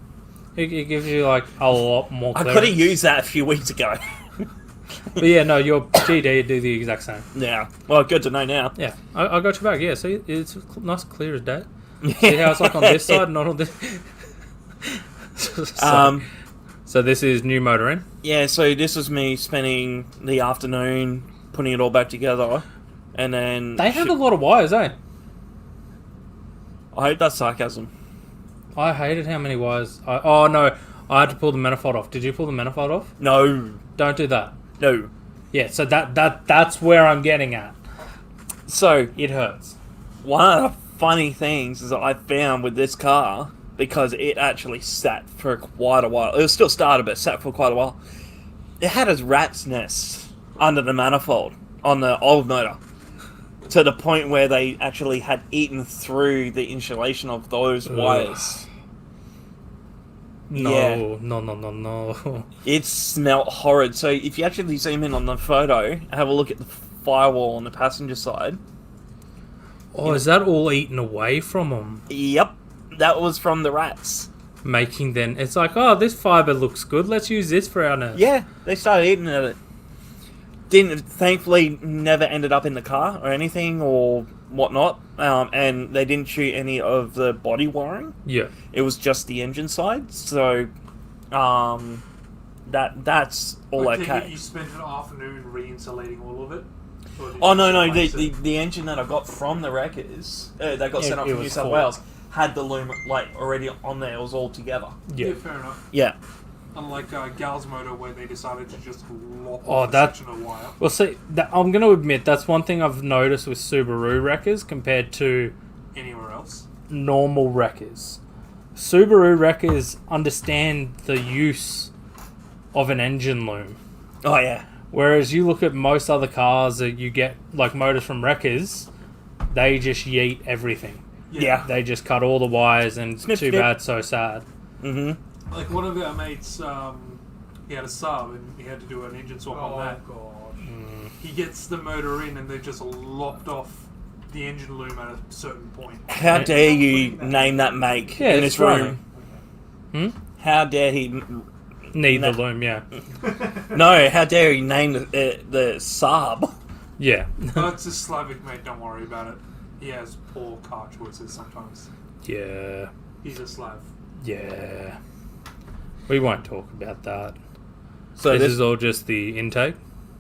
It gives you like a lot more. I Clearance. could have used that a few weeks ago. But yeah, no, your GD do the exact same. Yeah. Well, good to know now. Yeah, I got your back. Yeah, see, it's nice and clear as day. See how it's like on this side, not on this. So this is new motor in. Yeah, so this was me spending the afternoon putting it all back together, and then They have a lot of wires, eh? I hope that's sarcasm. I hated how many wires. Oh no, I had to pull the manifold off. Did you pull the manifold off? No, Don't do that. no. Yeah, so that's where I'm getting at. So It hurts. one of the funny things is that I found with this car, because it actually sat for quite a while. It was still started, but sat for quite a while. It had a rat's nest under the manifold on the old motor, to the point where they actually had eaten through the insulation of those wires. No, Yeah. no. It smelt horrid. So if you actually zoom in on the photo, have a look at the firewall on the passenger side. Oh, is that all eaten away from them? Yep, that was from the rats. Making then it's like, oh, this fiber looks good. Let's use this for our nest. Yeah, they started eating at it. Thankfully, never ended up in the car or anything or whatnot. And they didn't shoot any of the body wiring. Yeah. It was just the engine side. So, that's all I take it okay. You spent an afternoon re-insulating all of it? Or did Oh you no, just no, replace the, it? the engine that I got from the wreckers, that got Yeah, sent up it from was New South full. Wales, had the loom like already on there. It was all together. Yeah, Yeah. fair enough. Yeah. Unlike Gal's motor, where they decided to just lop Oh, off a that- section of wire. Well, see, I'm going to admit that's one thing I've noticed with Subaru wreckers compared to Anywhere else? normal wreckers. Subaru wreckers understand the use of an engine loom. Oh yeah. Whereas you look at most other cars that you get, like motors from wreckers, they just yeet everything. Yeah. They just cut all the wires and Snip, too snip. bad, so sad. Mm-hmm. Like one of our mates, he had a sub and he had to do an engine swap on that. God. He gets the motor in and they just lopped off the engine loom at a certain point. How dare you name that make Yeah, in it's this room? Hmm? How dare he? Need No. the loom, yeah. No, how dare he name the Saab? Yeah. Oh, it's a Slavic mate, don't worry about it. He has poor car choices sometimes. Yeah. He's a Slav. Yeah. We won't talk about that. So This is all just the intake.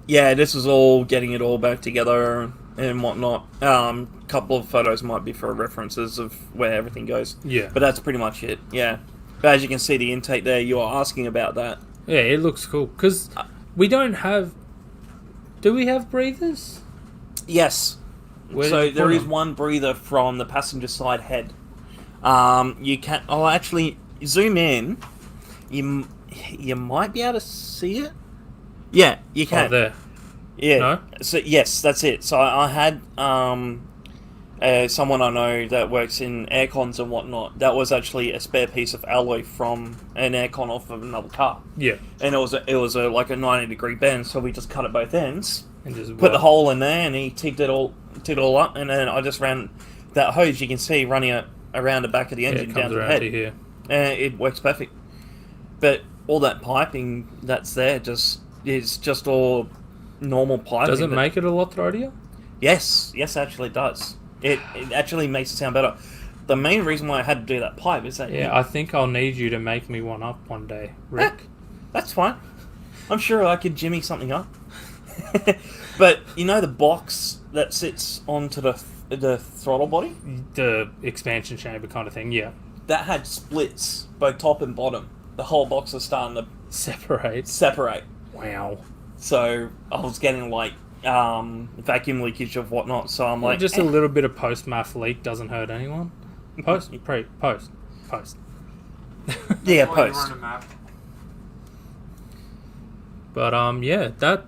yeah, this is all getting it all back together and whatnot. Couple of photos might be for references of where everything goes, Yeah. but that's pretty much it. Yeah, but as you can see, the intake there, you are asking about that. Yeah, it looks cool. Because we don't have... Do we have breathers? Yes. Where So did you there put is them? one breather from the passenger side head. You can. Oh, actually, zoom in. You might be able to see it. Yeah, you can. Oh, there. Yeah. No? So yes, that's it. So I had someone I know that works in aircons and whatnot. That was actually a spare piece of alloy from an aircon off of another car, Yeah. and it was a like a 90-degree bend. So we just cut it both ends, And just put the hole in there, and he tigged it all up, and then I just ran that hose. You can see running it around the back of the Yeah, engine it down comes to the around head, to here. and it works perfect. But all that piping that's there is just all normal piping. Does it that- make it a lot throatier? Yes, actually it does. It actually makes it sound better. The main reason why I had to do that pipe is that Yeah, I think I'll need you to make me one up one day, Rick. that's fine. I'm sure I could jimmy something up. But you know the box that sits onto the throttle body, The expansion chamber kind of thing, yeah. that had splits both top and bottom. The whole box was starting to Separates. separate. Wow. So I was getting like vacuum leakage of whatnot. So I'm like, Just a little bit of post-math leak doesn't hurt anyone. Post? Post. yeah, While you post. run a map. But, yeah, that...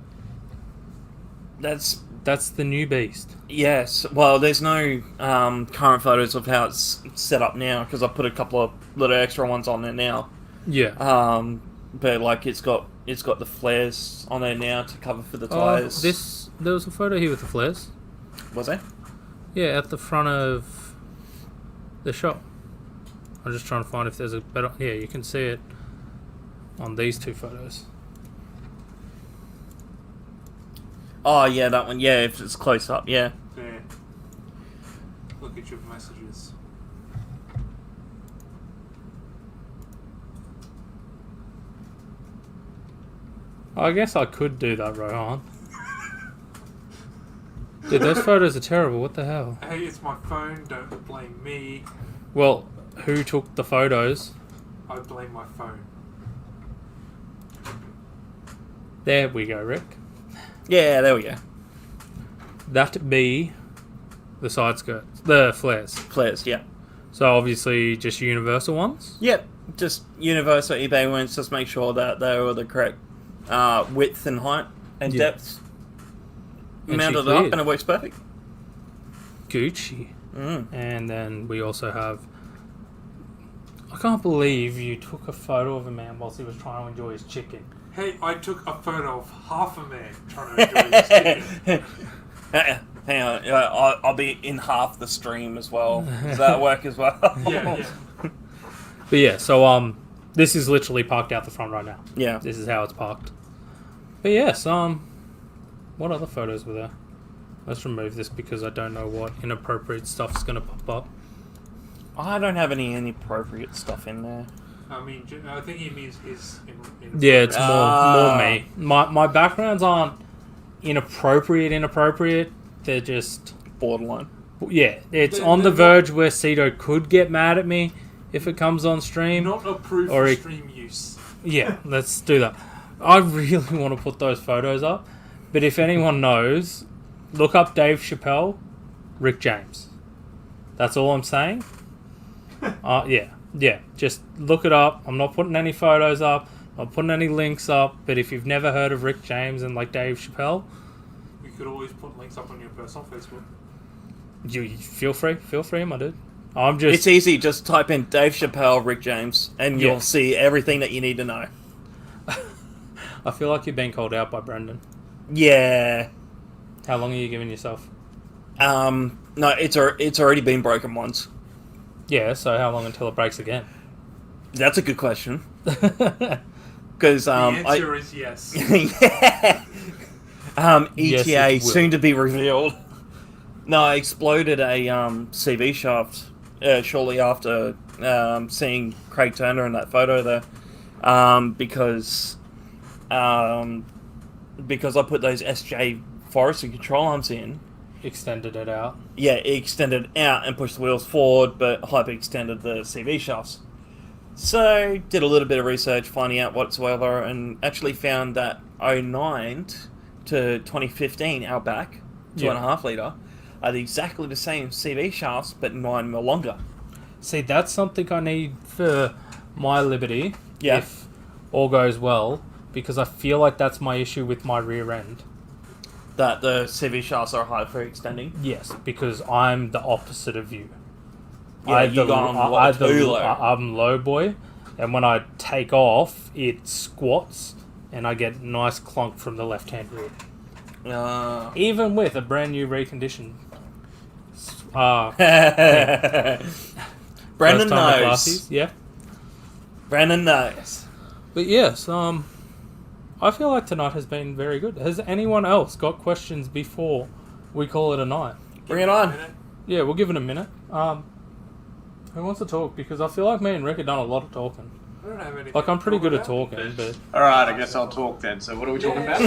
That's That's the new beast. Yes. Well, there's no current photos of how it's set up now because I put a couple of little extra ones on there now. Yeah. But like it's got the flares on there now to cover for the Oh, tires. there was a photo here with the flares. Was there? Yeah, at the front of the shop. I'm just trying to find if there's a better. Yeah, you can see it on these two photos. Oh yeah, that one. Yeah, if it's close up. Yeah. There. Look at your messages. I guess I could do that, Rohan. Dude, those photos are terrible. What the hell? Hey, it's my phone. Don't blame me. Well, who took the photos? I blame my phone. There we go, Rick. Yeah, there we go. That be the side skirts, the flares. Flares. Yeah. So obviously just universal ones. Yep. Just universal eBay ones. Just make sure that they were the correct width and height and Yeah. depth. And Mounted she it up cleared. and it works perfect. Gucci. Mm. And then we also have. I can't believe you took a photo of a man whilst he was trying to enjoy his chicken. Hey, I took a photo of half a man trying to enjoy his chicken. Hang on, I'll be in half the stream as well. Does that work as well? Yeah, yeah. But yeah, so this is literally parked out the front right now. Yeah. This is how it's parked. But yes, what other photos were there? Let's remove this because I don't know what inappropriate stuff's gonna pop up. I don't have any inappropriate stuff in there. I mean, I think he means his. In Yeah, it's more Ah. me. My backgrounds aren't inappropriate. They're just Borderline. yeah. It's They're- on the they're verge where Cito could get mad at me if it comes on stream. not approved Or for he- stream use. Yeah, let's do that. I really want to put those photos up, but if anyone knows, look up Dave Chappelle, Rick James. That's all I'm saying. Yeah. Just look it up. I'm not putting any photos up. I'm not putting any links up. But if you've never heard of Rick James and like Dave Chappelle, You could always put links up on your personal Facebook. you feel free, my dude. I'm just It's easy. Just type in Dave Chappelle, Rick James, and Yeah. you'll see everything that you need to know. I feel like you're being called out by Brendan. Yeah. How long are you giving yourself? No, it's already been broken once. Yeah, so how long until it breaks again? That's a good question. Because The answer is yes. yeah. ETA Yes, it will. soon to be revealed. No, I exploded a CV shaft shortly after seeing Craig Turner in that photo there, because I put those SJ forestry control arms in. Extended it out. Yeah, it extended out and pushed the wheels forward, but hyper-extended the CV shafts. So, did a little bit of research, finding out whatsoever, and actually found that 09 to 2015 Outback, 2.5 litre, are exactly the same CV shafts, but 9 mil longer. See, that's something I need for my Liberty, Yeah. if all goes well, because I feel like that's my issue with my rear end. That the CV shafts are hyper-extending. Yes, because I'm the opposite of you. Yeah, you gone too low. I'm low boy, and when I take off, it squats, and I get a nice clunk from the left-hand rear. Even with a brand new reconditioned. Brandon first time at knows. Glassies, yeah. Brandon knows. But yes, I feel like tonight has been very good. Has anyone else got questions before we call it a night? Bring it on. Yeah, we'll give it a minute. Who wants to talk? Because I feel like me and Rick have done a lot of talking. I don't have anything. Like, I'm pretty to good at talk talking, but... Alright, I guess I'll talk then. So what are we talking about?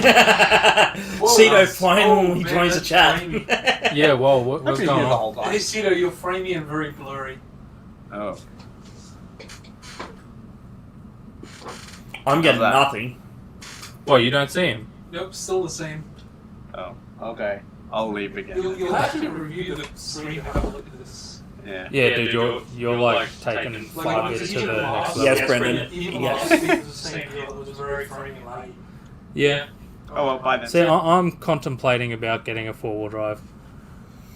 Cito finally man, joins the that's chat. framey. Yeah, well, I've what's been going here the on? whole Hey, time. Cito, you're framey and very blurry. Oh. I'm getting How's that? nothing. Well, you don't see him. Nope, still the same. Oh. Okay. I'll leave again. You'll actually review the screen and have a look at this. Yeah. Yeah, dude, you're like taking five years to the next level. Yes, Brendan. Even Yes. last week was the same deal. It was very framey laggy. Yeah. Oh well, by then. See, I'm contemplating about getting a 4-wheel drive.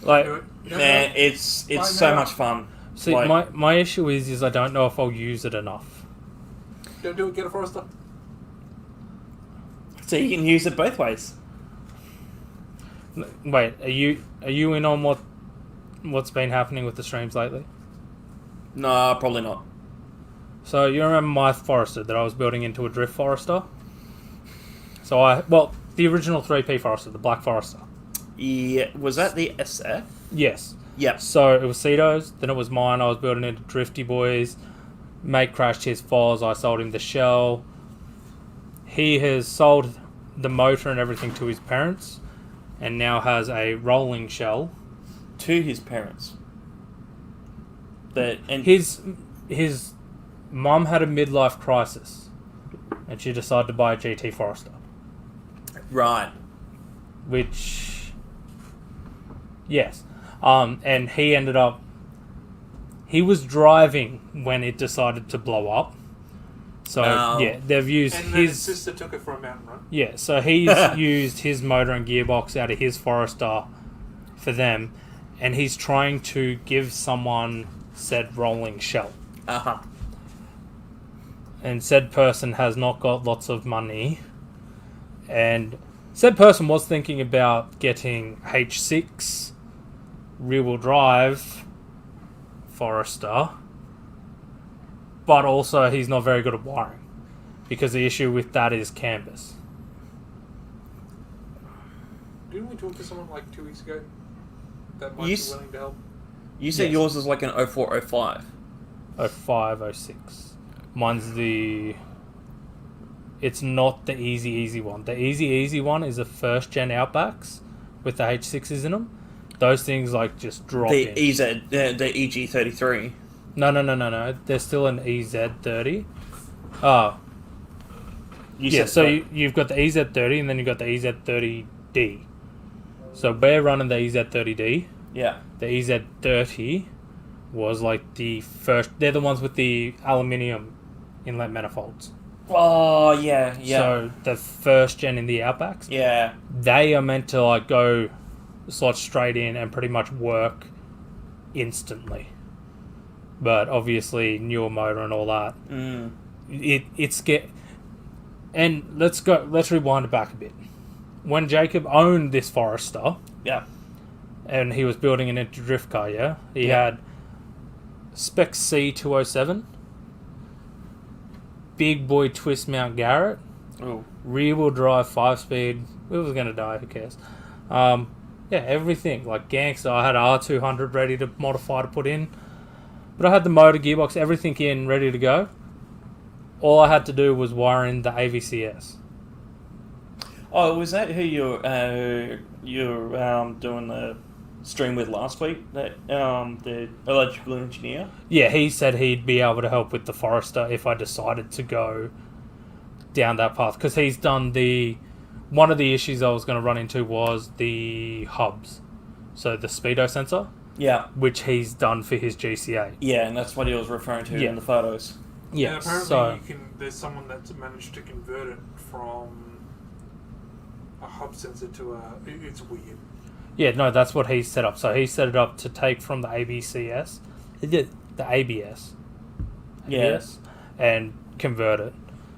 Like, Do it. Man, it's Right so now. much fun. see, Like- my issue is I don't know if I'll use it enough. Don't do it. Get a Forester. So you can use it both ways. Wait, are you in on what's been happening with the streams lately? No, probably not. So you remember my Forester that I was building into a drift Forester? So the original 3P Forester, the black Forester. Yeah, was that the SF? Yes. Yep. So it was Cito's, then it was mine. I was building into Drifty Boys. Mate crashed his Foz. I sold him the shell. He has sold the motor and everything to his parents, and now has a rolling shell. To his parents. And His mum had a midlife crisis, and she decided to buy a GT Forester, right. which, yes, and he was driving when it decided to blow up. So No. yeah, they've used And then his his sister took it for a mountain run. yeah. So he's used his motor and gearbox out of his Forester for them, and he's trying to give someone said rolling shell. Uh-huh. And said person has not got lots of money, and said person was thinking about getting H6 rear-wheel drive Forester, but also he's not very good at wiring, because the issue with that is canvas. Didn't we talk to someone like 2 weeks ago that might Yes. be willing to help? You said Yes. yours is like an 0405. 05, 06. Mine's the... It's not the easy one. The easy one is the first gen Outbacks with the H6s in them. Those things like just drop The in. EZ, the EG33. No. There's still an EZ30. Oh, You yeah. said So you've got the EZ30 and then you've got the EZ30D. So we're running the EZ30D. yeah. The EZ30 was like the first. They're the ones with the aluminium inlet manifolds. Oh, yeah. So the first gen in the Outbacks, Yeah. they are meant to like go slot straight in and pretty much work instantly. But obviously, newer motor and all that, Mm. it's get. And let's rewind it back a bit. When Jacob owned this Forester, Yeah. and he was building an into drift car, yeah, he Yeah. had Spec C207, big boy twist mount Garrett, Oh. rear wheel drive 5-speed. It was gonna die. Who cares? Yeah, everything like gangster. I had R200 ready to modify to put in, but I had the motor, gearbox, everything in ready to go. All I had to do was wire in the AVCS. Oh, was that who you're doing the stream with last week? That the electrical engineer. Yeah, he said he'd be able to help with the Forester if I decided to go down that path, because he's done one of the issues I was going to run into was the hubs, so the speedo sensor, Yeah. which he's done for his GCA. Yeah, and that's what he was referring to Yeah. in the photos. Yeah, And apparently so there's someone that's managed to convert it from a hub sensor to it's weird. yeah, no, that's what he set up. So he set it up to take from the ABCS, the ABS, Yeah. and convert it.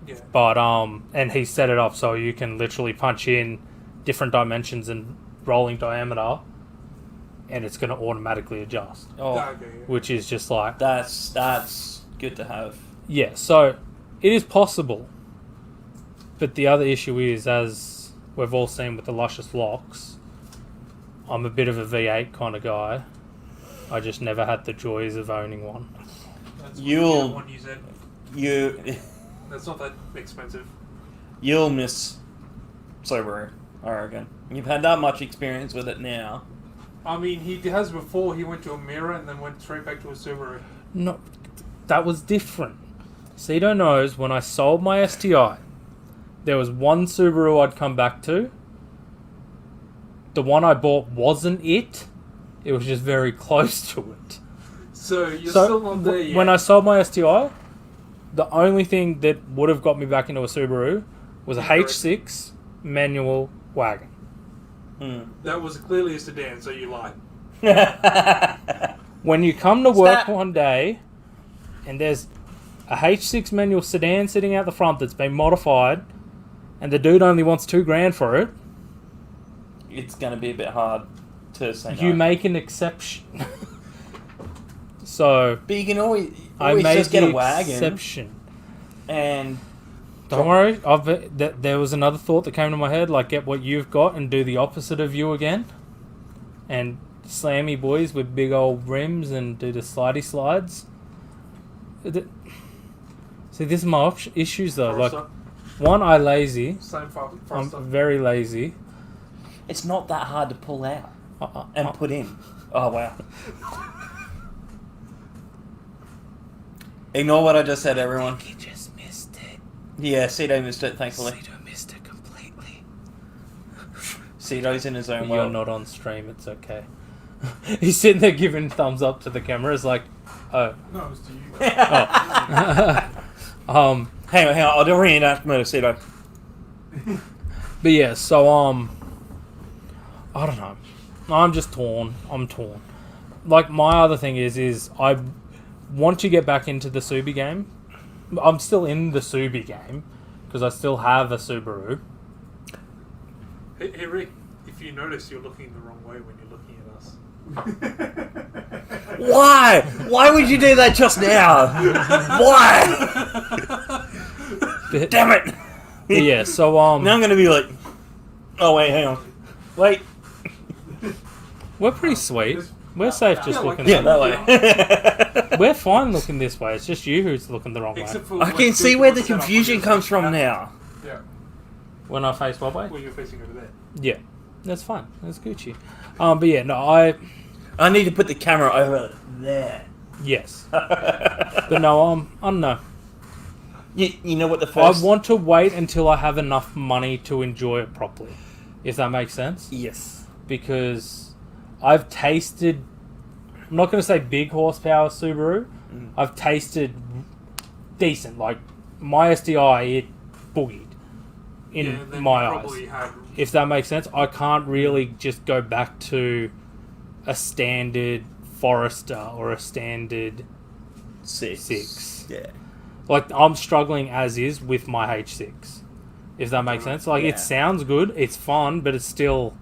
Yeah. But and he set it up so you can literally punch in different dimensions and rolling diameter, and it's going to automatically adjust, Oh, Okay, yeah. Oh. which is just like, that's good to have. yeah. So it is possible, but the other issue is, as we've all seen with the luscious locks, I'm a bit of a V8 kind of guy. I just never had the joys of owning one. That's You'll- what you said. You That's not that expensive. you'll miss Subaru, I reckon. You've had that much experience with it now. I mean, he has before. He went to a mirror and then went straight back to a Subaru. No, that was different. Cedo knows when I sold my STI, there was one Subaru I'd come back to. The one I bought wasn't it. It was just very close to it. So you're So still not there yet. when I sold my STI, the only thing that would have got me back into a Subaru was a Incorrect. H6 manual wagon. That was clearly a sedan, so you lied. When you come to work that- one day and there's a H6 manual sedan sitting out the front that's been modified and the dude only wants $2,000 for it, It's going to be a bit hard to say you no. make an exception. So But you can always I made just get the a wagon exception. and Don't worry. There was another thought that came to my head, like get what you've got and do the opposite of you again. And slammy boys with big old rims and do the slidey slides. See, this is my issues though. Like, Forester, one, I lazy. same I'm Forester. very lazy. it's not that hard to pull out and put in. Oh, wow. Ignore what I just said, everyone. You just missed it. Yeah, Cedo missed it, thankfully. Cedo missed it completely. Cedo's in his own You're world. not on stream. It's okay. He's sitting there giving thumbs up to the camera. It's like, oh. No, it was to you. Oh. Hang on, I'll do a reenactment of Cedo. But yeah, so I don't know. I'm just torn. I'm torn. Like my other thing is I want to get back into the Subi game. I'm still in the Subi game because I still have a Subaru. Hey Rick, if you notice, you're looking the wrong way when you're looking at us. Why? Why would you do that just now? Why? But, Damn it! but yeah, so Now I'm gonna be like, oh wait, hang on, wait. we're pretty sweet. We're safe just Yeah, like- looking. Yeah, that that way. We're fine looking this way. It's just you who's looking the wrong way. Except for I when can Duke see where was the set up on confusion your comes from side. now. Yeah, When I face what way? where you're facing over there. Yeah, that's fine. That's Gucci. But yeah, no, I I need to put the camera over there. yes, but no, I don't know. You know what the first... I want to wait until I have enough money to enjoy it properly, if that makes sense. Yes. Because I've tasted, I'm not going to say big horsepower Subaru, I've tasted decent. Like, my SDI, it boogied in Yeah, then my you eyes. probably had If that makes sense, I can't really just go back to a standard Forester or a standard Six. Yeah. like I'm struggling as is with my H6. If that makes sense. Like Yeah. it sounds good, it's fun, but it's still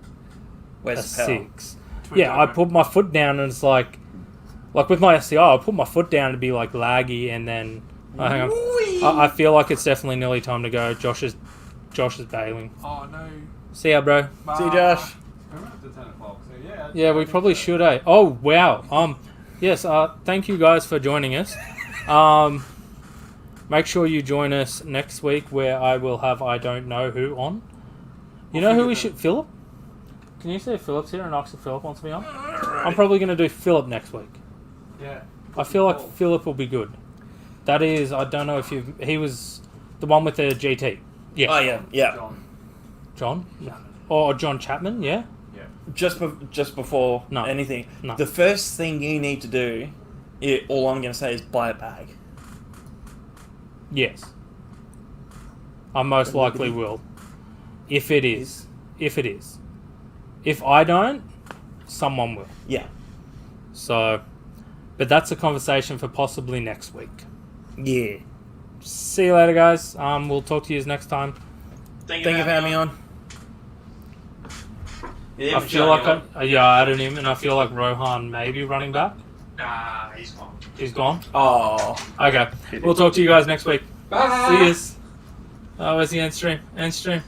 Where's a the power? 6. twin Yeah, I turbo. put my foot down and it's like with my SCI, I put my foot down to be like laggy and then hang on. I feel like it's definitely nearly time to go. Josh is bailing. Oh no. See ya, bro. Bye. See you, Josh. We're up to 10 o'clock, so yeah. Yeah, we probably should, eh? Oh, wow. Yes, thank you guys for joining us. Make sure you join us next week where I will have I don't know who on. You know who we should... Philip? Can you say Philip's here and ask if Philip wants to be on? I'm probably going to do Philip next week. Yeah. I feel like Philip will be good. That is, I don't know if you... He was the one with the GT. Yeah. Oh, yeah. Yeah. John. John? Or John Chapman, yeah? Yeah. Just before No. anything, No. the first thing you need to do, all I'm going to say is buy a bag. Yes. I most likely will. If it is. If it is. If I don't, someone will. Yeah. So, but that's a conversation for possibly next week. Yeah. See you later, guys. We'll talk to you next time. Thank you for having me on. I feel like I added him, and I feel like Rohan may be running back. Nah, he's gone. He's gone. Oh. Okay, we'll talk to you guys next week. Bye. See yous. Where's the end stream? End stream.